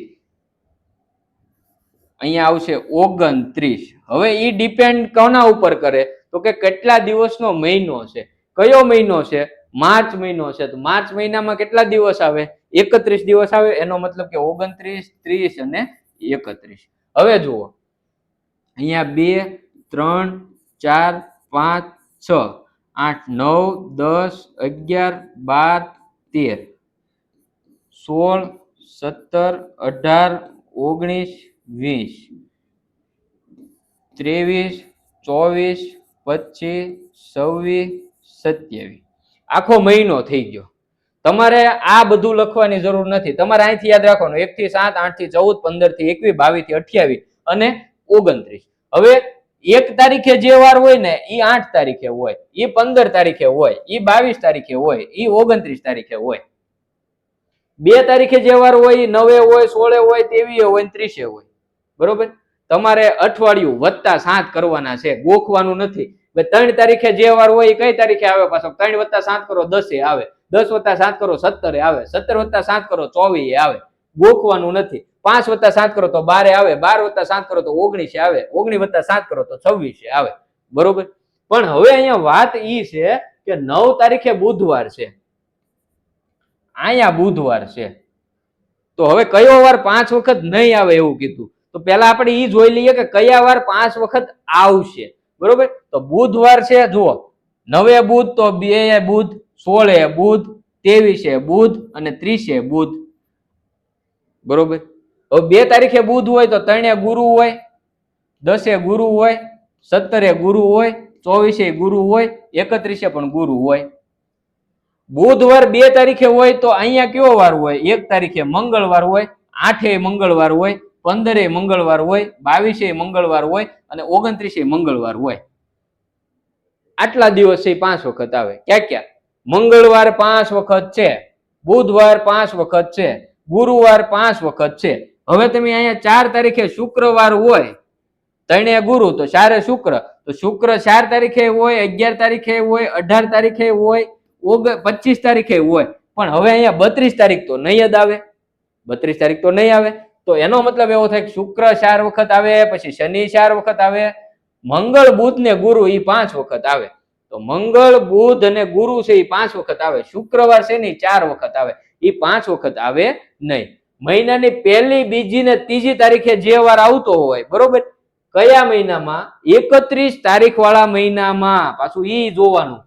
અહીંયા આવશે 29. હવે ઈ ડિપેન્ડ કોના ઉપર કરે? તો કે કેટલા દિવસનો મહિનો છે. કયો મહિનો છે? માર્ચ મહિનો છે. તો માર્ચ મહિનામાં કેટલા દિવસ આવે? 31 દિવસ આવે. એનો મતલબ કે 29, 30 અને 31. હવે જુઓ અહીંયા 2, 3, 4, 5, 6, 8, 9, 10, 11, 12, 13, 16, 17, 18, 20, 23, 24, 25, 26, 27. આખો મહિનો થઈ ગયો. તમારે આ બધું લખવાની જરૂર નથી. તમારે અહીંથી યાદ રાખવાનું 1 થી 7, 8 થી 14, 15 થી 21, 22 થી 28 અને 29. હવે 1 તારીખે જે વાર હોય ને એ 8 તારીખે હોય, એ 15 તારીખે હોય, એ 22 તારીખે હોય, એ 29 તારીખે હોય. 2 તારીખે જે વાર હોય એ 9 હોય, 16 હોય, 23 હોય, 30 હોય, બરોબર? તમારે અઠવાડિયું વત્તા 7 કરવાના છે, ગોખવાનું નથી. 3 તારીખે જે વાર હોય એ કઈ તારીખે આવે? પાછો 3 વત્તા 7 કરો 10 આવે, 10 વત્તા 7 કરો 17 આવે, 17 વત્તા 7 કરો 24 આવે. ગોખવાનું નથી. 5 વત્તા 7 કરો તો 12 આવે, 12 વત્તા 7 કરો તો 19 આવે, 19 વત્તા 7 કરો તો 26 આવે, બરોબર? પણ હવે અહીંયા વાત ઈ છે કે 9 તારીખે બુધવાર છે, અહીંયા બુધવાર છે, તો હવે કયો વાર 5 વખત નહીં આવે એવું કીધું. તો પેલા આપણે ઈ જોઈ લઈએ કે કયા વાર 5 વખત આવશે, બરોબર? તો બુધવાર છે, જુઓ 9 બુધ તો 2 બુધ, 16 બુધ, 23 બુધ અને 30 બુધ, બરોબર? હવે 2 તારીખે બુધ હોય તો 3 ગુરુ હોય, 10 ગુરુ હોય, 17 ગુરુ હોય, 24 ગુરુ હોય, 31 પણ ગુરુ હોય. બુધવાર 2 તારીખે હોય તો અહીંયા કયો વાર હોય? 1 તારીખે મંગળવાર હોય, 8 મંગળવાર હોય, 15 મંગળવાર હોય, 22 મંગળવાર હોય અને 29 મંગળવાર હોય. આટલા દિવસ છે 5 વખત આવે. ક્યાં ક્યાં? મંગળવાર 5 વખત છે, બુધવાર 5 વખત છે, ગુરુવાર 5 વખત છે. હવે તમે અહીંયા 4 તારીખે શુક્રવાર હોય, 3 ગુરુ તો 4 શુક્ર, તો શુક્ર 4 તારીખે હોય, 11 તારીખે હોય, 18 તારીખે હોય, 25 તારીખે હોય. પણ હવે અહીંયા 32 તારીખ તો નહીં જ આવે, 32 તારીખ તો નહીં આવે. તો એનો મતલબ એવો થાય કે શુક્ર 4 વખત આવે, પછી શનિ 4 વખત આવે, મંગળ બુધ ને ગુરુ એ 5 વખત આવે. તો મંગળ, બુધ અને ગુરુ છે એ 5 વખત આવે. શુક્રવાર છે ને 4 વખત આવે, એ 5 વખત આવે નહીં. મહિનાની પહેલી, બીજી ને ત્રીજી તારીખે જે વાર આવતો હોય, બરોબર, કયા મહિનામાં? 31 તારીખ વાળા મહિનામાં. પાછું ઈ જોવાનું,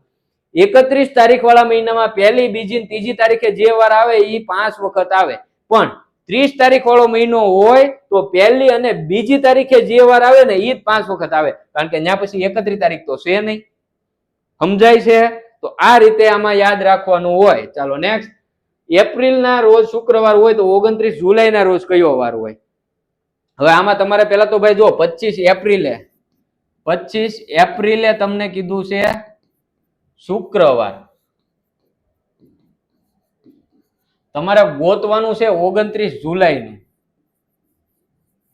31 તારીખ વાળા મહિનામાં પહેલી, બીજી, ત્રીજી તારીખે જે વાર આવે એ 5 વખત આવે. પણ 30 તારીખ વાળો મહિનો હોય તો પહેલી અને બીજી તારીખે જે વાર આવે ને એ જ 5 વખત આવે, કારણ કે ત્યાં પછી 31 તારીખ તો છે નહીં. સમજાય છે? તો આ રીતે આમાં યાદ રાખવાનું હોય. ચાલો નેક્સ્ટ. એપ્રિલ ના રોજ શુક્રવાર હોય તો 29 જુલાઈ ના રોજ કયો વાર હોય? હવે આમાં તમારે પેલા તો ભાઈ જો 25 એપ્રિલે તમને કીધું છે શુક્રવાર. તમારે ગોતવાનું છે 29 જુલાઈનું.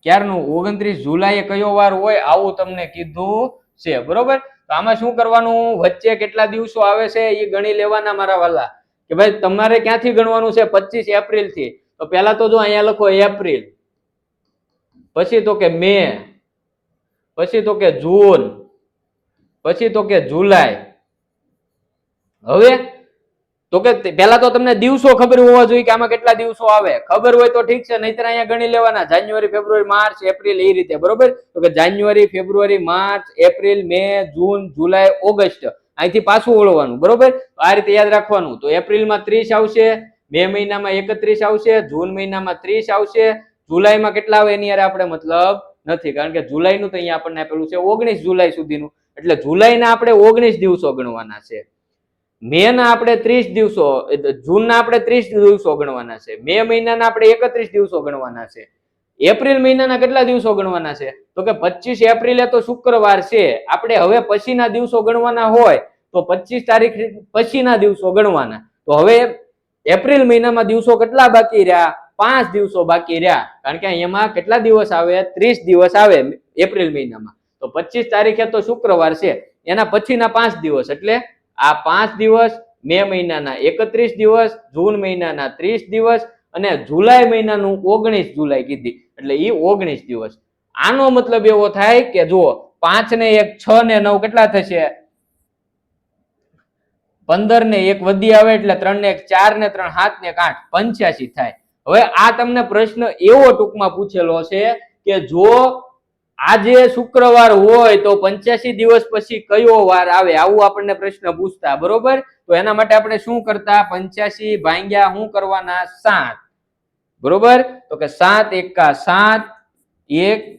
ક્યારનું? 29 જુલાઈએ કયો વાર હોય આવું તમને કીધું છે, બરોબર. તો આમાં શું કરવાનું? વચ્ચે કેટલા દિવસો આવે છે એ ગણી લેવાના મારા વાલા. કે ભાઈ તમારે ક્યાંથી ગણવાનું છે? 25 એપ્રિલ થી. તો પહેલા તો જો અહીંયા લખો એપ્રિલ, પછી તો કે મે, પછી તો કે જૂન, પછી તો કે જુલાઈ. હવે તો કે પહેલા તો તમને દિવસો ખબર હોવા જોઈએ કે આમાં કેટલા દિવસો આવે. ખબર હોય તો ઠીક છે, નહીતર અહીંયા ગણી લેવાના જાન્યુઆરી, ફેબ્રુઆરી, માર્ચ, એપ્રિલ, એ રીતે, બરોબર. તો કે જાન્યુઆરી, ફેબ્રુઆરી, માર્ચ, એપ્રિલ, મે, જૂન, જુલાઈ, ઓગસ્ટ, અહીંથી પાછું વળવાનું, બરોબર. આ રીતે યાદ રાખવાનું. તો એપ્રિલમાં 30 આવશે, મે મહિનામાં 31 આવશે, જૂન મહિનામાં 30 આવશે, જુલાઈમાં કેટલા આવે એની યાર આપણે મતલબ નથી, કારણ કે જુલાઈનું તો અહીંયા આપણને આપેલું છે 19 જુલાઈ સુધીનું, એટલે જુલાઈના આપણે 19 દિવસો ગણવાના છે. મે ના આપણે 30 દિવસો, જૂન ના આપણે 30 દિવસો ગણવાના છે, મે મહિનાના આપણે 31 દિવસો ગણવાના છે, એપ્રિલ મહિનાના કેટલા દિવસો ગણવાના છે? તો કે 25 એપ્રિલે તો શુક્રવાર છે. આપણે હવે પછીના દિવસો ગણવાના હોય તો 25 તારીખ પછીના દિવસો ગણવાના. તો હવે એપ્રિલ મહિનામાં દિવસો કેટલા બાકી રહ્યા? 5 દિવસો બાકી રહ્યા, કારણ કે એમાં કેટલા દિવસ આવે? 30 દિવસ આવે એપ્રિલ મહિનામાં. તો 25 તારીખે તો શુક્રવાર છે, એના પછીના 5 દિવસ, એટલે આ 5 દિવસ, મે મહિનાના 31 દિવસ, જૂન મહિનાના 30 દિવસ અને જુલાઈ મહિનાનું 19 જુલાઈ કીધી, એટલે એ 19 દિવસ. આનો મતલબ એવો થાય કે જુઓ 5 ને 1 6 ને 9 કેટલા થશે? 15 ને 1 વધી આવે એટલે 3 ને 1 4 ને 3 7 ને 8 85 થાય. હવે આ તમને પ્રશ્ન એવો ટૂંકમાં પૂછેલો છે કે જો આજે શુક્રવાર હોય તો 85 દિવસ પછી કયો વાર આવે, આવું આપણને પ્રશ્ન પૂછતા, બરોબર. તો એના માટે આપણે શું કરતા? 85 ભાગ્યા શું કરવાના? 7, બરોબર. તો કે 7 એકા 7, 1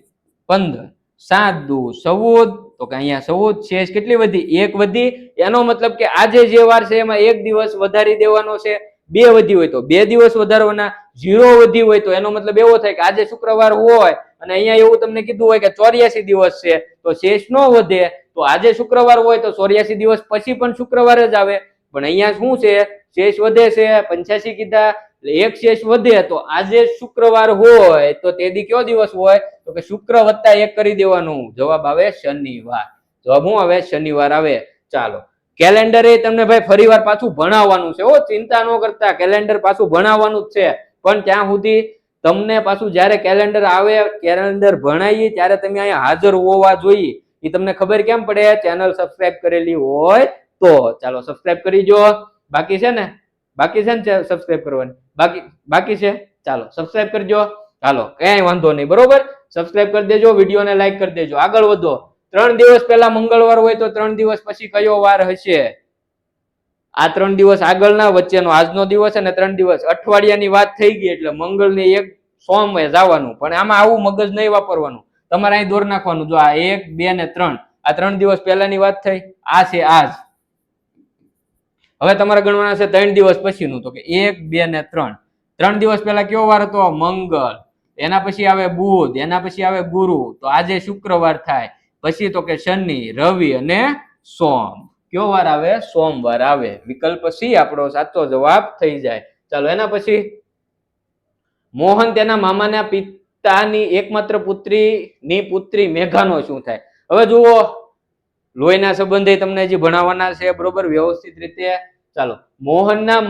15, 7 દુ 14, તો કે અહીંયા 14 છે, કેટલી વધી? 1 વધી. એનો મતલબ કે આજે જે વાર છે એમાં 1 દિવસ વધારી દેવાનો છે. 2 વધી હોય તો 2 દિવસ વધારવાના. 0 વધી હોય તો એનો મતલબ એવો થાય કે આજે શુક્રવાર હોય અને અહીંયા એવું તમને કીધું હોય કે 84 દિવસ છે, તો શેષ નો વધે. તો આજે શુક્રવાર હોય તો 84 દિવસ પછી પણ શુક્રવાર જ આવે, પણ અહીંયા શું છે? શેષ વધે છે. 85 કીધા એટલે એક શેષ વધે. તો આજે શુક્રવાર હોય તો તે દી કયો દિવસ હોય? તો કે શુક્ર વત્તા 1 કરી દેવાનું. જવાબ આવે શનિવાર. જવાબ શું આવે? શનિવાર આવે. ચાલો, કેલેન્ડર એ તમને ભાઈ ફરીવાર પાછું ભણાવવાનું છે. ચિંતા ન કરતા, કેલેન્ડર પાછું ભણાવવાનું જ છે, પણ ત્યાં સુધી તમને પાછું જ્યારે કેલેન્ડર આવે, કેલેન્ડર ભણાવીએ ત્યારે તમે અહીંયા હાજર હોવા જોઈએ. એ તમને ખબર કેમ પડે? ચેનલ સબસ્ક્રાઇબ કરેલી હોય તો. ચાલો સબસ્ક્રાઇબ કરી જો. બાકી છે ને? બાકી છે ને સબસ્ક્રાઇબ કરવાની? બાકી છે? ચાલો સબસ્ક્રાઇબ કરજો. ચાલો કઈ વાંધો નહીં, બરોબર. સબસ્ક્રાઇબ કરી દેજો, વિડીયોને લાઈક કરી દેજો. આગળ વધો. 3 દિવસ પહેલા મંગળવાર હોય તો 3 દિવસ પછી કયો વાર હશે? આ 3 દિવસ આગળના, વચ્ચેનો આજનો દિવસ અને 3 દિવસ અઠવાડિયાની વાત થઈ ગઈ એટલે મંગળને 1 સોમવારે જવાનું. પણ આમાં આવું મગજ નહીં વાપરવાનું, તમારે અહીં દોર નાખવાનું. જો આ 1 2 ને 3, આ 3 દિવસ પહેલાની વાત થઈ, આ છે આજ. હવે તમારે ગણવાના છે 3 દિવસ પછીનું. તો કે 1 2 ને 3, 3 દિવસ પહેલા કયો વાર હતો? મંગળ. એના પછી આવે બુધ, એના પછી આવે ગુરુ, તો આજે શુક્રવાર થાય. પછી તો કે શનિ, રવિ અને સોમ. કયો વાર આવે? સોમવાર આવે. વિકલ્પ સી આપણો સાચો જવાબ થઈ જાય. ચાલો એના પછી મોહન તેના મામાના પિતાની એકમાત્ર પુત્રીની પુત્રી મેઘાનો શું થાય? હવે જુઓ, લોહીના સંબંધે તમને હજી ભણાવવાના છે, બરોબર, વ્યવસ્થિત રીતે. ચાલો, મોહનના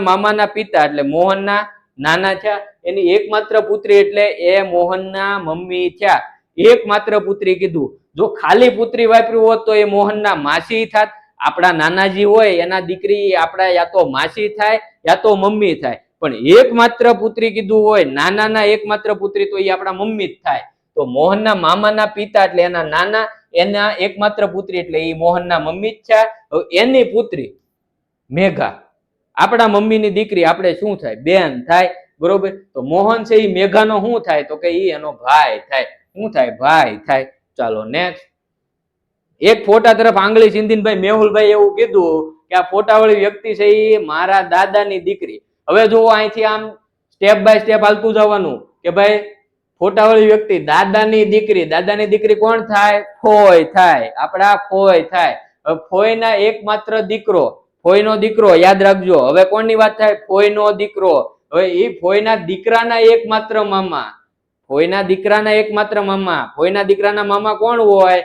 મામાના પિતા એટલે મોહનના નાના થયા, એની એકમાત્ર પુત્રી એટલે એ મોહનના મમ્મી થયા. એકમાત્ર પુત્રી કીધું. જો ખાલી પુત્રી વાપર્યું હોત તો એ મોહનના માસી થાત. આપણા નાનાજી હોય એના દીકરી આપણા યા તો માસી થાય યા તો મમ્મી થાય, પણ એકમાત્ર પુત્રી કીધું હોય, નાનાના એકમાત્ર પુત્રી તો એ આપણા મમ્મી જ થાય. તો મોહનના મામાના પિતા એટલે એના નાના, એના એકમાત્ર પુત્રી એટલે એ મોહનના મમ્મી જ છે. એની પુત્રી મેઘા આપણા મમ્મીની દીકરી, આપણે શું થાય? બેન થાય. બરોબર. તો મોહન છે એ મેઘાનો શું થાય? તો કે એ એનો ભાઈ થાય. શું થાય? ભાઈ થાય. ચાલો નેક્સ્ટ. એક ફોટા તરફ આંગળી ચીંધીને ભાઈ મેહુલભાઈ એવું કીધું કે આ ફોટાવાળી વ્યક્તિ છે એ મારા દાદાની દીકરી. હવે જુઓ અહીંથી આમ સ્ટેપ બાય સ્ટેપ હાલતું જવાનું કે ભાઈ ફોટાવાળી વ્યક્તિ દાદાની દીકરી. દાદાની દીકરી કોણ થાય? ફોય થાય. આપણા ફોય થાય. હવે ફોયના એકમાત્ર દીકરો, ફોયનો દીકરો યાદ રાખજો. હવે કોણની વાત થાય? ફોયનો દીકરો. હવે એ ફોયના દીકરાના એકમાત્ર મામા, ફોયના દીકરાના એકમાત્ર મામા. ફોયના દીકરાના મામા કોણ હોય?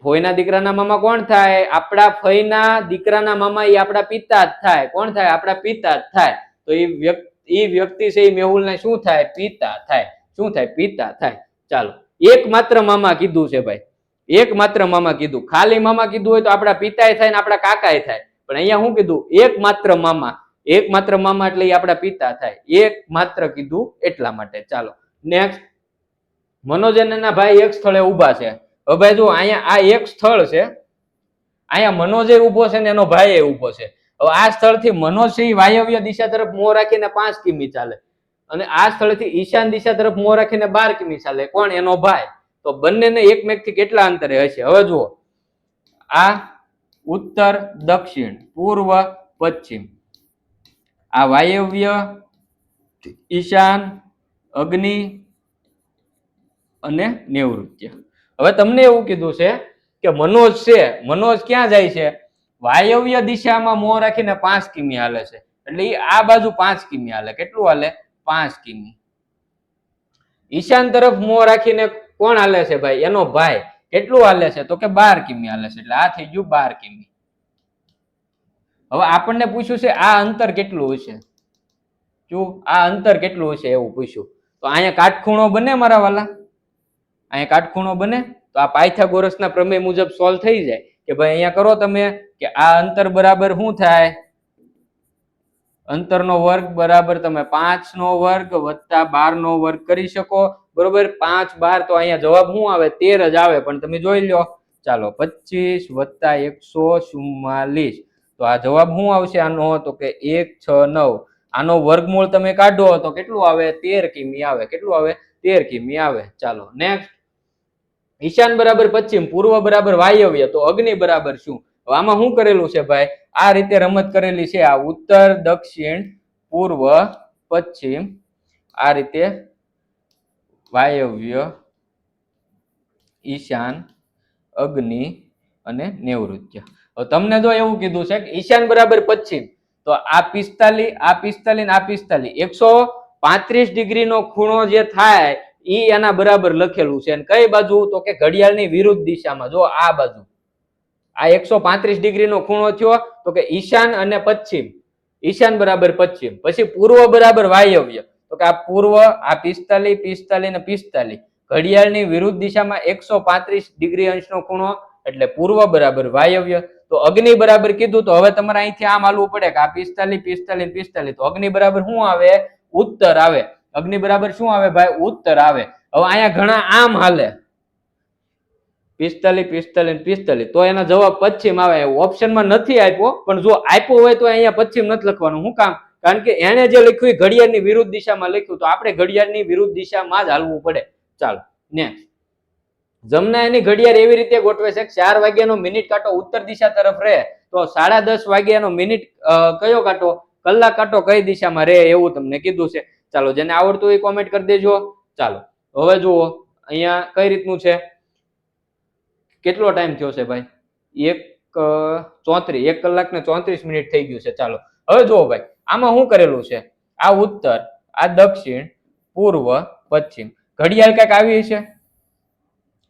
ફોયના દીકરાના મામા કોણ થાય? આપણા ફઈના દીકરાના મામા એ આપણા પિતા જ થાય. કોણ થાય? આપણા પિતા જ થાય. તો એ વ્યક્તિ છે એ મેહુલને શું થાય? પિતા થાય. શું થાય? પિતા થાય. ચાલો, એકમાત્ર મામા કીધું છે ભાઈ, એકમાત્ર મામા કીધું. ખાલી મામા કીધું હોય તો આપણા પિતાય થાય ને આપણા કાકાય થાય, પણ અહીંયા શું કીધું? એકમાત્ર મામા. એકમાત્ર મામા એટલે એ આપણા પિતા થાય. એકમાત્ર કીધું એટલા માટે. ચાલો નેક્સ્ટ. મનોજના ભાઈ એક સ્થળે ઊભા છે. હવે ભાઈ જો અહીંયા આ એક સ્થળ છે, અહીંયા મનોજ ઉભો છે ને એનો ભાઈ ઉભો છે. હવે આ સ્થળથી મનોજ છે વાયવ્ય દિશા તરફ મોં રાખીને 5 કિમી ચાલે, અને આ સ્થળથી ઈશાન દિશા તરફ મોં રાખીને 12 કિમી ચાલે. કોણ? એનો ભાઈ. તો બંનેને એકમેકથી કેટલા અંતરે હશે? હવે જુઓ, આ ઉત્તર, દક્ષિણ, પૂર્વ, પશ્ચિમ, આ વાયવ્ય, ઈશાન, અગ્નિ અને નૈઋત્ય. હવે તમને એવું કીધું છે કે મનોજ છે, મનોજ ક્યાં જાય છે? વાયવ્ય દિશામાં મોં રાખીને 5 કિમી હાલે છે. એટલે એ આ બાજુ 5 કિમી હાલે. કેટલું હાલે? 5 કિમી. ઈશાન તરફ મોં રાખીને કોણ હાલે છે ભાઈ? એનો ભાઈ. કેટલું હાલે છે? તો કે 12 કિમી હાલે છે. એટલે આ થઈ ગયું 12 કિમી. હવે આપણને પૂછ્યું છે આ અંતર કેટલું હશે? જો આ અંતર કેટલું હશે એવું પૂછ્યું. તો અહીંયા કાટખૂણો બને મારા વાલા? અહીંયા કાટખૂણો બને? તો આ પાયથાગોરસના પ્રમેય મુજબ સોલ્વ થઈ જાય કે ભાઈ અહીંયા કરો તમે કે આ અંતર બરાબર શું થાય? અંતરનો વર્ગ બરાબર તમે 5 નો વર્ગ વત્તા 12 નો વર્ગ કરી શકો. બરોબર. 5 12 તો અહીંયા જવાબ શું આવે? 13 જ આવે. પણ તમે જોઈ લો. ચાલો 25 વત્તા 144. તો આ જવાબ શું આવશે આનો? તો કે 169. આનો વર્ગમૂળ તમે કાઢો તો કેટલું આવે? 13 કિમી આવે. કેટલું આવે? 13 કિમી આવે. ચાલો નેક્સ્ટ. ઈશાન બરાબર પશ્ચિમ, પૂર્વ બરાબર વાયવ્ય, તો અગ્નિ બરાબર શું? આમાં શું કરેલું છે ભાઈ? આ રીતે રમત કરેલી છે. આ ઉત્તર, દક્ષિણ, પૂર્વ, પશ્ચિમ, આ રીતે વાયવ્ય, ઈશાન, અગ્નિ અને નૈઋત્ય. હવે તમને જો એવું કીધું છે કે ઈશાન બરાબર પશ્ચિમ, તો આ 45, આ 45 ને આ 45, 135 ડિગ્રીનો ખૂણો જે થાય ઈ એના બરાબર લખેલું છે. અને કઈ બાજુ? તો કે ઘડિયાળની વિરુદ્ધ દિશામાં. જો આ બાજુ આ 135 ડિગ્રીનો ખૂણો થયો તો કે ઈશાન અને પશ્ચિમ. ઈશાન બરાબર પશ્ચિમ. પછી પૂર્વ બરાબર વાયવ્ય, તો કે આ પૂર્વ, આ 45 45 ને 45 ઘડિયાળની વિરુદ્ધ દિશામાં 135 ડિગ્રી અંશનો ખૂણો એટલે પૂર્વ બરાબર વાયવ્ય. તો અગ્નિ બરાબર કીધું તો હવે તમારે અહીંથી આમ હાલવું પડે કે આ 45 45 45, તો અગ્નિ બરાબર શું આવે? ઉત્તર આવે. અગ્નિ બરાબર શું આવે ભાઈ? ઉત્તર આવે. હવે અહીંયા ઘણા આમ હાલે 45 45 45, તો એનો જવાબ પશ્ચિમ આવે. ઓપ્શનમાં નથી આપ્યો, પણ જો આપ્યો હોય તો અહીંયા પશ્ચિમ નથી લખવાનું. શું કામ? કારણ કે એને જે લખ્યું ઘડિયાળની વિરુદ્ધ દિશામાં લખ્યું, તો આપણે ઘડિયાળની વિરુદ્ધ દિશામાં જ હાલવું પડે. ચાલો નેક્સ્ટ. જમના એની ઘડિયાળ એવી રીતે ગોઠવે છે કે 4 વાગ્યાનો મિનિટ કાંટો ઉત્તર દિશા તરફ રહે તો 10:30 વાગ્યાનો મિનિટ કયો કાંટો, કલાક કાંટો કઈ દિશામાં રહે એવું તમને કીધું છે. ચાલો જેને આવડતું હોય કોમેન્ટ કરી દેજો. ચાલો હવે જુઓ અહીંયા કઈ રીતનું છે. કેટલો ટાઈમ થયો છે ભાઈ? 1:34, 1 કલાક ને 34 મિનિટ થઈ ગયું છે. ચાલો હવે જુઓ ભાઈ આમાં શું કરેલું છે? આ ઉત્તર, આ દક્ષિણ, પૂર્વ, પશ્ચિમ, ઘડિયાળ કઈક આવી છે.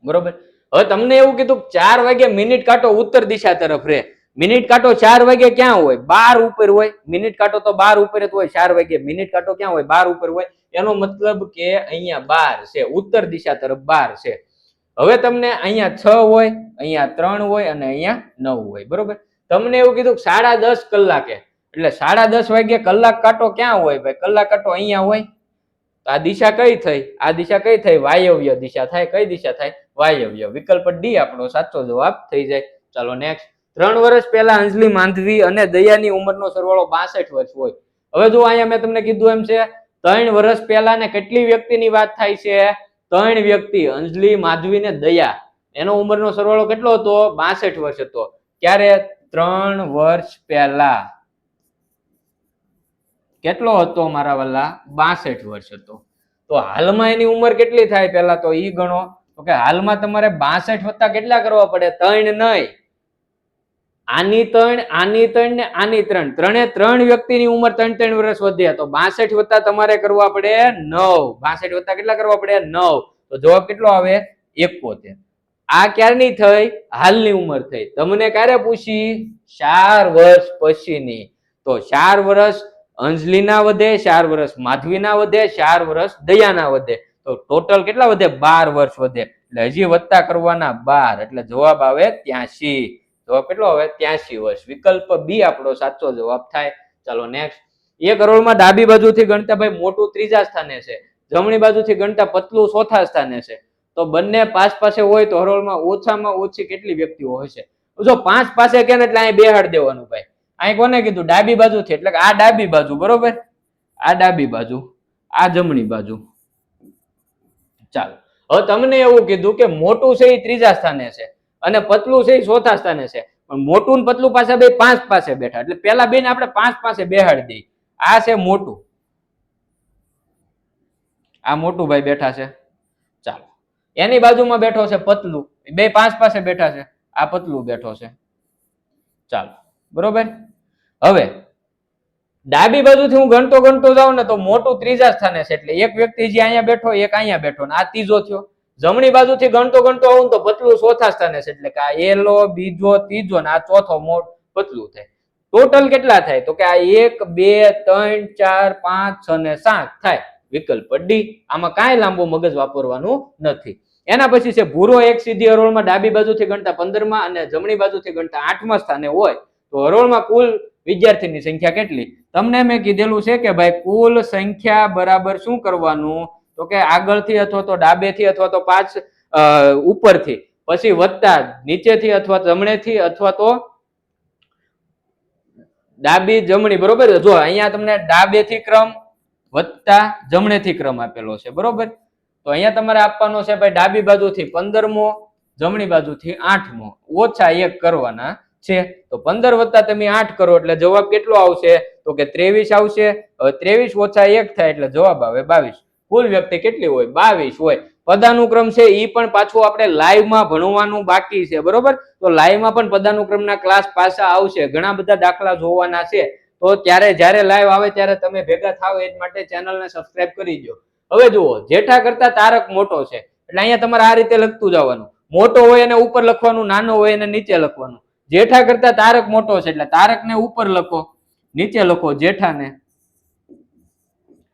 બરોબર. હવે તમને એવું કીધું 4 વાગે મિનિટ કાંટો ઉત્તર દિશા તરફ રહે. મિનિટ કાંટો 4 વાગે ક્યાં હોય? 12 ઉપર હોય. મિનિટ કાંટો તો 12 ઉપર જ હોય. 4 વાગે મિનિટ કાંટો ક્યાં હોય? 12 ઉપર હોય. એનો મતલબ કે અહીંયા 12 છે, ઉત્તર દિશા તરફ 12 છે. હવે તમને અહીંયા 6 હોય, અહીંયા 3 હોય અને અહીંયા 9 હોય. બરોબર, તમને એવું કીધું 10:30 કલાકે, એટલે 10:30 વાગે કલાક કાંટો ક્યાં હોય ભાઈ? કલાક કાંટો અહીંયા હોય. તો આ દિશા કઈ થઈ? આ દિશા કઈ થઈ? વાયવ્ય દિશા થાય. કઈ દિશા થાય? વાયવ્ય. વિકલ્પ ડી આપણો સાચો જવાબ થઈ જાય. ચાલો નેક્સ્ટ. 3 વર્ષ પહેલા અંજલિ, માંધવી અને દયાની ઉંમરનો સરવાળો 62 વર્ષ હોય. હવે જો અહીંયા મેં તમને કીધું એમ છે 3 વર્ષ પહેલા ને કેટલી વ્યક્તિની વાત થાય છે? 3 વ્યક્તિ, અંજલિ, માધવી ને દયા. એનો ઉંમરનો સરવાળો કેટલો હતો? 62 વર્ષ હતો. ક્યારે? 3 વર્ષ પહેલા. કેટલો હતો મારા વાલા? 62 વર્ષ હતો. તો હાલમાં એની ઉંમર કેટલી થાય પહેલા તો ઈ ગણો. તો કે હાલમાં તમારે 62 વત્તા કેટલા કરવા પડે? 3 નહીં, આની 3, આની 3 ને આની 3, ત્રણે 3 વ્યક્તિની ઉંમર 3 વર્ષ વધ્યા. તો 62 વત્તા તમારે કરવા પડે 9. 62 વત્તા કેટલા કરવા પડે? 9. તો જવાબ કેટલો આવે? 71. આ ક્યારની થઈ? હાલની ઉંમર થઈ. તમને ક્યારે પૂછી? 4 વર્ષ પછીની. તો 4 વર્ષ અંજલિના વધે, 4 વર્ષ માધવીના વધે, 4 વર્ષ દયાના વધે. તો ટોટલ કેટલા વધે? 12 વર્ષ વધે. એટલે હજી વધતા કરવાના 12, એટલે જવાબ આવે 83. જવાબ કેટલો આવે? 83 વર્ષ. વિકલ્પ બી આપણો સાચો જવાબ થાય. ચાલો નેક્સ્ટ. એક હરોળમાં ડાબી બાજુથી ગણતા ભાઈ મોટું ત્રીજા સ્થાને છે, જમણી બાજુથી ગણતા પતલું ચોથા સ્થાને છે. તો બંને 5 પાસે હોય તો હરોળમાં ઓછામાં ઓછી કેટલી વ્યક્તિઓ હશે? જો 5 પાસે કે ને એટલે અહીં બેહાડ દેવાનું ભાઈ. અહીં કોને કીધું? ડાબી બાજુથી, એટલે કે આ ડાબી બાજુ. બરોબર, આ ડાબી બાજુ, આ જમણી બાજુ. ચાલો, હવે તમને એવું કીધું કે મોટું છે એ ત્રીજા સ્થાને છે અને પતલું છે એ ચોથા સ્થાને છે. પણ મોટું ને પતલું પાસે બે 5 પાસે બેઠા, એટલે પેલા બેન આપણે 5 પાસે બેહાડી દઈએ. આ છે મોટું, આ મોટું ભાઈ બેઠા છે. ચાલો, એની બાજુમાં બેઠો છે પતલું, બે 5 પાસે બેઠા છે. આ પતલું બેઠો છે. ચાલો, બરોબર. હવે ડાબી બાજુથી હું ગણતો જાઉં ને તો મોટું ત્રીજા સ્થાને છે, એટલે એક વ્યક્તિ જે અહીંયા બેઠો, એક અહીંયા બેઠો, ને આ ત્રીજો થયો. જમણી બાજુથી ગણતો આવું તો પતલું ચોથા સ્થાને છે, એટલે કે આ એલો, બીજો, ત્રીજો ને આ ચોથો પતલું થાય. ટોટલ કેટલા થાય? તો કે આ 1 2 3 4 5 6 ને 7 થાય. વિકલ્પ ડી. આમાં કાંઈ લાંબુ મગજ વાપરવાનું નથી. એના પછી છે ભૂરો એક સીધી હરોળમાં ડાબી બાજુથી ગણતા 15માં અને જમણી બાજુથી ગણતા 8મા સ્થાને હોય તો હરોળમાં કુલ વિદ્યાર્થીની સંખ્યા કેટલી? તમને મેં કીધેલું છે કે ભાઈ કુલ સંખ્યા બરાબર શું કરવાનું? તો કે આગળથી અથવા તો ડાબેથી અથવા તો 5 ઉપરથી, પછી વત્તા નીચેથી અથવા જમણેથી અથવા તો ડાબી જમણી. બરોબર, જો અહીંયા તમને ડાબેથી ક્રમ વત્તા જમણેથી ક્રમ આપેલો છે. બરોબર, તો અહીંયા તમારે આપવાનો છે ભાઈ ડાબી બાજુથી 15મો, જમણી બાજુથી 8મો, ઓછા 1 કરવાના છે. તો 15 વત્તા તમે 8 કરો એટલે જવાબ કેટલો આવશે? તો કે 23 આવશે. હવે 23 ઓછા 1 થાય એટલે જવાબ આવે 22. કુલ વ્યક્તિ કેટલી હોય? 22 હોય. પદાનુક્રમ છે એ પણ પાછું આપણે લાઈવમાં ભણવાનું બાકી છે. બરોબર, તો લાઈવમાં પણ પદાનુક્રમના ક્લાસ પાછા આવશે. ઘણા બધા દાખલા જોવાના છે. તો ત્યારે જ્યારે લાઈવ આવે ત્યારે તમે ભેગા થાવ એ માટે ચેનલને સબસ્ક્રાઇબ કરી દો. હવે જુઓ, જેઠા કરતા તારક મોટો છે, એટલે અહીંયા તમારે આ રીતે લખતું જવાનું. મોટો હોય એને ઉપર લખવાનું, નાનો હોય એને નીચે લખવાનું. જેઠા કરતા તારક મોટો છે એટલે તારકને ઉપર લખો, નીચે લખો જેઠાને.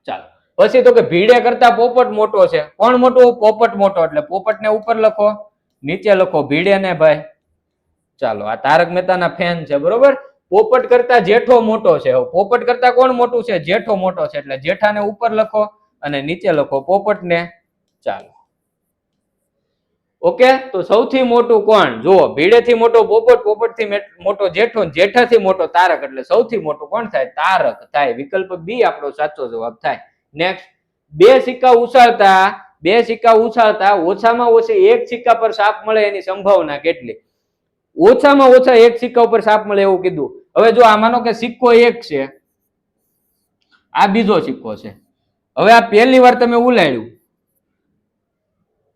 ચાલો, પછી તો કે ભીડે કરતા પોપટ મોટો છે. કોણ મોટું? પોપટ મોટો, એટલે પોપટને ઉપર લખો, નીચે લખો ભીડે ને ભાઈ. ચાલો, આ તારક મહેતાના ફેન છે. બરોબર, પોપટ કરતા જેઠો મોટો છે. પોપટ કરતા કોણ મોટું છે? જેઠો મોટો છે, એટલે જેઠાને ઉપર લખો અને નીચે લખો પોપટને. ચાલો, ઓકે. તો સૌથી મોટું કોણ? જુઓ, ભીડેથી મોટો પોપટ, પોપટથી મોટો જેઠો, જેઠાથી મોટો તારક, એટલે સૌથી મોટું કોણ થાય? તારક થાય. વિકલ્પ બી આપણો સાચો જવાબ થાય. નેક્સ્ટ. બે સિક્કા ઉછાળતા ઓછામાં ઓછી એક સિક્કા પર સાપ મળે એની સંભાવના કેટલી? ઓછામાં ઓછા એક સિક્કા ઉપર સાપ મળે એવું કીધું. હવે જો આ માનો કે સિક્કો 1 છે, આ બીજો સિક્કો છે. હવે આ પહેલી વાર તમે ઉલાડ્યું,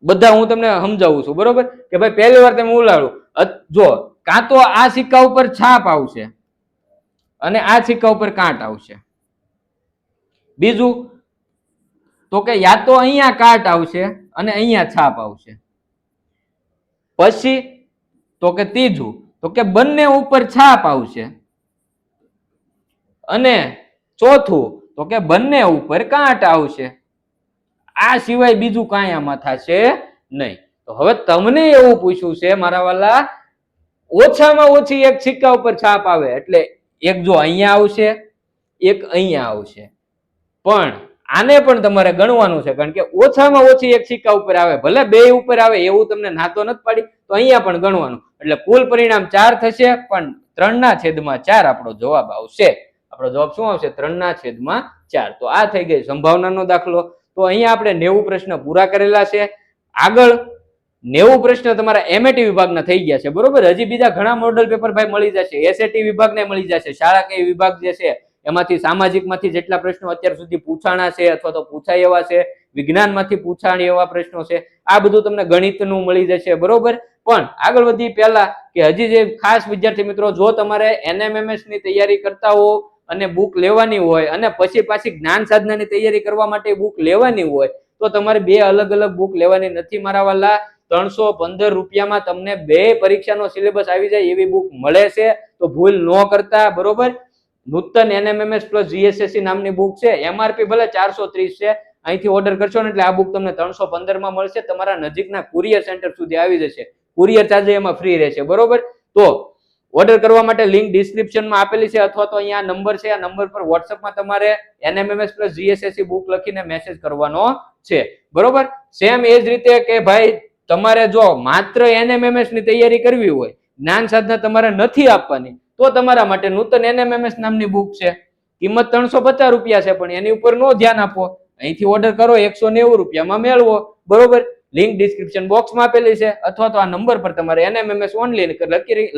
બધા હું તમને સમજાવું છું. બરોબર, કે ભાઈ પહેલી વાર તમે ઉલાડ્યું, જો કાં તો આ સિક્કા ઉપર છાપ આવશે અને આ સિક્કા ઉપર કાંટ આવશે. બીજું તો કે યા તો અહીંયા કાંટ આવશે અને અહીંયા છાપ આવશે. પછી તો કે ત્રીજું તો કે બંને ઉપર છાપ આવશે અને ચોથું તો કે બંને ઉપર કાંટ આવશે. આ સિવાય બીજું કાંઈ આમાં થશે નહીં. તો હવે તમને એવું પૂછ્યું છે મારા વાલા, ઓછામાં ઓછી એક સિક્કા ઉપર છાપ આવે એટલે એક જો અહીંયા આવશે, એક અહીંયા આવશે, પણ આને પણ તમારે ગણવાનું છે, કારણ કે ઓછામાં ઓછી એક સિક્કા ઉપર આવે, ભલે બે ઉપર આવે એવું તમને નાતો નથી પાડી, તો અહીંયા પણ ગણવાનું. એટલે કુલ પરિણામ 4 થશે, પણ 3/4 આપણો જવાબ આવશે. આપણો જવાબ શું આવશે? 3/4. તો આ થઈ ગઈ સંભાવનાનો દાખલો. તો અહીંયા આપણે 90 પ્રશ્ન પૂરા કરેલા છે. આગળ 90 પ્રશ્ન તમારા એમએટી વિભાગના થઈ ગયા છે, બરોબર. હજી બીજા ઘણા મોડલ પેપર ભાઈ મળી જશે, એસએટી વિભાગને મળી જશે, શાળાકીય વિભાગ જે છે એમાંથી સામાજિકમાંથી જેટલા પ્રશ્નો અત્યાર સુધી પૂછાણા છે અથવા તો પૂછાય એવા છે, વિજ્ઞાનમાંથી પૂછાણી એવા પ્રશ્નો છે, આ બધું તમને ગણિતનું મળી જશે, બરોબર. પણ આગળ વધી પહેલા કે હજી જે ખાસ વિદ્યાર્થી મિત્રો, જો તમારે એનએમએમએસ ની તૈયારી કરતા હો અને બુક લેવાની હોય અને પછી પાછી જ્ઞાન સાધનાની તૈયારી કરવા માટે બુક લેવાની હોય, તો તમારે બે અલગ અલગ બુક લેવાની નથી મારા વાલા. 315 રૂપિયામાં તમને બે પરીક્ષાનો સિલેબસ આવી જાય એવી બુક મળે છે, તો ભૂલ ન કરતા, બરોબર. નૂતન એનએમએમએસ પ્લસ જીએસએસસી નામની બુક છે, એમઆરપી ભલે 430 છે, અહીંથી ઓર્ડર કરશો ને એટલે આ બુક તમને 315 માં મળશે. તમારા નજીકના કુરિયર સેન્ટર સુધી આવી જશે, કુરિયર ચાર્જ એમાં ફ્રી રહેશે, બરોબર. તો ઓર્ડર કરવા માટે લિંક ડિસ્ક્રિપ્શનમાં આપેલી છે, અથવા તો અહીંયા નંબર છે, આ નંબર પર વોટ્સઅપમાં તમારે એનએમએમએસ પ્લસ જીએસએસસી બુક લખીને મેસેજ કરવાનો છે, બરોબર. સેમ એ જ રીતે કે ભાઈ તમારે જો માત્ર એનએમએમએસ ની તૈયારી કરવી હોય, જ્ઞાન સાધના તમારે નથી આપવાની, તો તમારા માટે નૂતન એનએમએમએસ નામની બુક છે, કિંમત 350 રૂપિયા છે, પણ એની ઉપર નો ધ્યાન આપો, અહીંથી ઓર્ડર કરો 190 રૂપિયામાં મેળવો, બરોબર. લિંક ડિસ્ક્રિપ્શન બોક્સમાં આપેલી છે, અથવા તો આ નંબર પર તમારે એનએમએમએસ ઓનલાઈન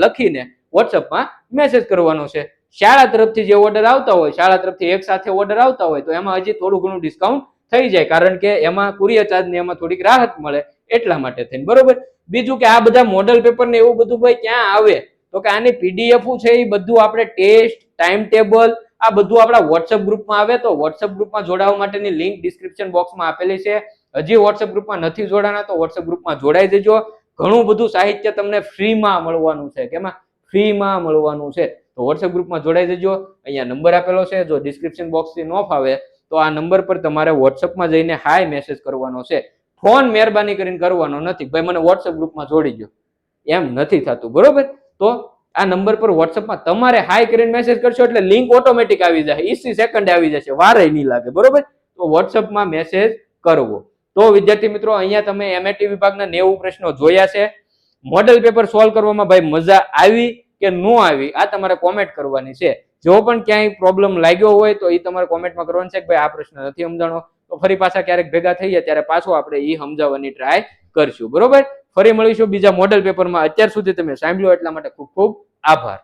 લખીને વોટ્સઅપમાં મેસેજ કરવાનો છે. શાળા તરફથી જે ઓર્ડર આવતા હોય, શાળા તરફથી એક સાથે ઓર્ડર આવતા હોય, તો એમાં હજી થોડું ઘણું ડિસ્કાઉન્ટ થઈ જાય, કારણ કે એમાં કુરિયર ચાર્જ ને એમાં થોડીક રાહત મળે એટલા માટે થઈને, બરોબર. બીજું કે આ બધા મોડલ પેપર ને એવું બધું ભાઈ ક્યાં આવે, તો કે આની પીડીએફ છે એ બધું આપણે ટેસ્ટ, ટાઈમ ટેબલ, આ બધું આપણા વોટ્સઅપ ગ્રુપમાં આવે, તો વોટ્સઅપ ગ્રુપમાં જોડાવા માટેની લિંક ડિસ્ક્રિપ્શન બોક્સમાં આપેલી છે. હજી વોટ્સઅપ ગ્રુપમાં નથી જોડાના તો વોટ્સઅપ ગ્રુપમાં જોડાઈ દેજો. ઘણું બધું સાહિત્ય તમને ફ્રીમાં મળવાનું છે, કેમાં ફ્રીમાં મળવાનું છે, તો વોટ્સઅપ ગ્રુપમાં જોડાઈ દેજો. અહીંયા નંબર આપેલો છે, જો ડિસ્ક્રિપ્શન બોક્સથી ન ફાવે તો આ નંબર પર તમારે વોટ્સઅપમાં જઈને હાય મેસેજ કરવાનો છે. ફોન મહેરબાની કરીને કરવાનો નથી, ભાઈ મને વોટ્સઅપ ગ્રુપમાં જોડી દો, એમ નથી થતું, બરોબર. તો આ નંબર પર વોટ્સઅપમાં તમારે હાય કરીને મેસેજ કરશો એટલે લિંક ઓટોમેટિક આવી જશે, 20 સેકન્ડે આવી જશે, વારે નહીં લાગે, બરોબર. તો વોટ્સઅપમાં મેસેજ કરવો. તો વિદ્યાર્થી મિત્રો, અહીંયા તમે એમએટી વિભાગના 90 પ્રશ્નો જોયા છે. મોડેલ પેપર સોલ્વ કરવામાં ભાઈ મજા આવી કે ન આવી, આ તમારે કોમેન્ટ કરવાની છે. જો પણ ક્યાંય પ્રોબ્લેમ લાગ્યો હોય તો એ તમારે કોમેન્ટમાં કરવાનું છે કે ભાઈ આ પ્રશ્ન નથી સમજાણો, તો ફરી પાછા ક્યારેક ભેગા થઈએ ત્યારે પાછો આપણે એ સમજાવવાની ટ્રાય કરશું, બરોબર. ફરી મળીશું બીજા મોડેલ પેપરમાં. અત્યાર સુધી તમે સાંભળ્યો એટલા માટે ખૂબ ખૂબ આભાર.